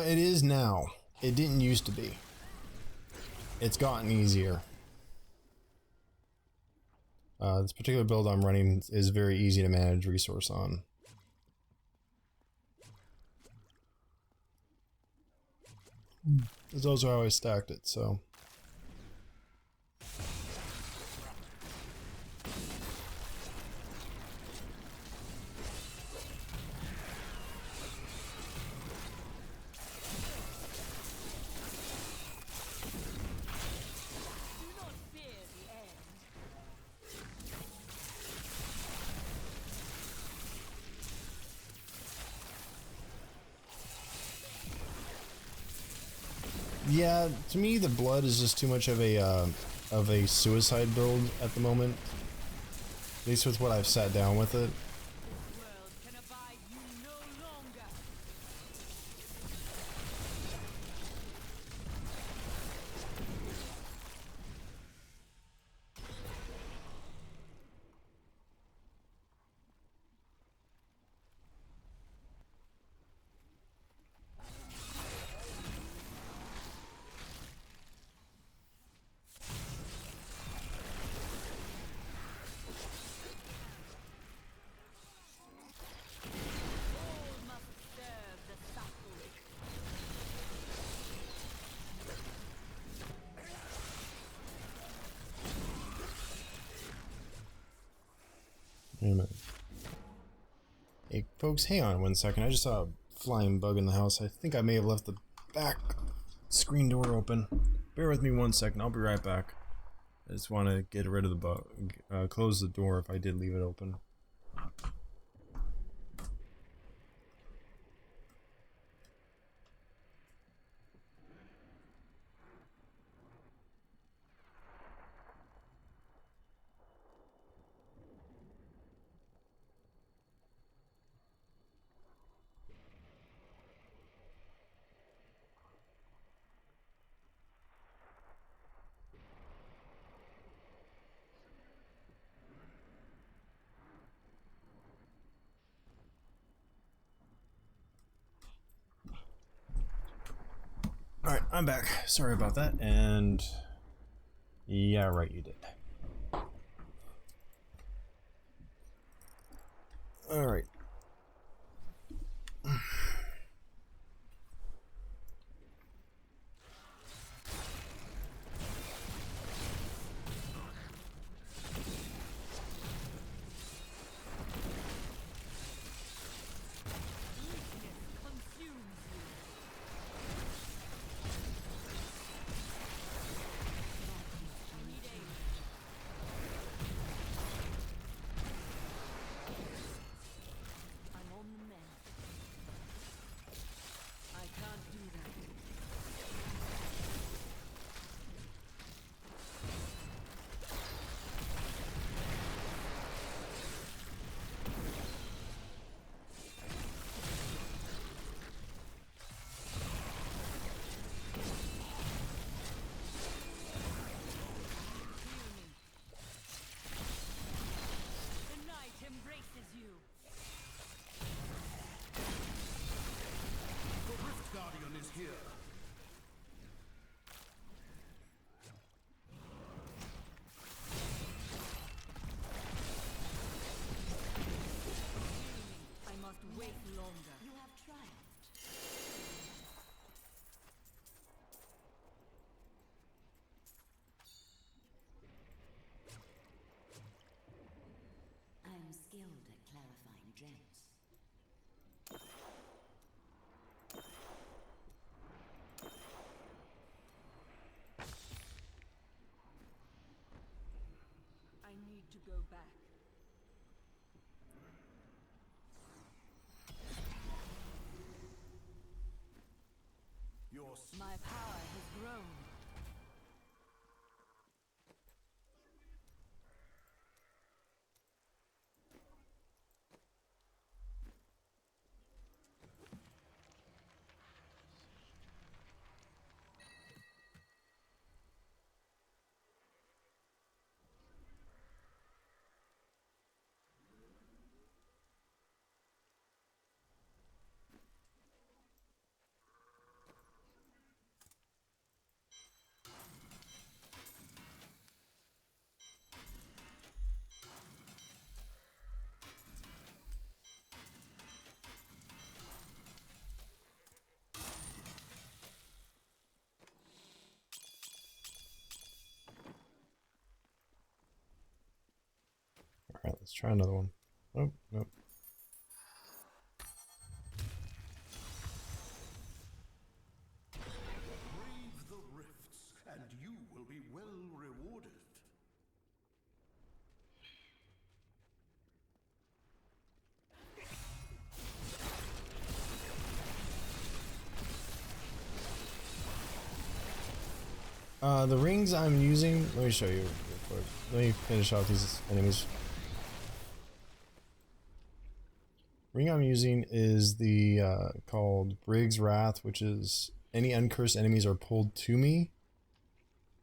It is now. It didn't used to be. It's gotten easier. This particular build I'm running is very easy to manage resource on. It's also how I stacked it, so. Yeah, to me the blood is just too much of a suicide build at the moment. At least with what I've sat down with it. Wait a minute. Hey, folks, hang on 1 second. I just saw a flying bug in the house. I think I may have left the back screen door open. Bear with me 1 second. I'll be right back. I just want to get rid of the bug. Close the door if I did leave it open. Alright, I'm back. Sorry about that, and yeah, right, you did. Alright. Skilled at clarifying gems. I need to go back. My power has grown. Alright, let's try another one. Oh, nope. Brave the rifts, and you will be well rewarded. The rings I'm using, let me show you real quick. Let me finish off these enemies. Ring I'm using is the called Brig's Wrath, which is any uncursed enemies are pulled to me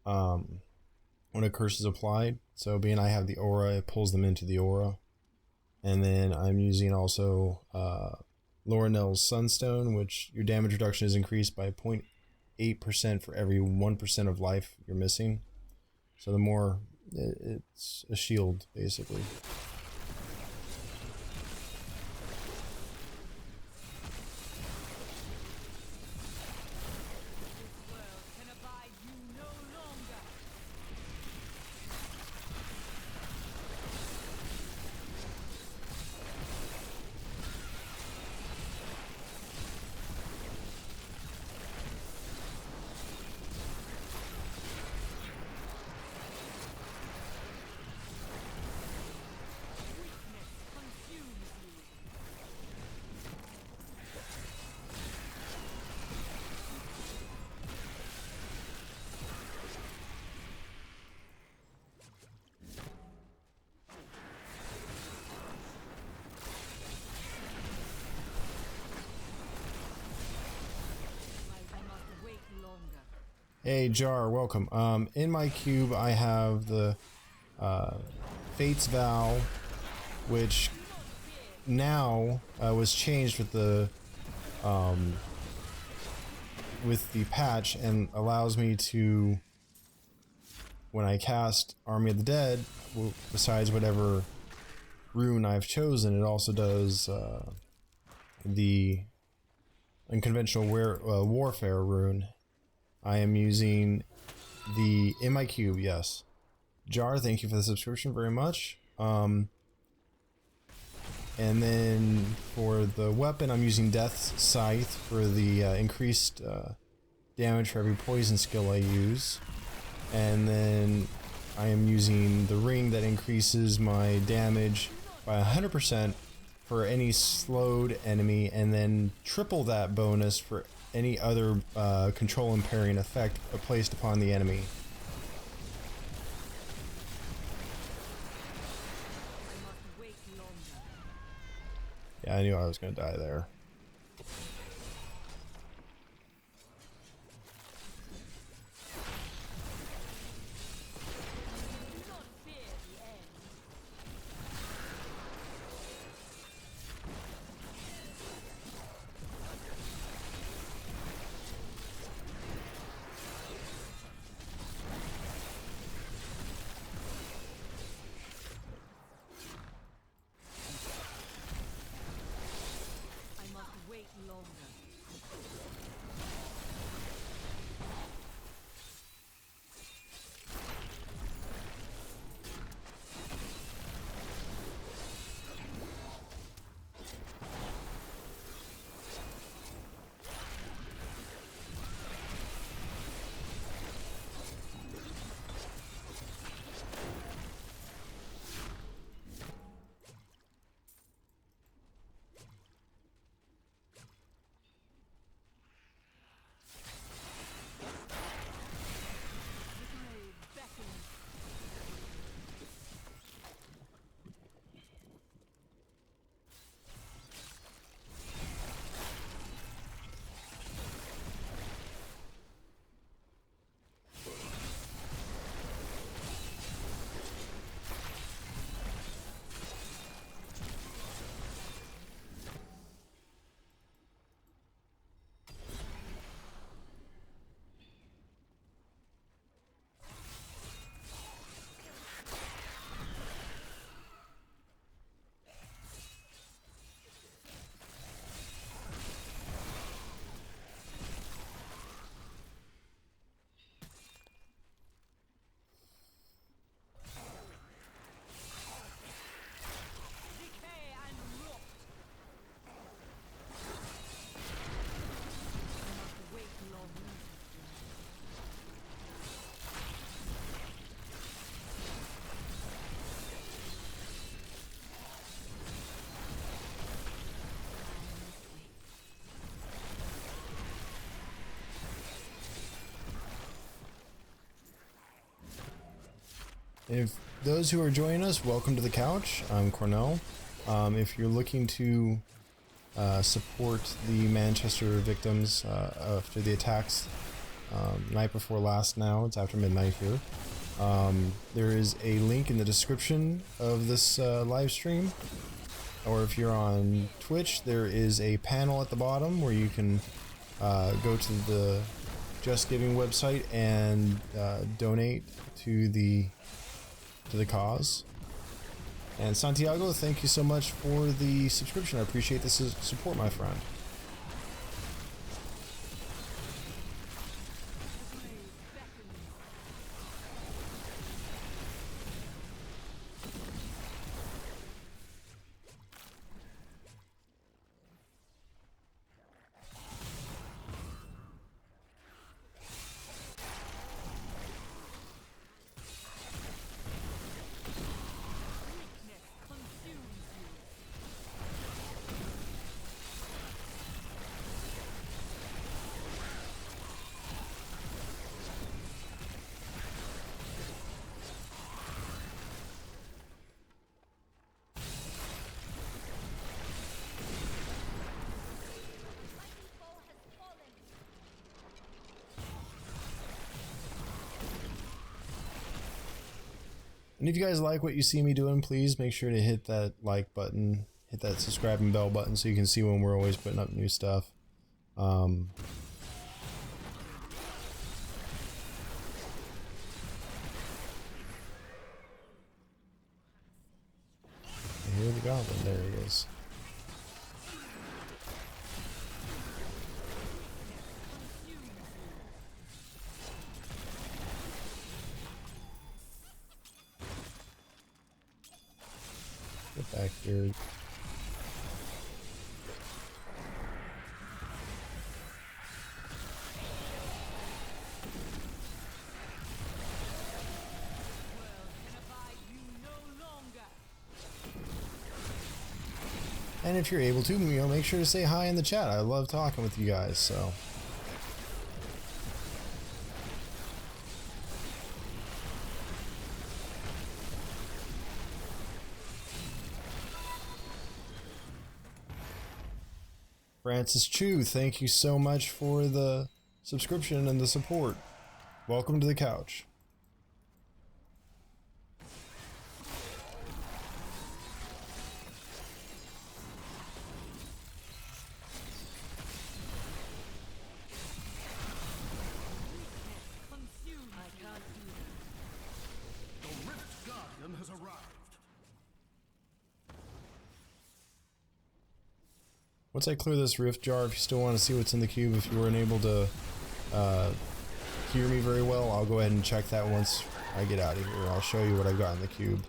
when a curse is applied. So being I have the aura, it pulls them into the aura. And then I'm using also Lorinel's Sunstone, which your damage reduction is increased by 0.8% for every 1% of life you're missing. So the more, it's a shield basically. Hey Jar, welcome. In my cube I have the Fate's Vow, which now was changed with the with the patch and allows me to, when I cast Army of the Dead, besides whatever rune I've chosen, it also does the unconventional warfare rune. I am using the in my cube, yes. Jar, thank you for the subscription very much. And then for the weapon, I'm using Death's Scythe for the increased damage for every poison skill I use. And then I am using the ring that increases my damage by 100% for any slowed enemy, and then triple that bonus for any other control impairing effect placed upon the enemy. Yeah, I knew I was going to die there. If those who are joining us, welcome to the couch. I'm Cornell. If you're looking to support the Manchester victims after the attacks night before last now, it's after midnight here, there is a link in the description of this live stream. Or if you're on Twitch, there is a panel at the bottom where you can go to the Just Giving website and donate to the cause. And Santiago, thank you so much for the subscription. I appreciate this support, my friend. And if you guys like what you see me doing, please make sure to hit that like button, hit that subscribe and bell button so you can see when we're always putting up new stuff. the goblin? There he is. Get back here. And if you're able to, you know, make sure to say hi in the chat. I love talking with you guys, so. Francis Chu, thank you so much for the subscription and the support. Welcome to the couch. Has arrived. Once I clear this rift jar, if you still want to see what's in the cube, if you weren't able to hear me very well, I'll go ahead and check that once I get out of here. I'll show you what I've got in the cube.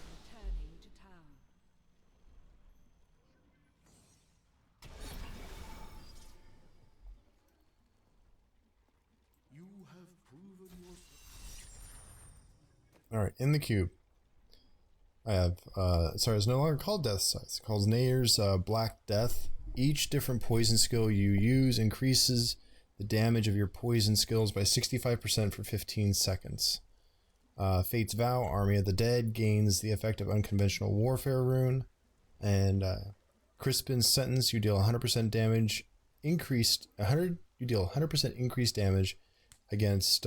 Returning to town. You have proven yourself. Alright, in the cube. I have, sorry, it's no longer called Death Sight. It's called Nayer's Black Death. Each different poison skill you use increases the damage of your poison skills by 65% for 15 seconds. Fate's Vow, Army of the Dead, gains the effect of Unconventional Warfare rune. And Crispin's Sentence, you deal 100% damage increased, you deal 100% increased damage against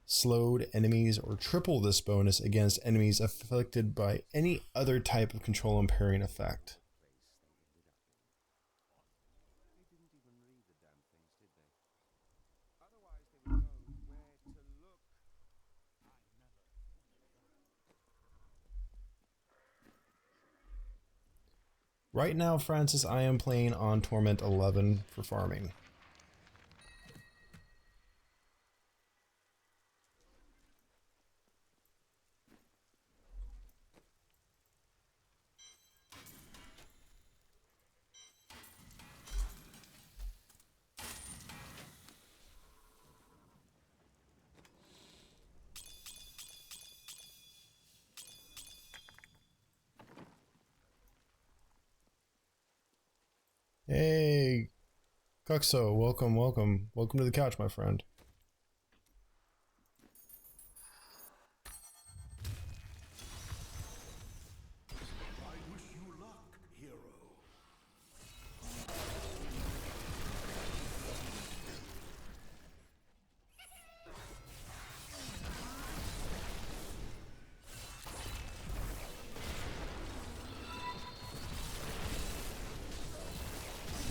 slowed enemies, or triple this bonus against enemies afflicted by any other type of control impairing effect. Right now, Francis, I am playing on Torment 11 for farming. Hey, Cuxo, welcome, welcome. Welcome to the couch, my friend. I wish you luck, hero.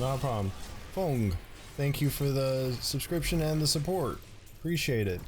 Not a problem. Fong, thank you for the subscription and the support. Appreciate it.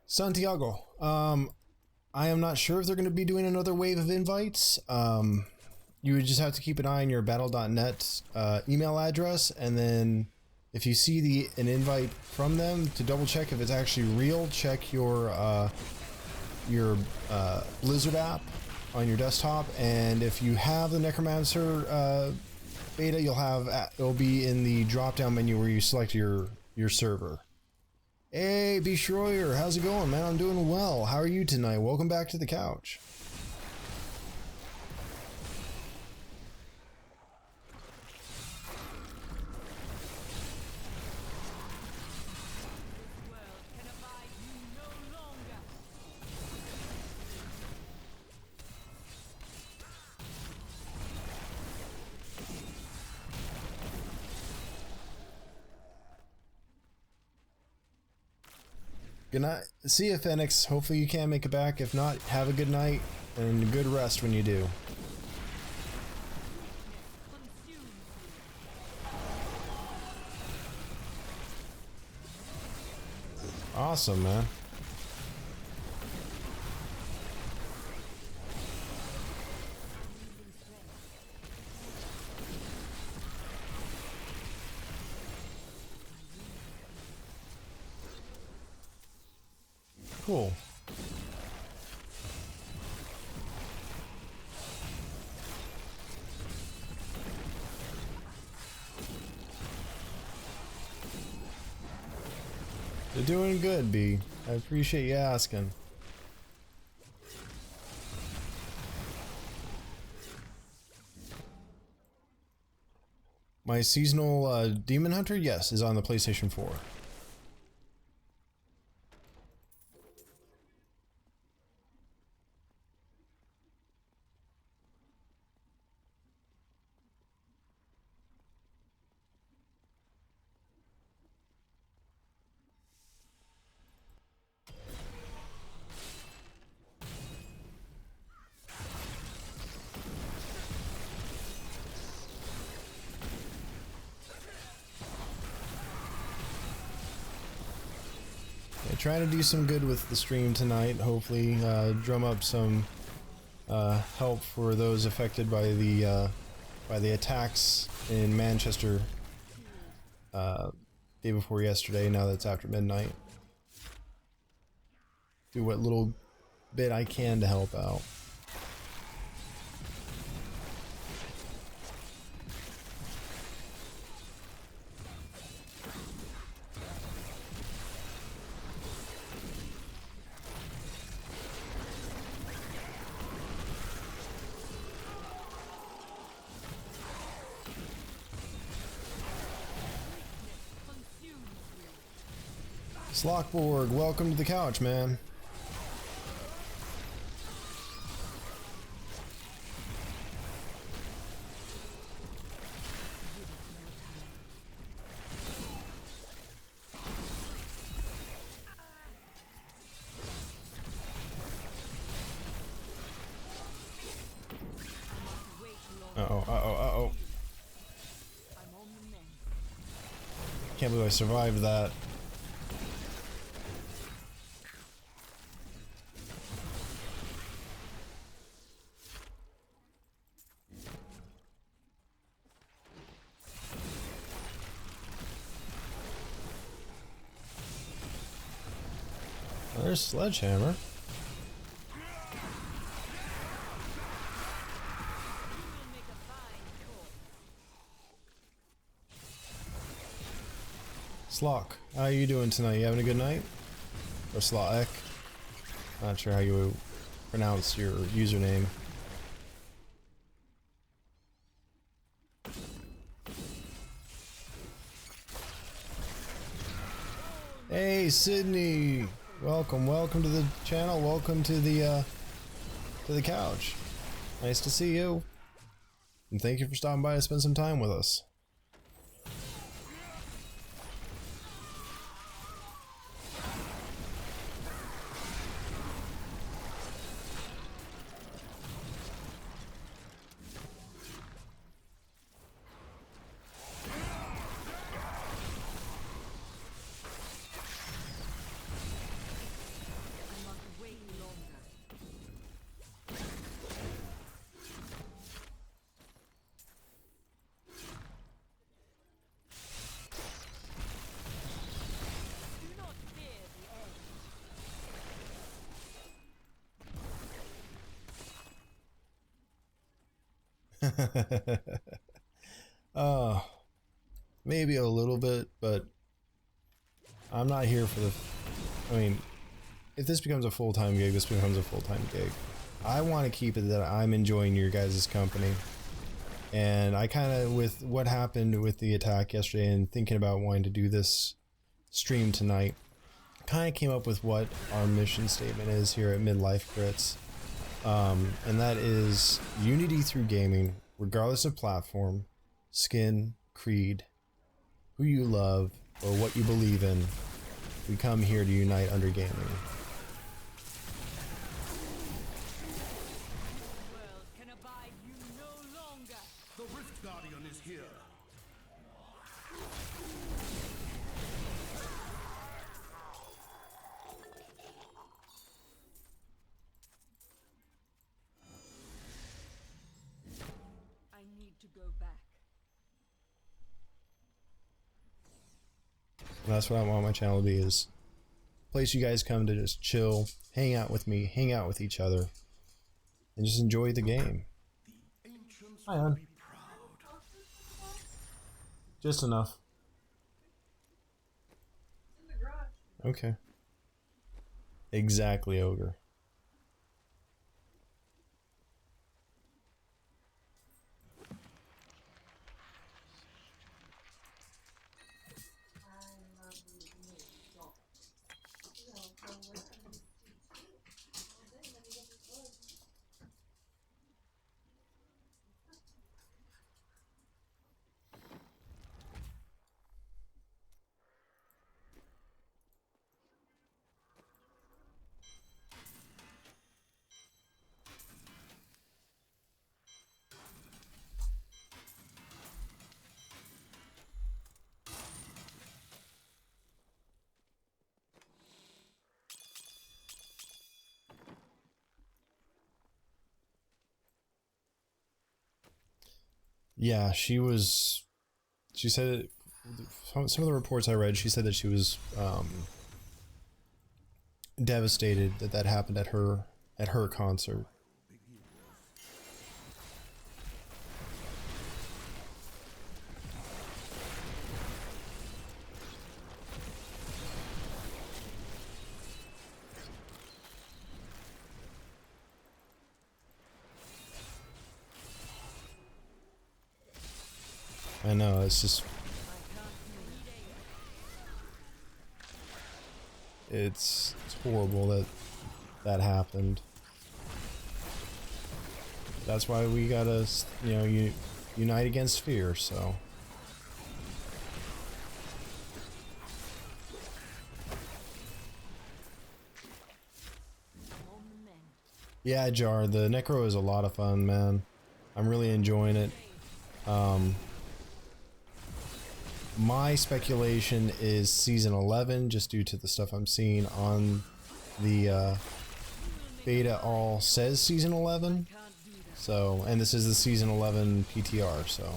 Santiago, I am not sure if they're going to be doing another wave of invites. You would just have to keep an eye on your battle.net email address, and then if you see an invite from them, to double check if it's actually real, check your Blizzard app on your desktop, and if you have the Necromancer beta, it'll be in the drop-down menu where you select your server. Hey, B. Schroyer, how's it going, man? I'm doing well. How are you tonight? Welcome back to the couch. Good night. See you, Phoenix. Hopefully you can make it back. If not, have a good night and a good rest when you do. Awesome, man. Cool. You're doing good, B. I appreciate you asking. My seasonal Demon Hunter, yes, is on the PlayStation 4. Trying to do some good with the stream tonight. Hopefully, drum up some help for those affected by the attacks in Manchester day before yesterday. Now that it's after midnight, do what little bit I can to help out. Slockborg, welcome to the couch, man. Uh-oh. Can't believe I survived that. There's Sledgehammer. Slock, how you doing tonight? You having a good night? Or Slock? Not sure how you pronounce your username. Hey, Sydney! Welcome to the channel. Welcome to the couch. Nice to see you. And thank you for stopping by to spend some time with us. Maybe a little bit, but I'm not here for the... I mean, if this becomes a full-time gig, this becomes a full-time gig. I want to keep it that I'm enjoying your guys' company. And I kind of, with what happened with the attack yesterday and thinking about wanting to do this stream tonight, kind of came up with what our mission statement is here at Midlife Crits. And that is unity through gaming, regardless of platform, skin, creed, who you love, or what you believe in. We come here to unite under gaming. World can abide you no longer. The Rift Guardian is here. I need to go back. And that's what I want my channel to be, is a place you guys come to just chill, hang out with me, hang out with each other, and just enjoy the game. The ancients Hi, will hon. be proud. Just enough. Okay. Exactly, ogre. Yeah, she said, some of the reports I read, she said that she was devastated that that happened at her concert. I know, it's just, it's horrible that that happened. That's why we gotta, you know, unite against fear, so. Yeah, Jar, the Necro is a lot of fun, man. I'm really enjoying it. My speculation is season 11, just due to the stuff I'm seeing on the beta. All says season 11, so, and this is the season 11 PTR, so.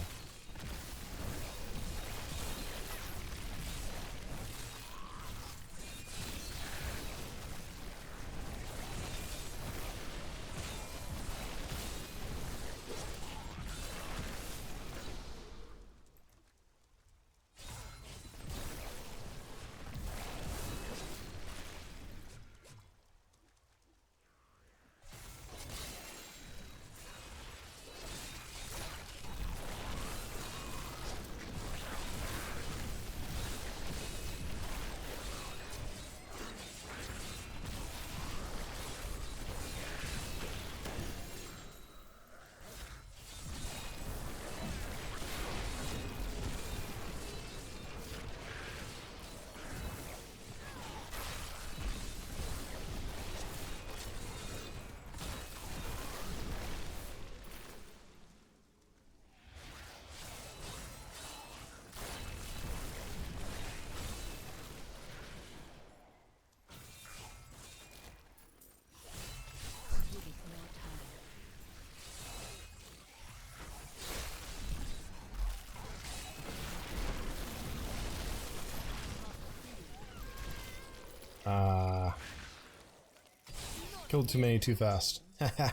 Killed too many too fast. Haha. I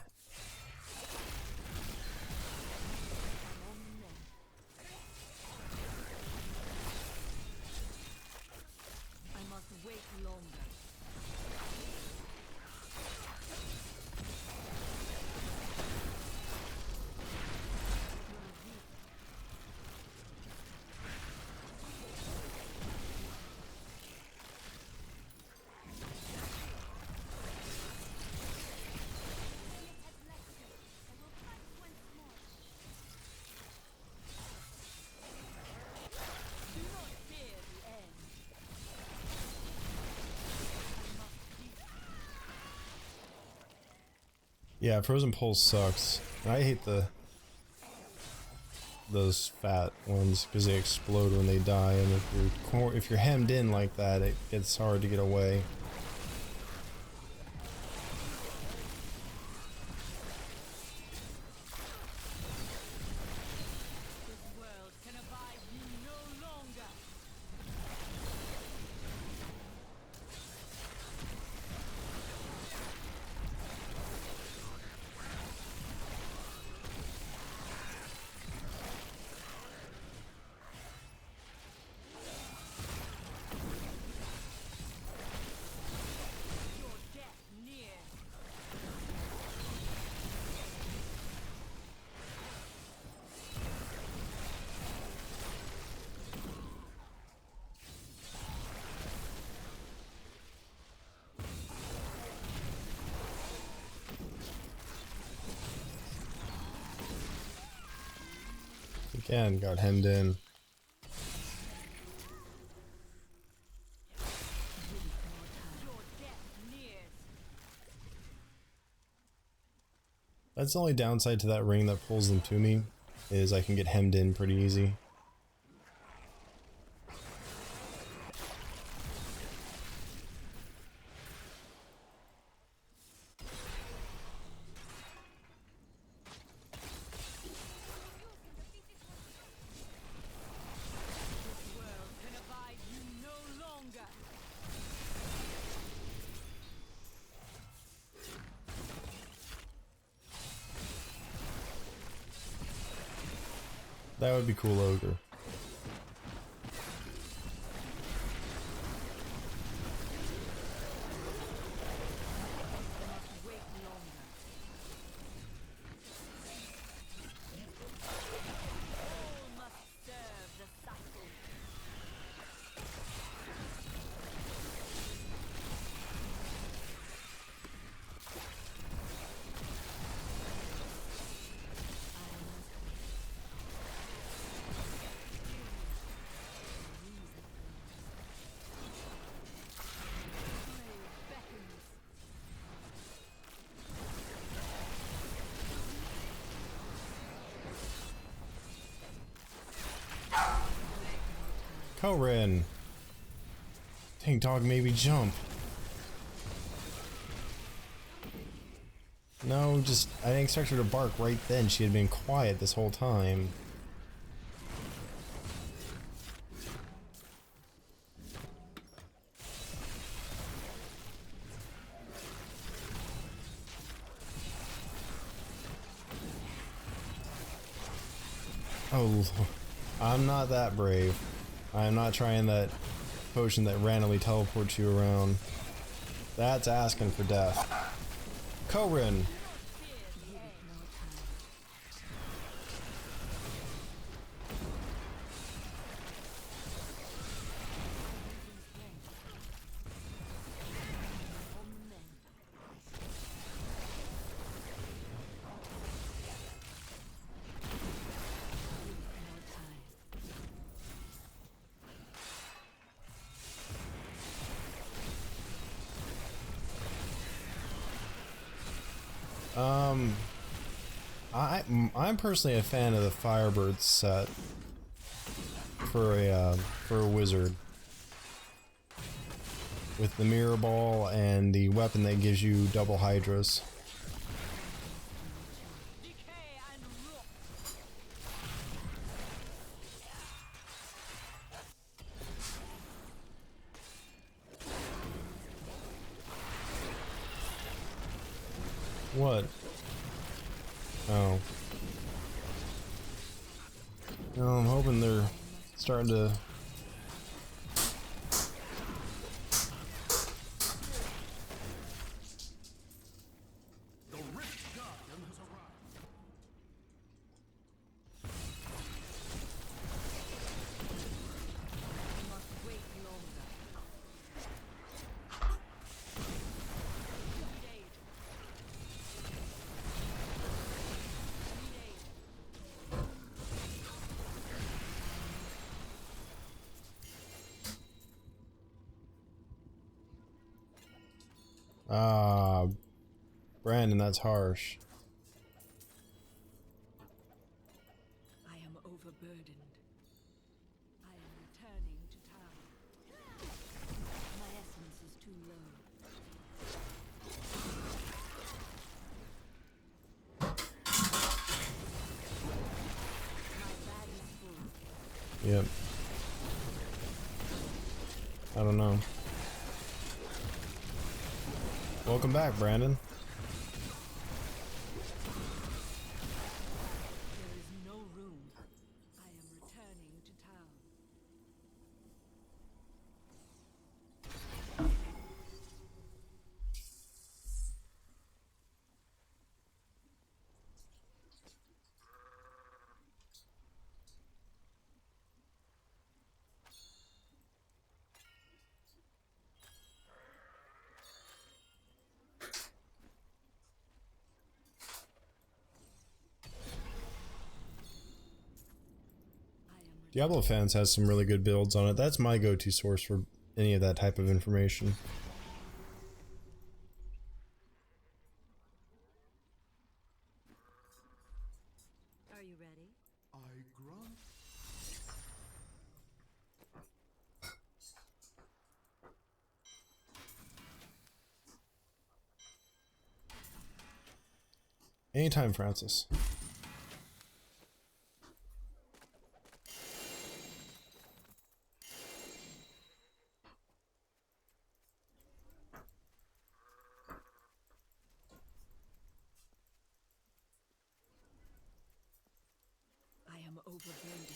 must wait longer. Yeah, frozen pulse sucks. And I hate those fat ones because they explode when they die, and if you're hemmed in like that, it gets hard to get away. This world can abide you no longer. Your death nears. Again, got hemmed in. Your death nears. That's the only downside to that ring that pulls them to me, is I can get hemmed in pretty easy. This world can abide you no longer. That would be cool, Ogre. Wait longer. All must serve the cycle. Beckons. Korin! Dang, dog made me jump. No, just, I didn't expect her to bark right then. She had been quiet this whole time. Oh, I'm not that brave. I'm not trying that potion that randomly teleports you around. That's asking for death. Korin! I'm personally a fan of the Firebird set for a wizard, with the mirror ball and the weapon that gives you double hydras. Decay and rot. What? Oh. No, I'm hoping they're starting to. The Rift Guardian has arrived. Must wait longer. Need aid. Need aid. Brandon, that's harsh. I am overburdened. I am returning to town. My essence is too low. My bag is full. Yep. I don't know. Welcome back, Brandon. There is no room. I am returning to town. Diablo Fans has some really good builds on it. That's my go-to source for any of that type of information. Are you ready? I grant. Anytime, Francis. I am overburdened.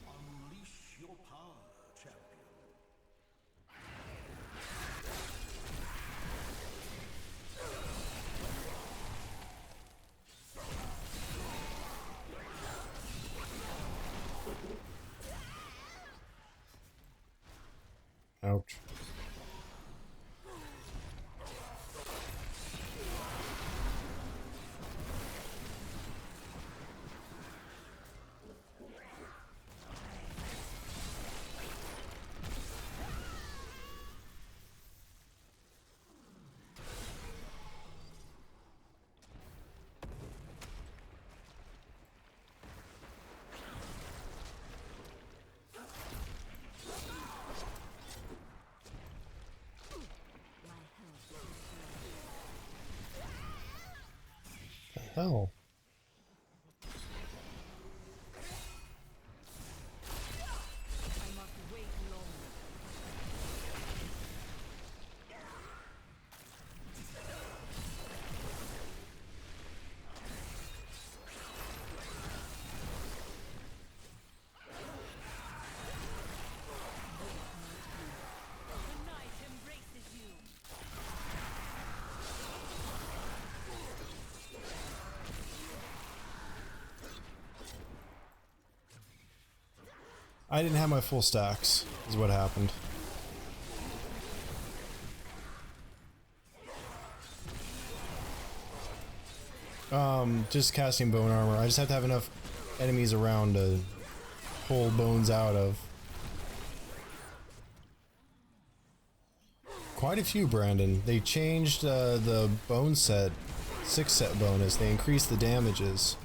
Unleash your power, champion. Ouch. The hell? I must wait longer. The night embraces you. I didn't have my full stacks, is what happened. Just casting bone armor. I just have to have enough enemies around to pull bones out of. Quite a few, Brandon. They changed the bone set, 6-set bonus. They increased the damages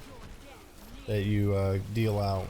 that you deal out.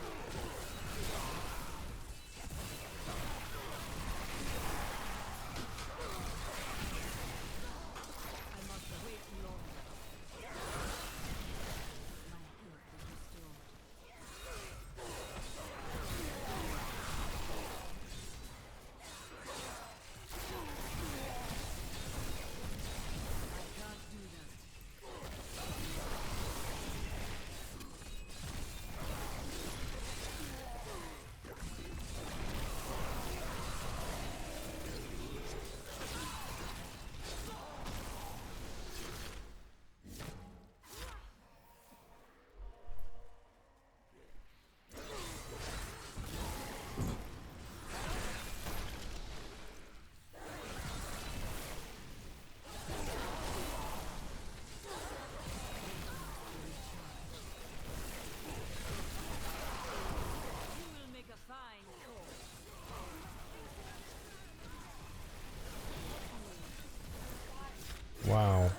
Wow.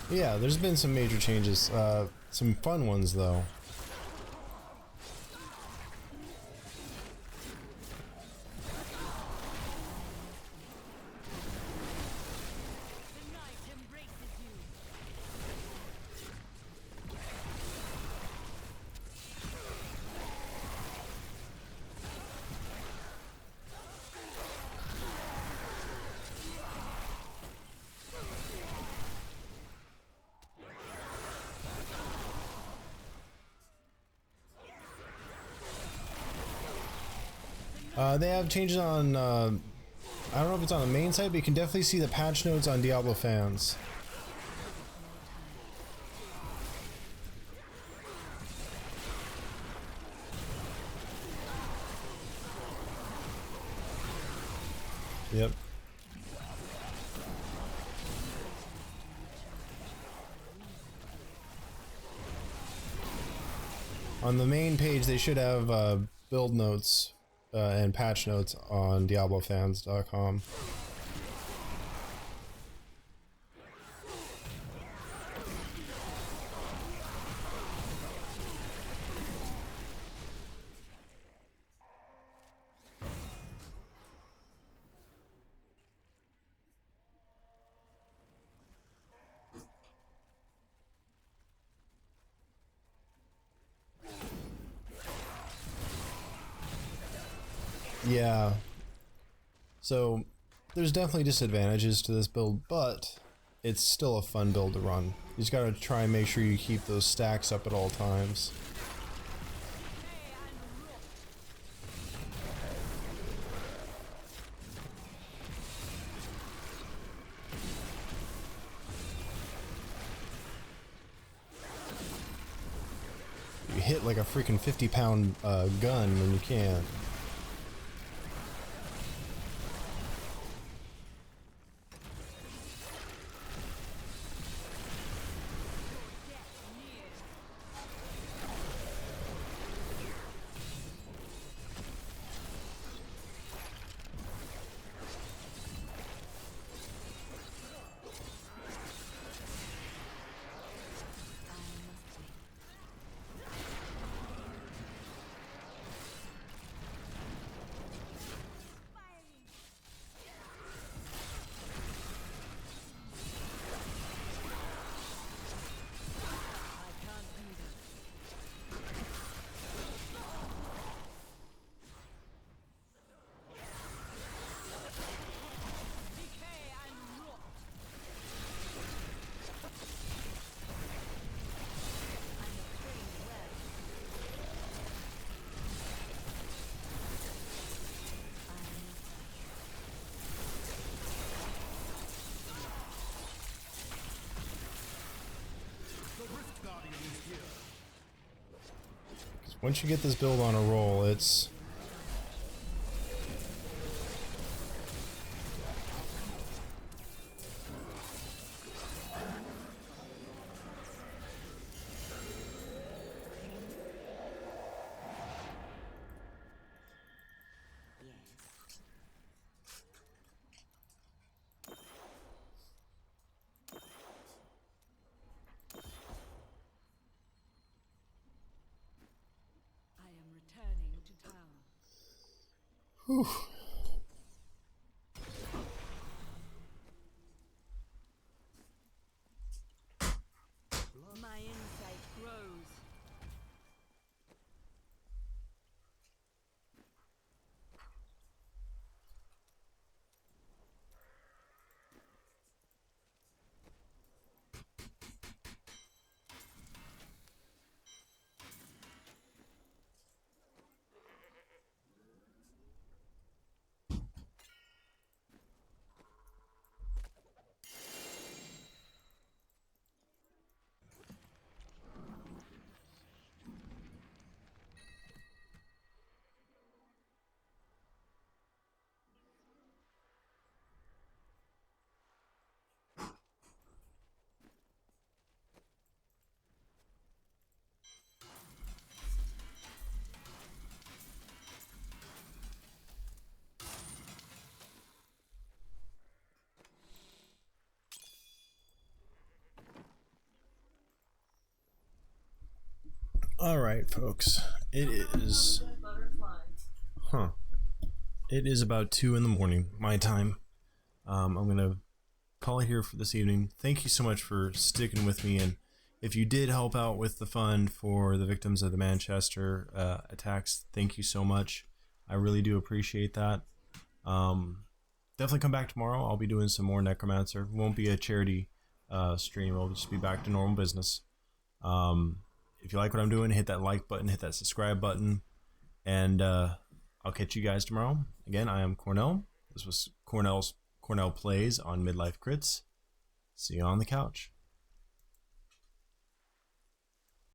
Yeah, there's been some major changes. Some fun ones, though. They have changes on, I don't know if it's on the main site, but you can definitely see the patch notes on Diablo fans. Yep. On the main page, they should have build notes and patch notes on DiabloFans.com. Yeah. So there's definitely disadvantages to this build, but it's still a fun build to run. You just gotta try and make sure you keep those stacks up at all times. You hit like a freaking 50-pound gun when you can. Once you get this build on a roll, it's Whew. My insight grows. All right, folks. It is. Huh. It is about 2 in the morning, my time. I'm gonna call it here for this evening. Thank you so much for sticking with me, and if you did help out with the fund for the victims of the Manchester attacks, thank you so much. I really do appreciate that. Definitely come back tomorrow. I'll be doing some more Necromancer. It won't be a charity stream. I'll just be back to normal business. If you like what I'm doing, hit that like button, hit that subscribe button, and I'll catch you guys tomorrow. Again, I am Cornell. This was Cornell Plays on Midlife Crits. See you on the couch.